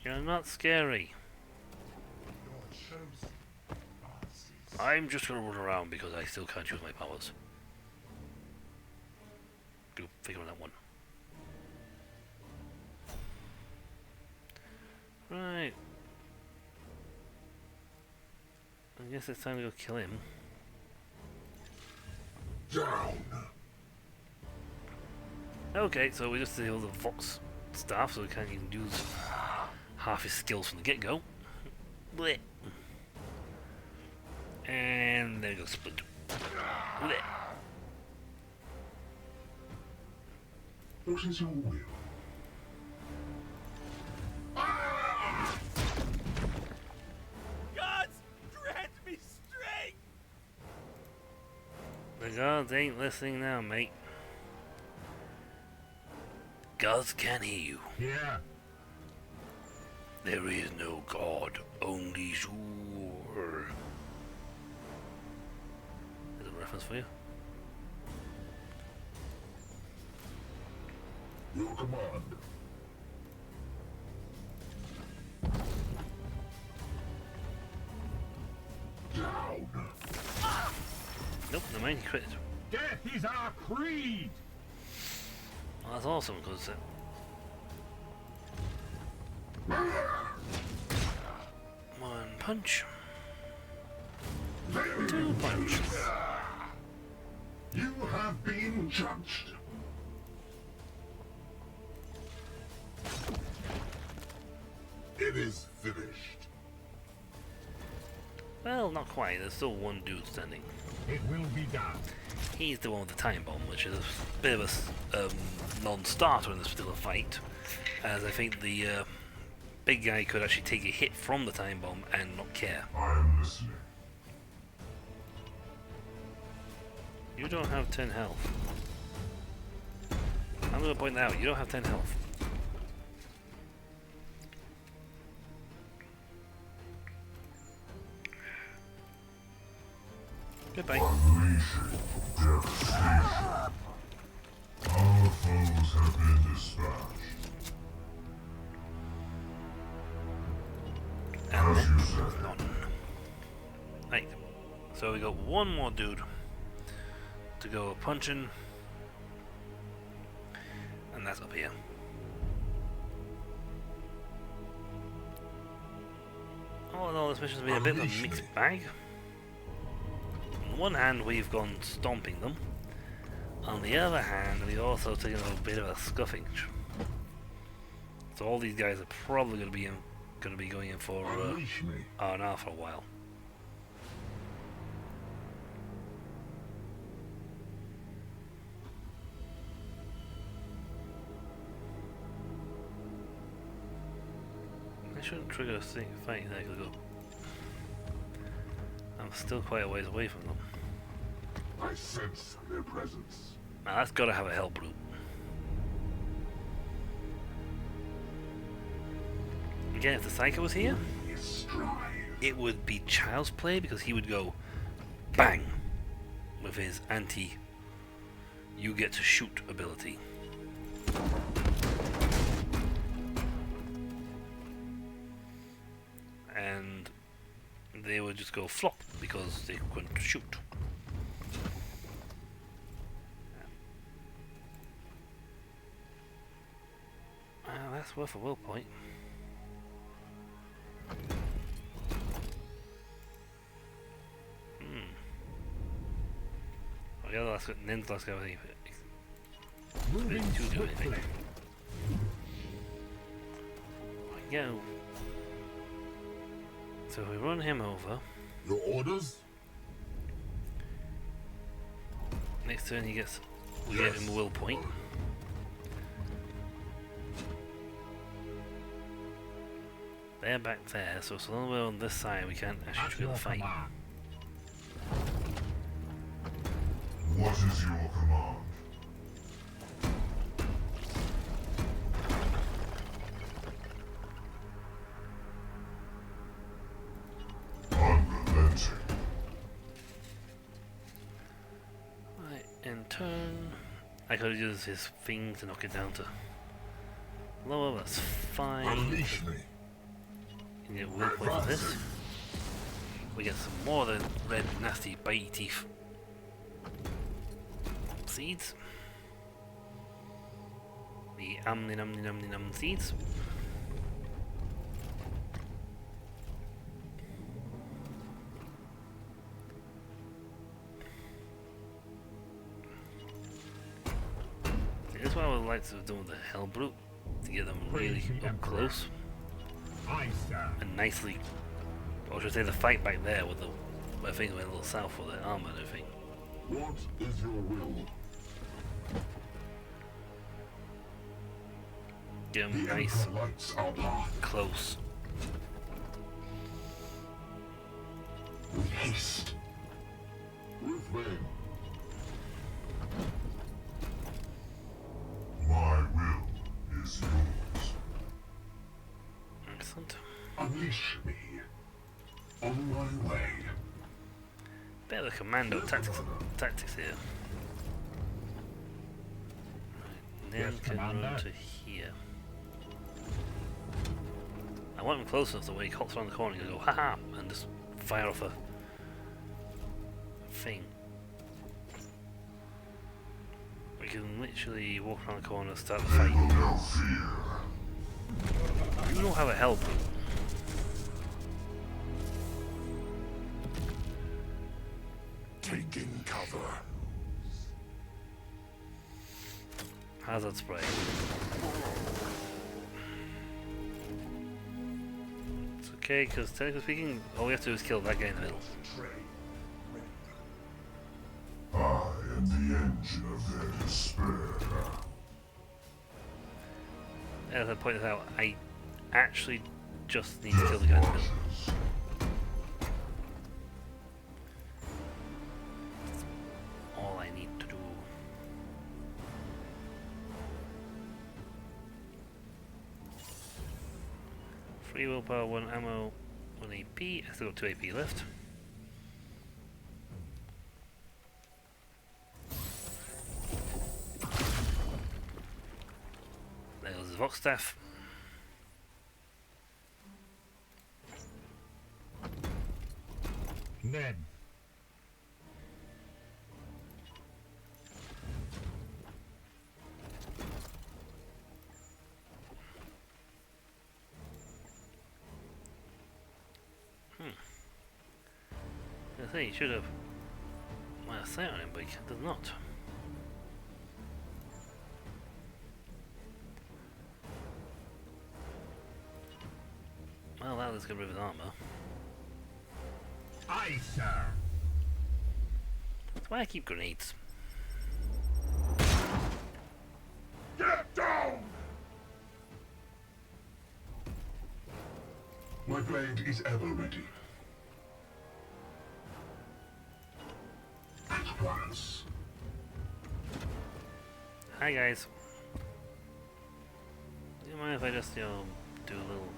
You're not scary. Your chosen passes. I'm just gonna run around because I still can't use my powers. Go figure on that one. Right. I guess it's time to go kill him. Down. Okay, so we just disabled the Vox staff, so we can't even use half his skills from the get-go. Blech. And there goes Splinter. Blech. What is your will? Gods, grant me strength! The gods ain't listening now, mate. Gods can't hear you. Yeah. There is no God, only Zur. Is it a reference for you? Your command. Down. Nope, never mind, he crit. Death is our creed. Well, that's awesome, because one punch. Two punch. You have been judged. It is finished. Well, not quite, there's still one dude standing. It will be done. He's the one with the time bomb, which is a bit of a non-starter in this particular fight, as I think the big guy could actually take a hit from the time bomb and not care. I am listening. You don't have 10 health. I'm going to point that out, you don't have 10 health. Goodbye. Unleashing devastation. Our foes have been dispatched. As you said. None. Right, so we got one more dude to go punching, and that's up here. All in all, this mission's been a bit of a mixed bag. On one hand, we've gone stomping them. On the other hand, we've also taken a bit of a scuffing. So all these guys are probably going to be going in for Unleash me. R&R for a while. I shouldn't trigger a fight there, because I'm still quite a ways away from them. I sense their presence. Now that's got to have a hell brute. Again, if the Psycho was here, Strive. it would be child's play, because he would go bang with his you get to shoot ability. And they would just go flop because they couldn't shoot. That's worth a will point. Oh, the other last Nin's last guy was Moving to do anything. swiftly. Go. So if we run him over, Your orders? next turn we get him a will point. They're back there, so as long as we're on this side, we can't actually At trigger your the fight. command. What is your command? Unrelenting. Right, in turn, I could have used his thing to knock it down to lower, that's fine. Unleash me. You get will point for this. We get some more of the red, nasty, bitey teeth. Seeds. The num seeds. This is what I would like to do with the Hell Brute, to get them really up close Aye, sir. and nicely, or should I say the fight back there with the, where things went a little south with the armor and everything. What is your will? Get them The nice, Emperor lights our path. close. With haste. With vim. My will is yours. Excellent. Unleash me. On my way. Bit of the commando tactics here. Right, then Yes, can run Commander. to here. I want him close enough that when he hops around the corner, he can go haha and just fire off a thing. We can literally walk around the corner and start the fight. No fear. You don't have a help. Taking cover. Hazard spray. It's okay, because technically speaking, all we have to do is kill that guy in the middle. I am the engine of their despair. As I pointed out, I actually just need to kill the guy in the middle. Forces. All I need to do. Free willpower, 1 ammo, 1 AP. I still got 2 AP left. There's the Vox Staff. Ned. I say, he should have line of sight on him, but he does not. Well, that is good with his armor. Aye, sir. That's why I keep grenades. Get down! My blade is ever ready. At once. Hi guys. Do you mind if I just, do a little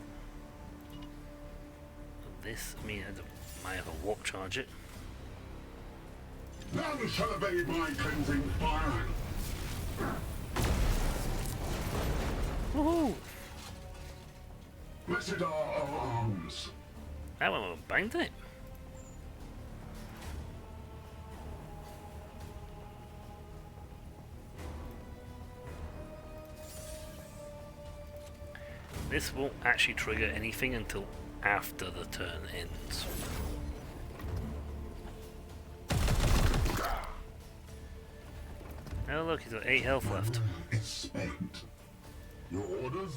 of this? I mean, I might have a warp charge it. None shall evade my cleansing fire. Woohoo! Blessed are our arms. That one went bang, didn't it? This won't actually trigger anything until after the turn ends. Oh look, he's got 8 health left. It's spent. Your orders?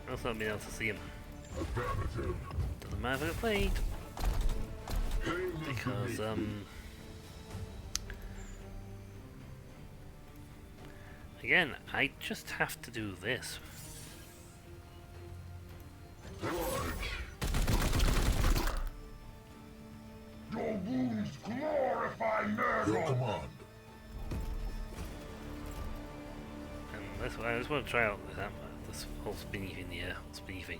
Also not being able to see him. Affirmative. Doesn't matter if I played. Hail Because, again, I just have to do this. Your wounds glorify Nurgle. Your command. And I just want to try out this whole spinny thing, the spinny thing.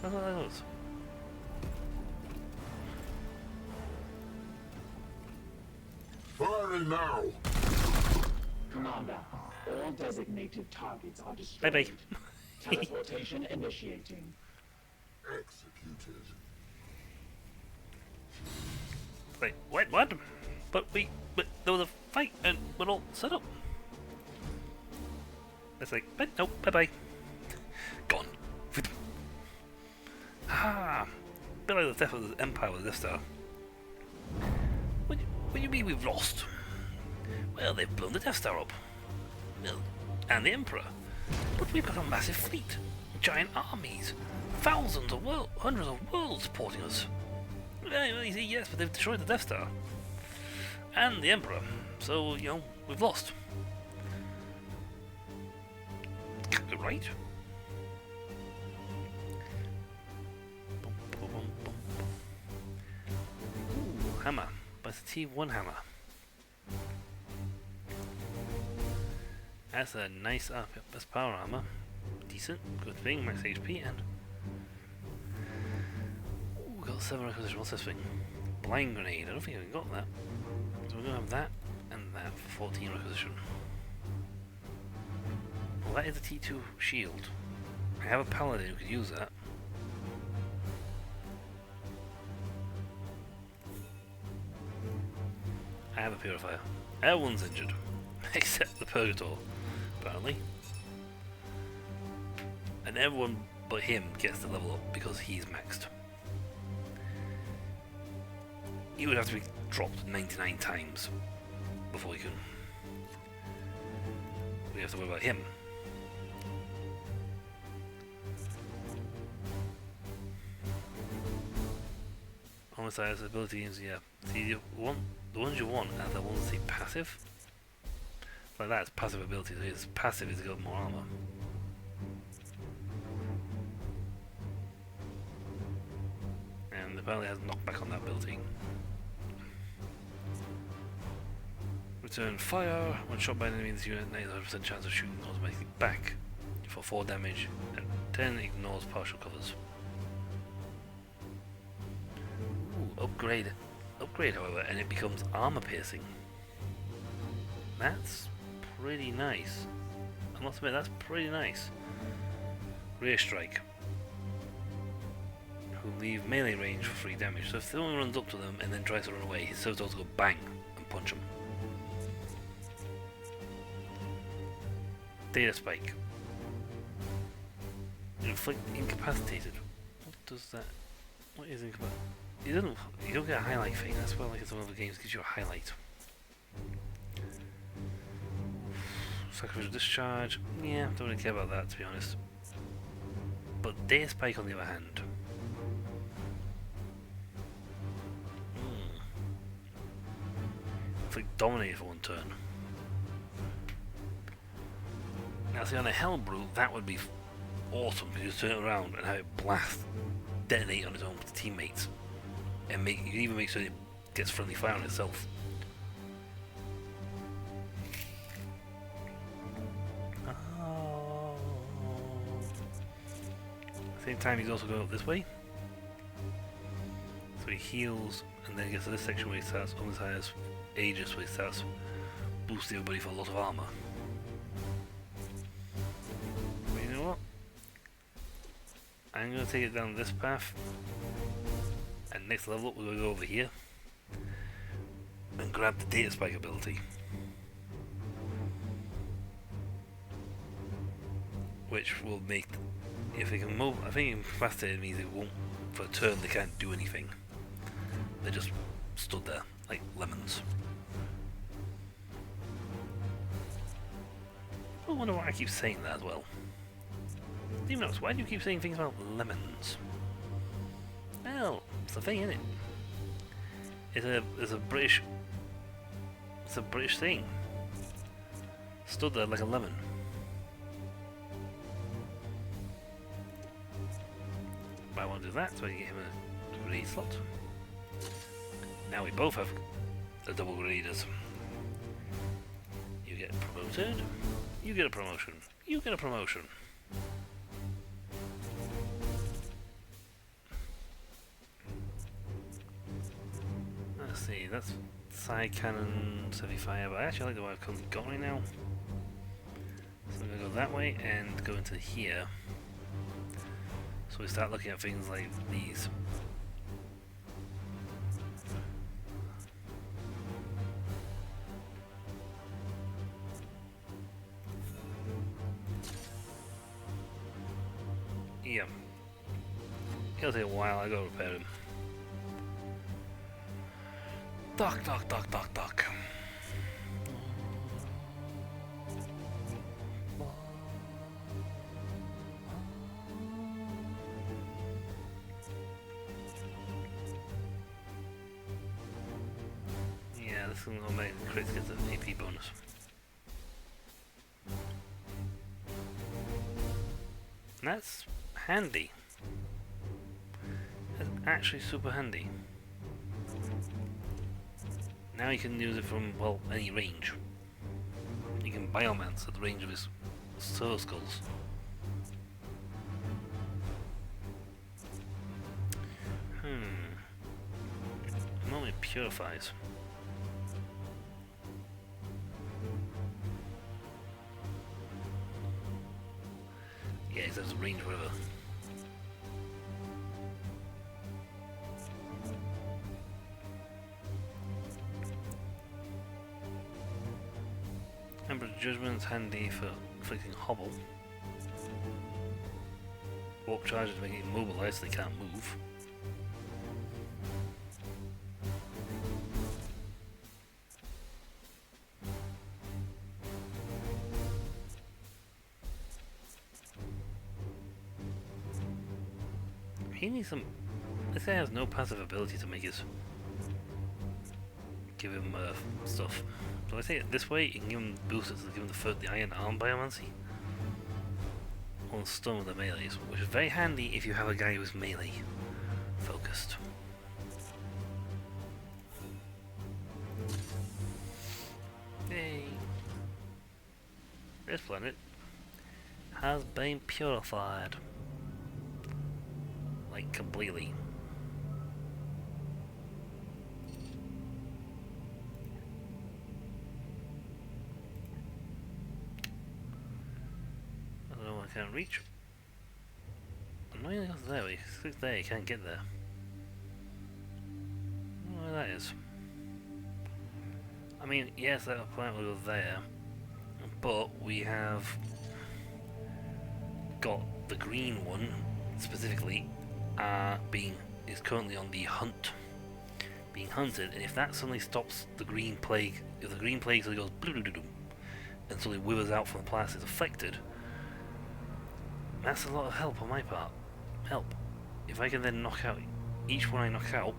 That's what that was. Firing now! Commander, all designated targets are Bye destroyed. bye. Teleportation initiating. Executed. Wait, what? But there was a fight and we're all set up. It's like, no, bye bye. Gone. Ah, bit like the death of the Empire with this star. What do you mean we've lost? Well, they've blown the Death Star up. Well, and the Emperor. But we've got a massive fleet, giant armies, thousands of hundreds of worlds supporting us. Well, you see, yes, but they've destroyed the Death Star. And the Emperor. So, you know, we've lost. Right? Ooh, hammer. But it's a T1 hammer. That's a nice that's power armor. Decent, good thing, max HP, and ooh, got 7 requisition. What's this thing? Blind grenade. I don't think we got that. So we're gonna have that and that for 14 requisition. Well, that is a T2 shield. I have a paladin who could use that. I have a purifier. Everyone's injured, except the Purgator, apparently. And everyone but him gets to level up because he's maxed. He would have to be dropped 99 times before he can. We have to worry about him. Almost has abilities, yeah. See, the ones you want are the ones that say passive. Like that's passive ability, so his passive is to got more armor. And apparently has knockback on that ability. Return fire. When shot by an enemy in this unit, 90% chance of shooting automatically back for 4 damage, and 10 ignores partial covers. Ooh, upgrade, however, and it becomes armor piercing. That's pretty nice. I must admit, that's pretty nice. Rear strike. Who leave melee range for 3 damage. So if someone runs up to them and then tries to run away, his serves also go bang and punch them. Data spike. Inflict incapacitated. What does that? What is incapacitated? You don't get a highlight thing. That's why, like in some other games, gives you a highlight. Sacrificial discharge. Yeah, don't really care about that, to be honest. But data spike, on the other hand. Inflict dominate for 1 turn. Now, see, on a Hellbrew, that would be awesome because you turn it around and have it blast, detonate on its own teammates, and you can even make sure it gets friendly fire on itself. Oh. At the same time, he's also going up this way, so he heals, and then he gets to this section where he starts almost has Aegis, where he starts boosting everybody for a lot of armor. I'm going to take it down this path, and next level up we're going to go over here and grab the data spike ability, which will make, if they can move, I think incapacitated means it won't, for a turn they can't do anything, they just stood there like lemons. I wonder why I keep saying that as well. Even else, why do you keep saying things about lemons? Well, it's a thing, isn't it? It's a British thing. Stood there like a lemon. I want to do that, so I can get him a grade slot. Now we both have a double graders. You get promoted, you get a promotion, you get a promotion. Let's see, that's side cannon Sci-fi, but I actually like the way I've currently got right now. So I'm going to go that way and go into here. So we start looking at things like these. Yeah. It'll take a while, I gotta repair him. Duck, duck, duck, duck, duck. Yeah, this is gonna make crits get an AP bonus. And that's handy. That's actually super handy. Now you can use it from, well, any range. You can biomance at the range of his soul skulls. Normally it purifies. Yeah, it has a range whatever. Emperor's Judgment's handy for inflicting hobble. Warp charges make it immobilized so they can't move. He needs some. This guy has no passive ability to make his. Give him stuff. So I say it this way, you can give him boosters to give him the Iron Arm Biomancy. On stun with the melees, which is very handy if you have a guy who's melee focused. Yay! This planet has been purified. Like completely. I don't know, I can't reach. Annoyingly, there we click there, you can't get there. I don't know where that is. I mean, yes, that planet will go there, but we have got the green one specifically is currently on the hunt, being hunted, and if that suddenly stops the green plague, if the green plague suddenly goes blue and suddenly withers out from the planet is affected, that's a lot of help on my part. Help. If I can then knock out each one I knock out,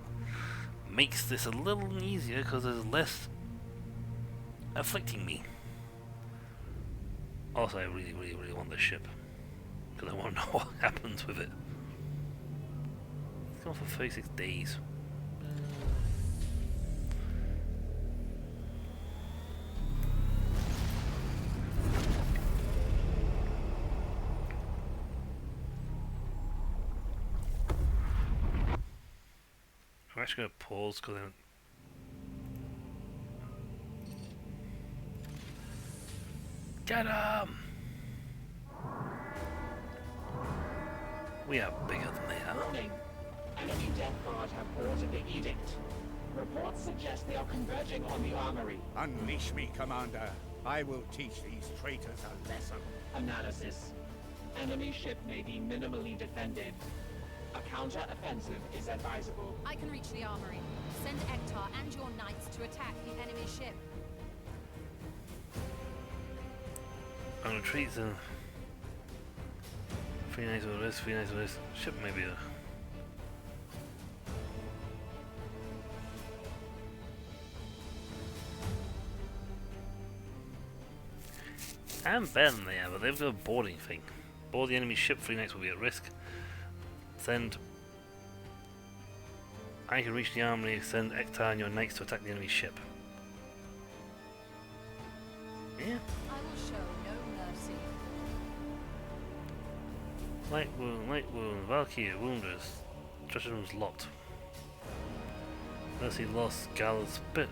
makes this a little easier because there's less afflicting me. Also, I really want this ship because I want to know what happens with it. It's gone for 36 days. I'm actually going to pause because I'm... Get him! We are bigger than they are. Warning. Enemy Death Guard have ordered the edict. Reports suggest they are converging on the armory. Unleash me, Commander. I will teach these traitors a lesson. Analysis. Enemy ship may be minimally defended. A counter-offensive is advisable. I can reach the armory. Send Ektar and your knights to attack the enemy ship. I'm gonna treat them. 3 nights with this, 3 nights with this. Ship maybe a. I'm better than they are, but they've got a boarding thing. Board the enemy ship, 3 nights will be at risk. Send I can reach the armory, send Ektar and your knights to attack the enemy ship. Yeah. I will show no mercy. Light wound, Valkyrie, wounders. Treasure room's locked. Mercy lost, Gallows bit.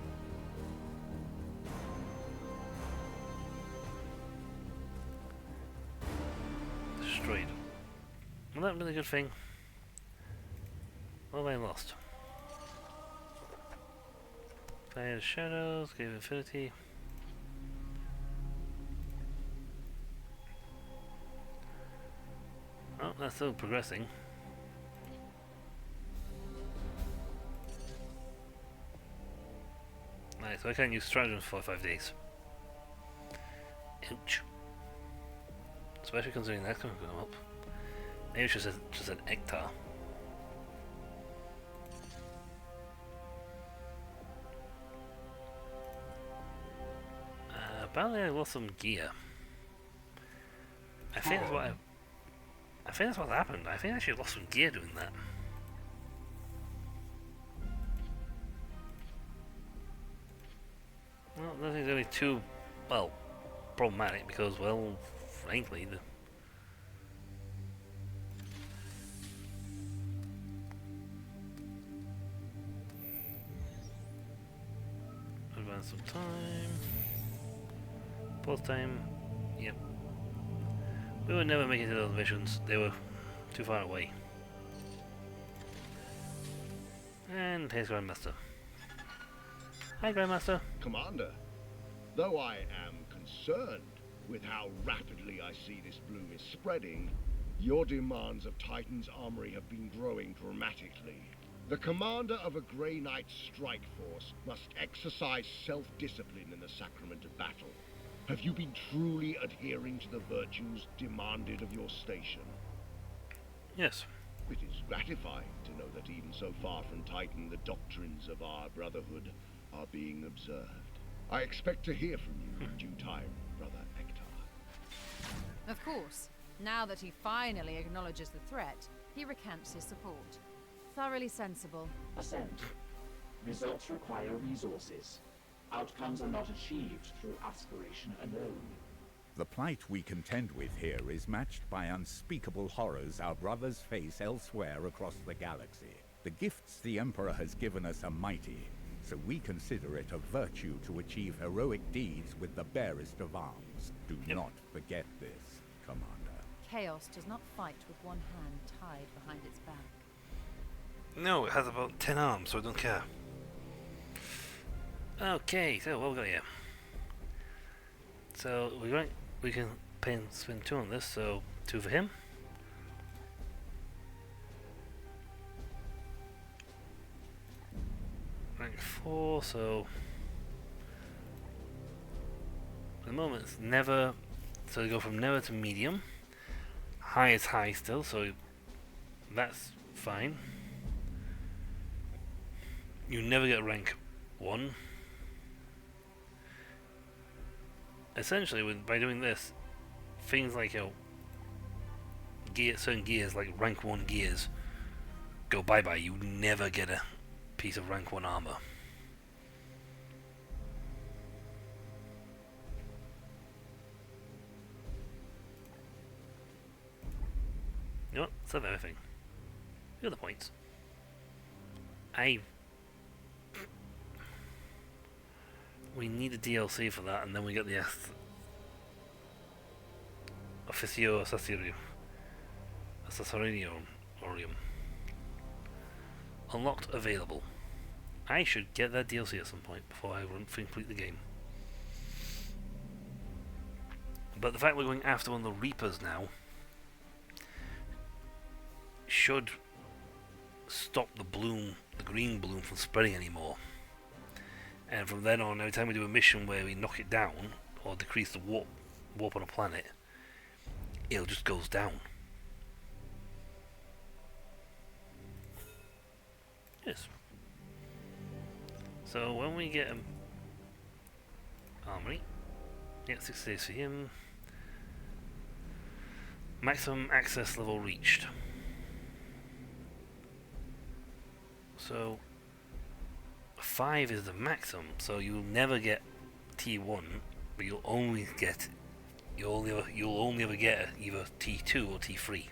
Destroyed. Well, that really good thing. What have I lost? Fire shadows, gave infinity. Oh, that's still progressing. Nice, so I can't use stratagems for 5 days. Ouch. Especially considering that's going to come up. Maybe it's just an Ektar. Apparently I lost some gear. I think that's what happened. I think I actually lost some gear doing that. Well, nothing's really too, well, problematic because, well, frankly, the advance some time. Pause time. Yep. We would never make it to those missions. They were too far away. And here's Grandmaster. Hi, Grandmaster. Commander, though I am concerned with how rapidly I see this bloom is spreading, your demands of Titan's armory have been growing dramatically. The commander of a Grey Knight strike force must exercise self-discipline in the sacrament of battle. Have you been truly adhering to the virtues demanded of your station? Yes. It is gratifying to know that even so far from Titan, the doctrines of our brotherhood are being observed. I expect to hear from you in due time, Brother Ektar. Of course. Now that he finally acknowledges the threat, he recants his support. Thoroughly sensible. Assent. Results require resources. Outcomes are not achieved through aspiration alone. The plight we contend with here is matched by unspeakable horrors our brothers face elsewhere across the galaxy. The gifts the Emperor has given us are mighty, so we consider it a virtue to achieve heroic deeds with the barest of arms. Do not forget this, Commander. Chaos does not fight with one hand tied behind its back. No, it has about 10 arms, so I don't care. Okay, so what we got here? So we can spend 2 on this, so 2 for him. Rank 4, so at the moment it's never, so we go from never to medium. High is high still, so that's fine. You never get rank 1. Essentially, by doing this, things like certain gears, like rank 1 gears, go bye-bye. You never get a piece of rank 1 armor. You know what? Save everything. Here are the points. We need a DLC for that, and then we get the Officio Assassorium. Unlocked, available. I should get that DLC at some point before I complete the game. But the fact we're going after one of the Reapers now should stop the green bloom from spreading anymore. And from then on, every time we do a mission where we knock it down or decrease the warp on a planet, it just goes down. Yes. So when we get armory, yeah, 6 days for him. Maximum access level reached. So 5 is the maximum, so you'll never get T1, but you'll only ever get either T2 or T3.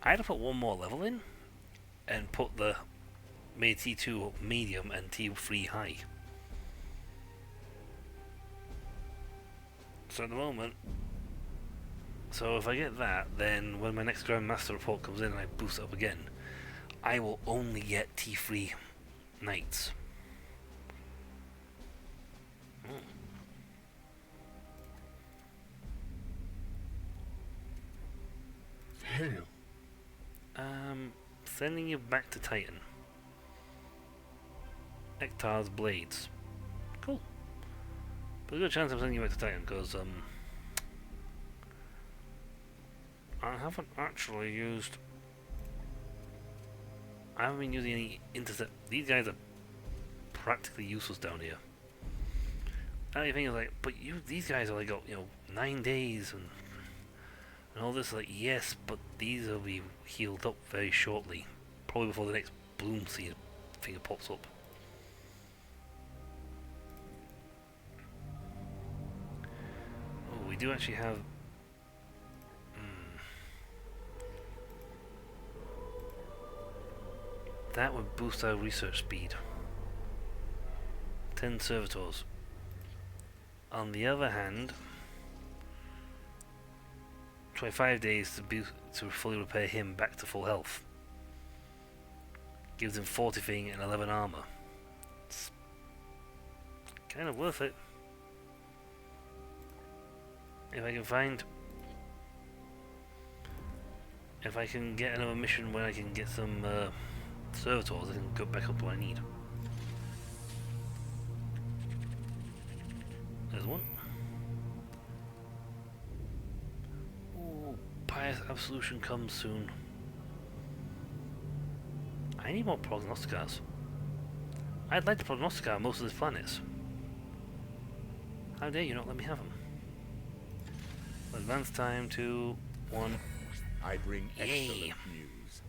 I'd put one more level in and put the made T2 medium and T3 high. So at the moment, so if I get that, then when my next Grandmaster report comes in and I boost it up again, I will only get T3 knights. Hail. Sending you back to Titan. Ektar's blades. Cool. But a good chance I'm sending you back to Titan because I haven't actually used. I haven't been using any intercept. These guys are practically useless down here. The only thing is like, but these guys are like got 9 days and all this. Like, yes, but these will be healed up very shortly, probably before the next bloom seed thing pops up. Oh, we do actually have. That would boost our research speed. 10 servitors. On the other hand, 25 days to fully repair him back to full health. Gives him 40 thing and 11 armor. It's kind of worth it. If I can get another mission where I can get some servitors, I can go back up to what I need. There's one. Ooh, Pious Absolution comes soon. I need more prognosticars. I'd like to prognosticar most of these planets. How dare you not let me have them? Advance time to 1. I bring excellent Yay. news.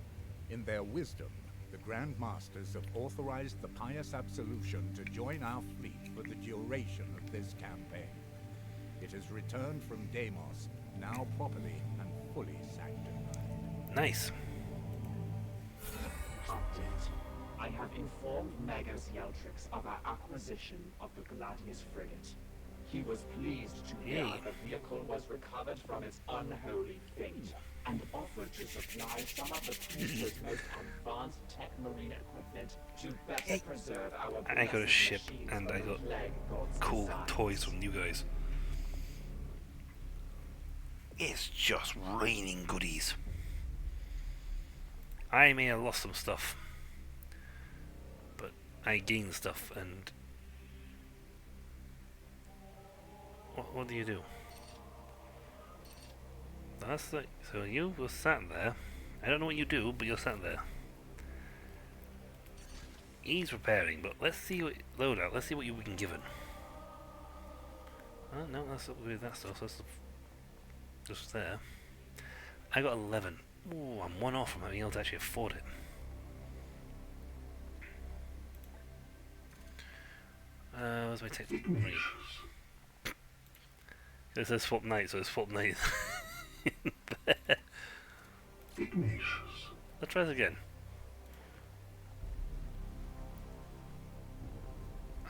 In their wisdom, the Grand Masters have authorized the Pious Absolution to join our fleet for the duration of this campaign. It has returned from Deimos, now properly and fully sanctified. Nice. Update. I have informed Magos Yeltrix of our acquisition of the Gladius frigate. He was pleased to hear Yay. the vehicle was recovered from its unholy fate, and offered to supply some of the future's most advanced tech marine equipment to better preserve our I got a blessed ship machines and from I the got plague god's cool designs. toys from you guys. It's just raining goodies. I may have lost some stuff, but I gained stuff. And what do you do? That's like, so you were sat there. I don't know what you do, but you're sat there. He's repairing, but let's see what loadout. Let's see what we can give it. Oh no, that's not with that stuff. So that's just there. I got 11. Ooh, I'm 1 off from being able to actually afford it. Where's my tech? It says swap night, so it's swap night. Let's try this again.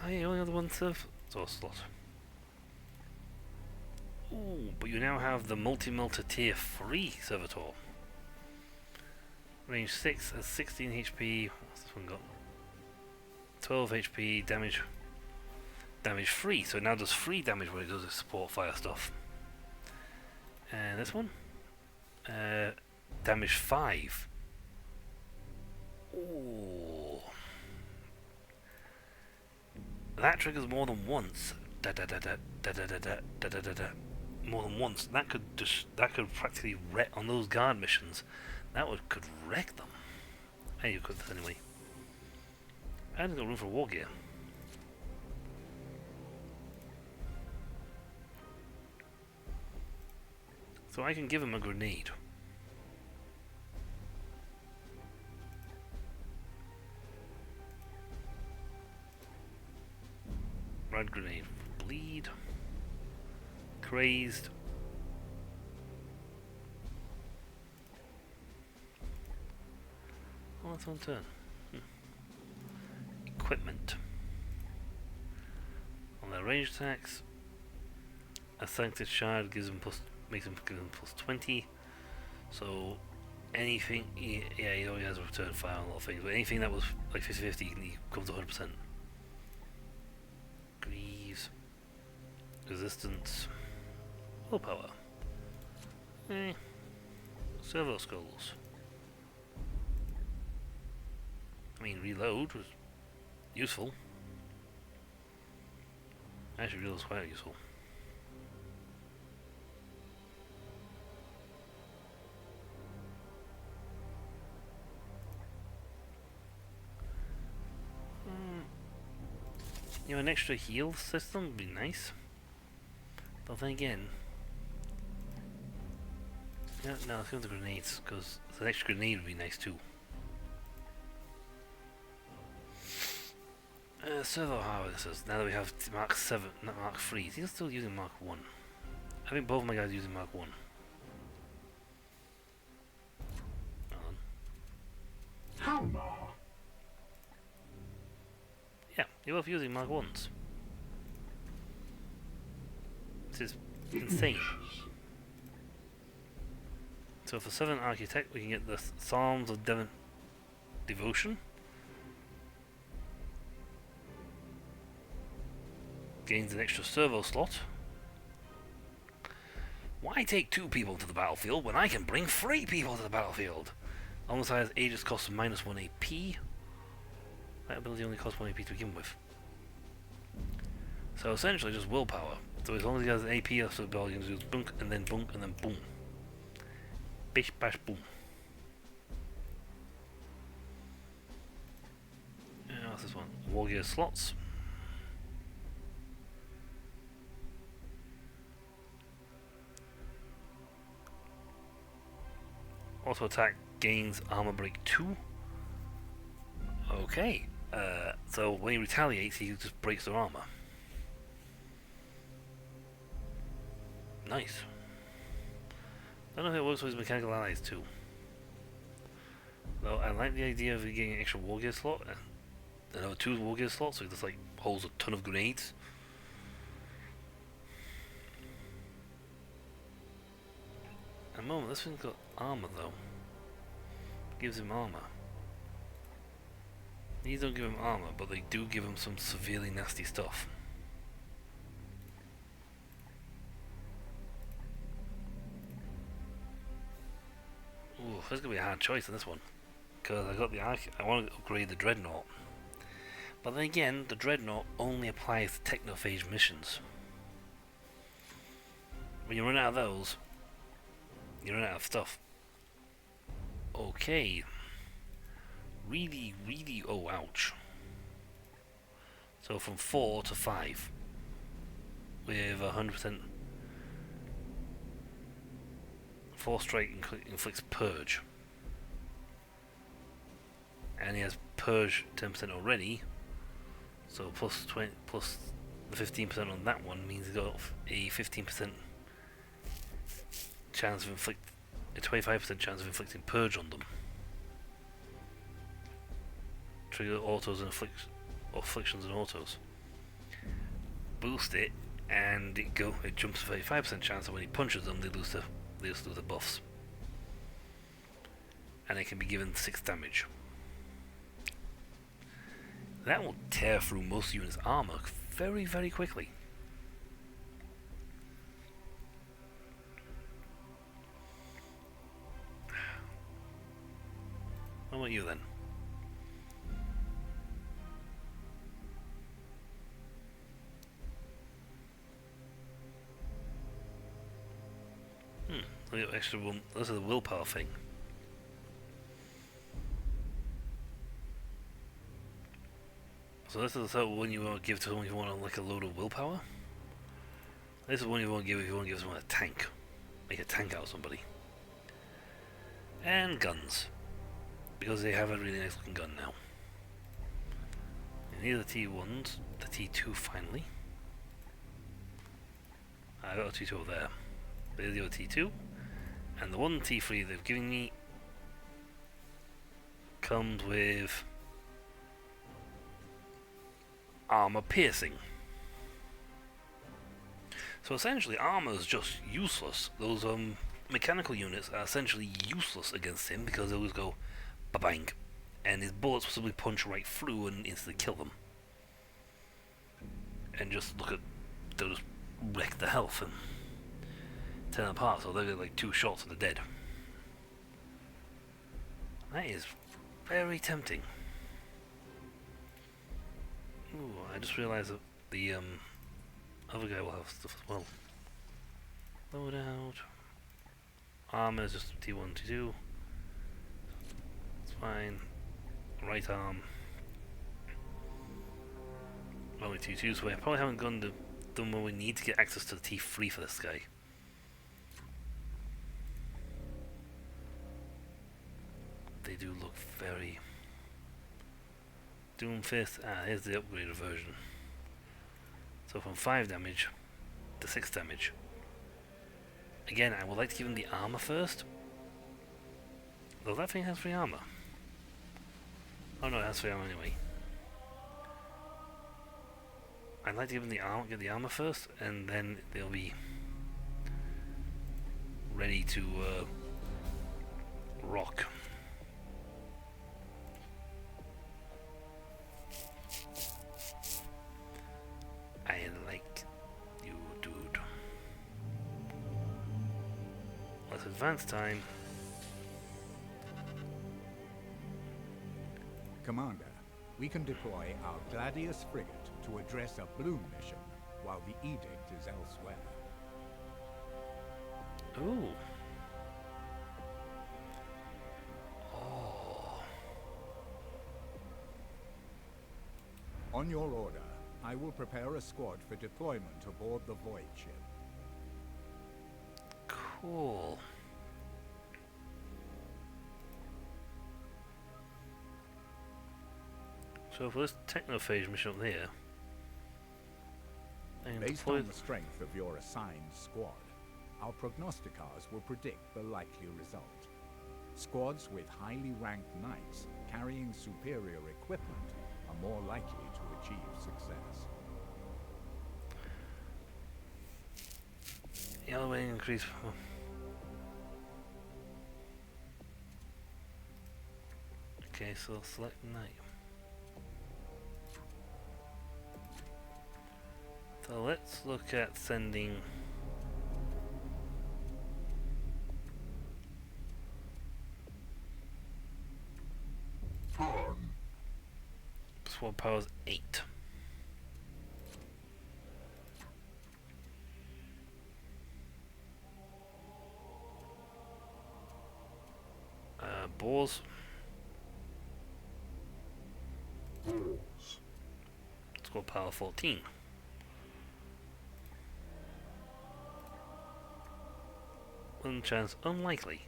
Oh yeah, only other one serve slot. Ooh, but you now have the multi-melter tier 3 servitor. Range 6 at 16 HP. What's this one got? 12 HP, damage 3, so it now does 3 damage when it does its support fire stuff. And this one? Damage 5. Ooh. That triggers more than once. More than once. That could practically wreck on those guard missions. That could wreck them. Hey, you could anyway. I haven't got room for war gear. So I can give him a grenade. Red grenade. Bleed. Crazed. Oh, that's on turn. Equipment. On their range attacks, a sancted shard gives them makes them give them plus 20. So anything, yeah, he already has a return fire on a lot of things, but anything that was like 50-50, he comes to 100%. Greaves. Resistance. Willpower. Servo skulls. I mean, reload was useful. Actually, reload was quite useful. You know, an extra heal system would be nice. But then again, yeah, no, let's go with the grenades, because the extra grenade would be nice too. Servo harvesters. Now that we have Mark 7, not Mark 3, he's still using Mark 1. I think both of my guys are using Mark 1. How now? Yeah, you're both using Mark 1s. This is insane. So for 7 Architect, we can get the Psalms of Devotion. Gains an extra servo slot. Why take 2 people to the battlefield when I can bring 3 people to the battlefield? Almost has Aegis costs minus 1 AP. That ability only costs 1 AP to begin with. So essentially just willpower. So as long as he has an AP, that's what the ability can do. Bunk and then boom. Bish bash boom. And what's this one? War gear slots. Auto attack gains armor break 2. Okay. So when he retaliates, he just breaks their armor. Nice. I don't know if it works with his mechanical allies too. Though I like the idea of getting an extra war gear slot. Another 2 war gear slots, so he just like holds a ton of grenades. At the moment, this thing's got armor though. Gives him armor. These don't give him armor, but they do give him some severely nasty stuff. Ooh, this is gonna be a hard choice on this one, because I got the I want to upgrade the Dreadnought, but then again, the Dreadnought only applies to technophage missions. When you run out of those, you run out of stuff. Okay. Really, oh ouch. So from 4 to 5 with 100% 4 strike inflicts purge, and he has purge 10% already, so plus 20 plus the 15% on that one means he's got a 15% chance of a 25% chance of inflicting purge on them. Trigger autos and afflictions and autos. Boost it, and it jumps to 35% chance that when he punches them, they just lose the buffs. And it can be given 6 damage. That will tear through most units' armor very, very quickly. How about you then? Extra one. This is the willpower thing. So this is the sort of one you want to give to someone if you want like a load of willpower. This is one you want to give if you want to give someone a tank. Make a tank out of somebody. And guns. Because they have a really nice looking gun now. And these are the T1s, the T2 finally. I got a T2 over there. There's the other T2. And the one T3 they've given me comes with armor piercing. So essentially, armor is just useless. Those mechanical units are essentially useless against him because they always go ba-bang, and his bullets will simply punch right through and instantly kill them. And just look at, they'll just wreck the health and tear them apart. So they'll get like 2 shots and they're dead. That is very tempting. Ooh, I just realised that the other guy will have stuff as well. Load out. Armor is just T1, T2. It's fine. Right arm. Only T2, so I probably haven't done what we need to get access to the T3 for this guy. They do look very... Doomfist, here's the upgraded version. So from 5 damage to 6 damage. Again, I would like to give him the armor first. Though that thing has 3 armor. Oh no, it has 3 armor anyway. I'd like to give him the armor, get the armor first, and then they'll be ready to rock. I like you, dude. Let's advance time. Commander, we can deploy our Gladius frigate to address a Bloom mission while the edict is elsewhere. Ooh. Oh. On your order, I will prepare a squad for deployment aboard the Void ship. Cool. So for this technophage mission up there, Based on the strength of your assigned squad, our prognosticators will predict the likely result. Squads with highly ranked knights carrying superior equipment are more likely to achieve success. Yellow wing increase. Okay, so select knight. So let's look at sending Sword powers 8. Boars. Squad power 14. One chance unlikely.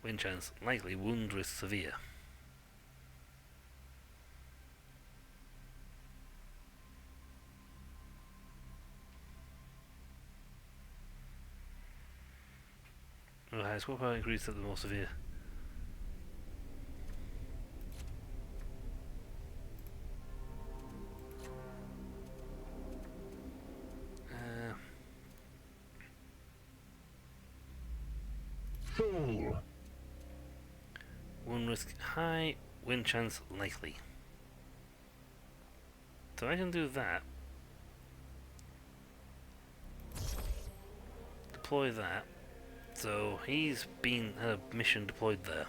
Win chance likely. Wound risk severe. The highest squad power increased at the more severe. Wound risk high, win chance likely. So I can do that. Deploy that. So he's had a mission deployed there.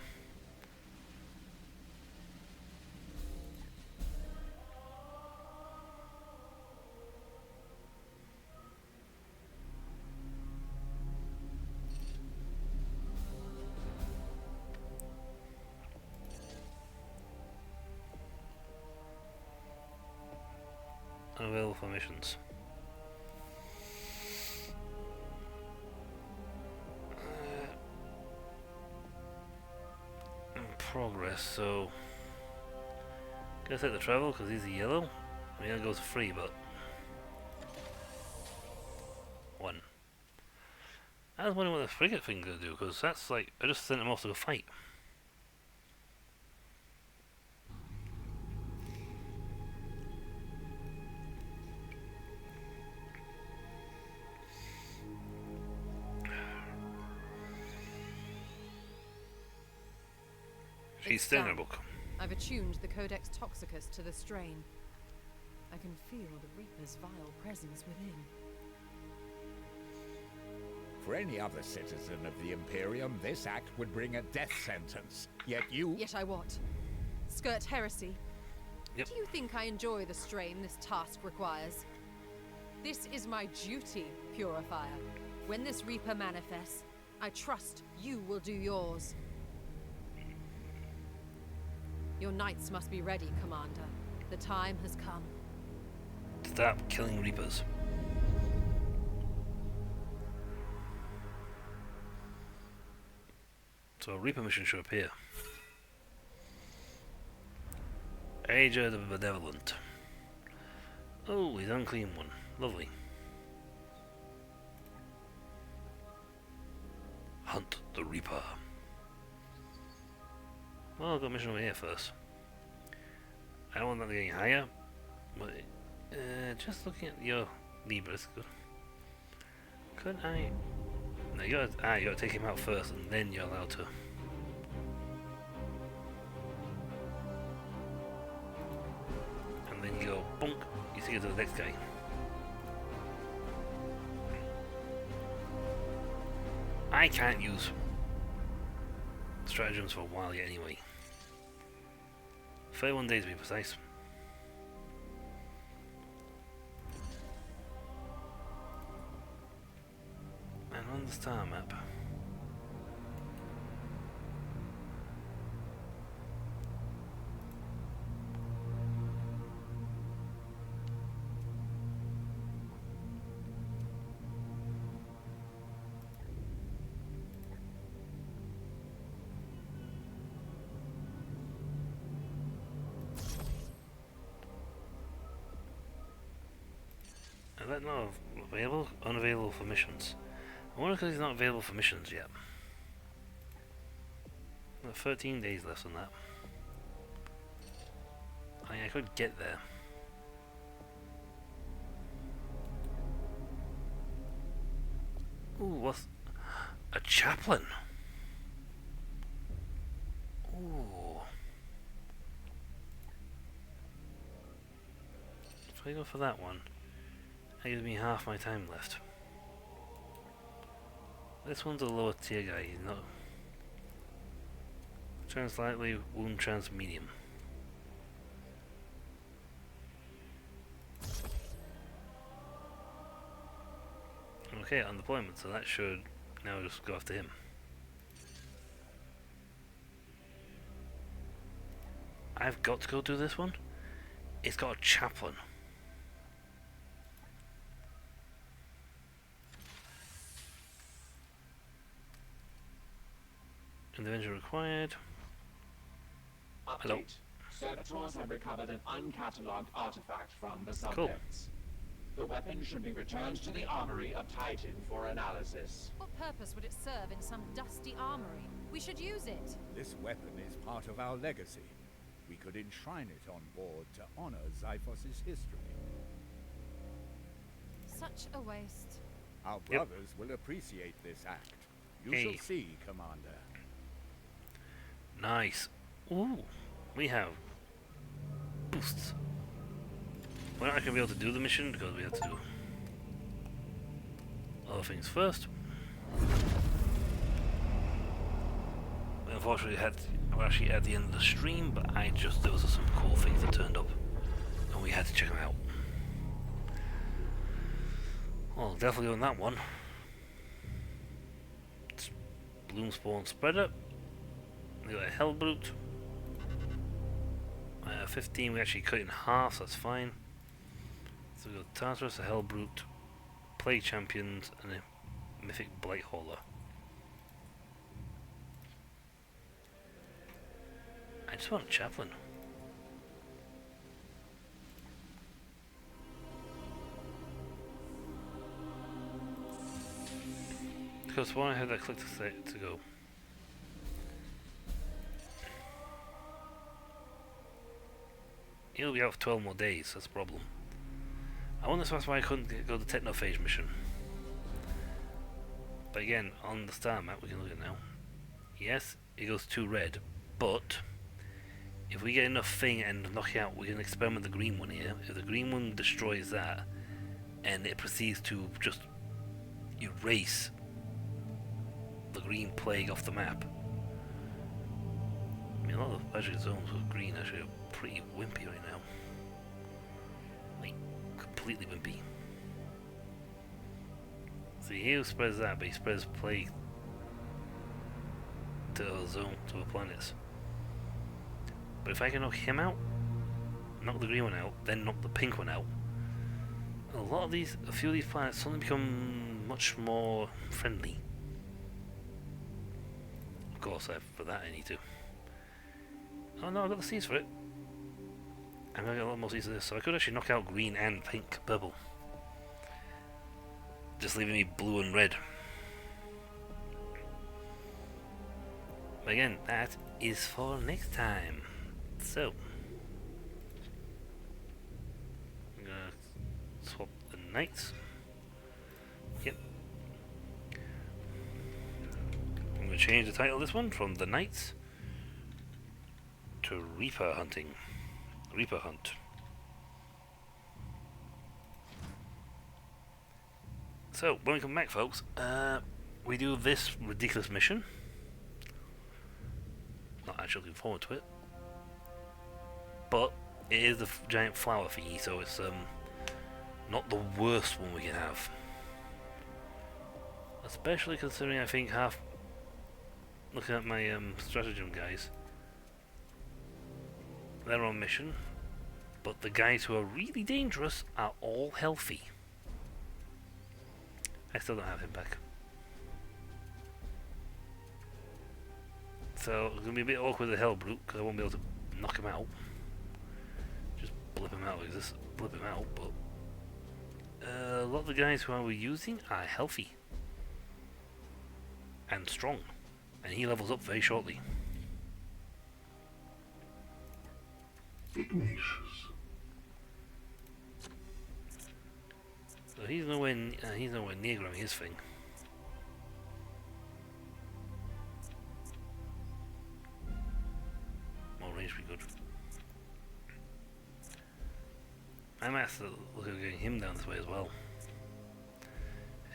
Available for missions. progress, so gonna take the travel because he's a yellow. I mean, it goes free, but 1. I was wondering what the frigate thing's gonna do, because that's like, I just sent him off to go fight. She's still in her book. I've attuned the Codex Toxicus to the strain. I can feel the Reaper's vile presence within. For any other citizen of the Imperium, this act would bring a death sentence. Yet you... Yet I what? Skirt heresy? Yep. Do you think I enjoy the strain this task requires? This is my duty, Purifier. When this Reaper manifests, I trust you will do yours. Your knights must be ready, Commander. The time has come. Stop killing Reapers. So a Reaper mission should appear. Aja the Benevolent. Oh, he's an unclean one. Lovely. Hunt the Reaper. Well, I've got a mission over here first. I don't want that getting higher, but just looking at your Libras, could I? No, you gotta take him out first, and then you're allowed to. And then you go bonk. You see it to the next guy. I can't use stratagems for a while yet, anyway. 31 days to be precise. And on the star map. Is that not available? Unavailable for missions. I wonder because he's not available for missions yet. Got 13 days left on that. I could get there. Ooh, what's... a chaplain? Ooh. So I go for that one. That gives me half my time left. This one's a lower tier guy, he's not... Chance lightly, wound chance medium. Okay, on deployment, so that should now just go after him. I've got to go do this one? It's got a chaplain. Intervention required. Hello. Update. Servitors have recovered an uncatalogued artifact from the subjects. The weapon should be returned to the armory of Titan for analysis. What purpose would it serve in some dusty armory? We should use it. This weapon is part of our legacy. We could enshrine it on board to honor Xiphos' history. Such a waste. Our brothers will appreciate this act. You Hey. shall see, Commander. Nice. Ooh, we have boosts. We're not going to be able to do the mission because we have to do other things first. We unfortunately we're actually at the end of the stream, but there was some cool things that turned up and we had to check them out. Well, definitely on that one. It's Bloom Spawn Spreader. We got a Hellbrute. 15, we actually cut it in half, so that's fine. So we got Tartarus, a Hellbrute, Play Champions, and a Mythic Blight Hauler. just want a chaplain. Because why had I clicked to go? He'll be out for 12 more days, that's the problem. I wonder if that's why I couldn't go to the Technophage mission. But again, on the star map we can look at now. Yes, it goes to red, but if we get enough thing and knock it out, we can experiment the green one here. If the green one destroys that, and it proceeds to just erase the green plague off the map. I mean, a lot of actually zones with green actually are pretty wimpy right now. Like, completely wimpy. See, he spreads that, but he spreads plague to a zone, to the planets. But if I can knock him out, knock the green one out, then knock the pink one out, a few of these planets suddenly become much more friendly. Of course, for that I need to. Oh no, I've got the seeds for it. I'm gonna get a lot more seeds of this, so I could actually knock out green and pink, purple. Just leaving me blue and red. But again, that is for next time. So, I'm gonna swap the knights. Yep. I'm gonna change the title of this one from The Knights to Reaper Hunting. Reaper Hunt. So, when we come back, folks, we do this ridiculous mission. Not actually looking forward to it. But it is the giant flower thingy, so it's not the worst one we can have. Especially considering I think looking at my stratagem guys, they're on mission, but the guys who are really dangerous are all healthy. I still don't have him back. So it's going to be a bit awkward with the Hellbrute, because I won't be able to knock him out. Just blip him out like this, blip him out, but a lot of the guys who we're using are healthy. And strong. And he levels up very shortly. Ignatius. So he's nowhere near grabbing his thing. More range would be good. I might have to look at getting him down this way as well.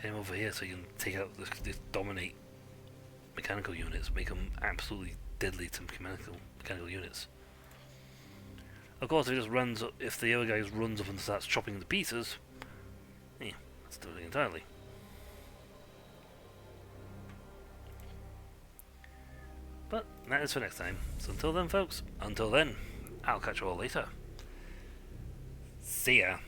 Him over here so you can take out this dominate mechanical units, make them absolutely deadly to mechanical units. Of course, if the other guy runs up and starts chopping them to pieces, yeah, that's different entirely. But that is for next time. So until then, folks, I'll catch you all later. See ya.